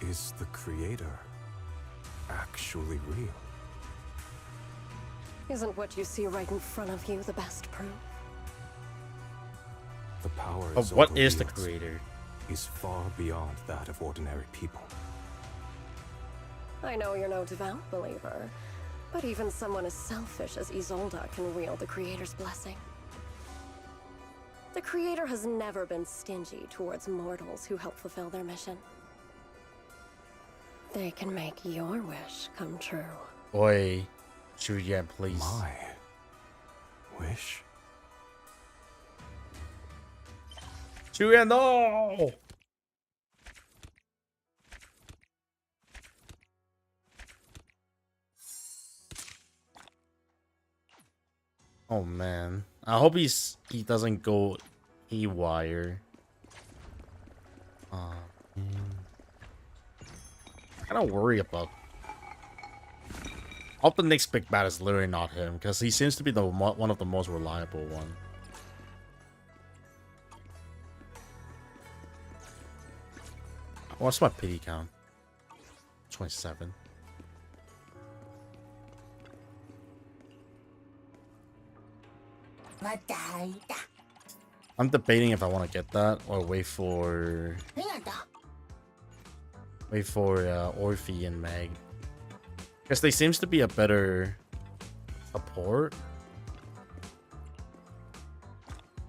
Is the Creator actually real? Isn't what you see right in front of you the best proof? The power But what is the Creator? Is far beyond that of ordinary people. I know you're no devout believer, but even someone as selfish as Isolde can wield the Creator's blessing. The Creator has never been stingy towards mortals who help fulfill their mission. They can make your wish come true. Oi, Shuyan, please. My wish? Shuyan, no! Oh man, I hope he doesn't go haywire. I kind of worry about. I hope the next big bad is literally not him, because he seems to be the one of the most reliable one. What's my pity count? 27. I'm debating if I want to get that or wait for Orphe and Meg, because they seems to be a better support.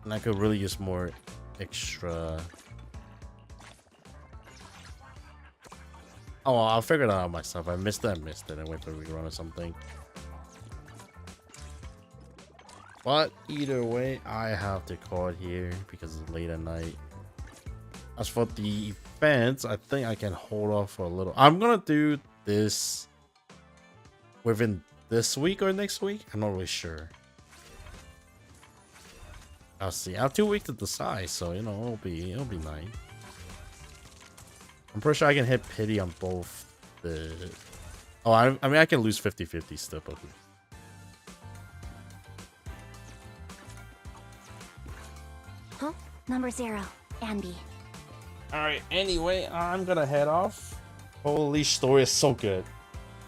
And I could really use more extra. Oh, well, I'll figure that out myself. I missed it. I went to rerun or something. But either way, I have to call it here because it's late at night. As for the events, I think I can hold off for a little. I'm gonna do this within this week or next week. I'm not really sure. I'll see. I have 2 weeks to decide, so you know it'll be nice. I'm pretty sure I can hit pity on both the. Oh, I mean I can lose 50-50 still, but. Huh? Number 0, Andy. Alright, anyway, I'm gonna head off. Holy story is so good.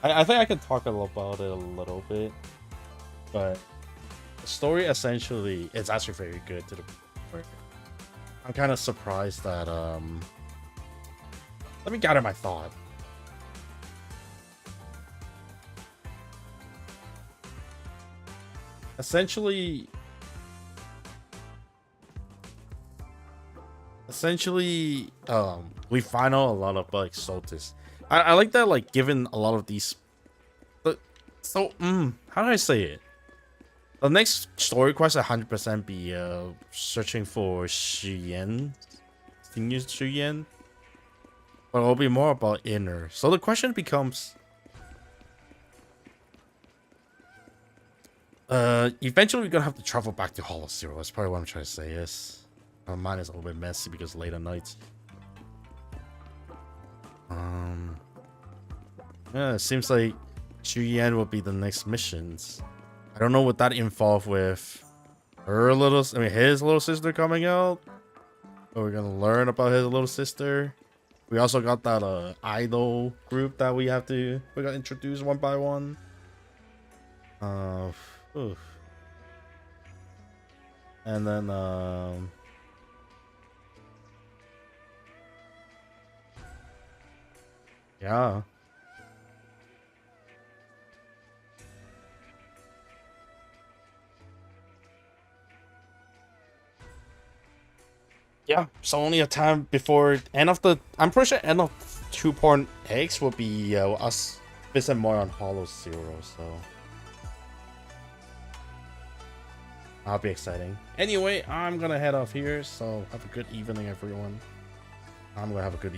I think I can talk about it a little bit. But the story essentially is actually very good to the point. I'm kind of surprised that let me gather my thought. Essentially, we find out a lot of like Soltis. I like that, like, given a lot of these, but so how do I say it? The next story quest 100% be searching for Shiyan, senior Shiyan, but it'll be more about inner. So the question becomes, eventually we're gonna have to travel back to Hollow Zero. That's probably what I'm trying to say. Yes, my mind is a little bit messy because late at night. Yeah, it seems like Shuyan will be the next missions. I don't know what that involved with his little sister coming out. But we're gonna learn about his little sister. We also got that idol group that we got introduced one by one. And then yeah. Yeah, so only a time before end of the. I'm pretty sure end of 2.x will be us visiting more on Hollow Zero, so that'll be exciting. Anyway, I'm gonna head off here, so have a good evening, everyone. I'm gonna have a good evening.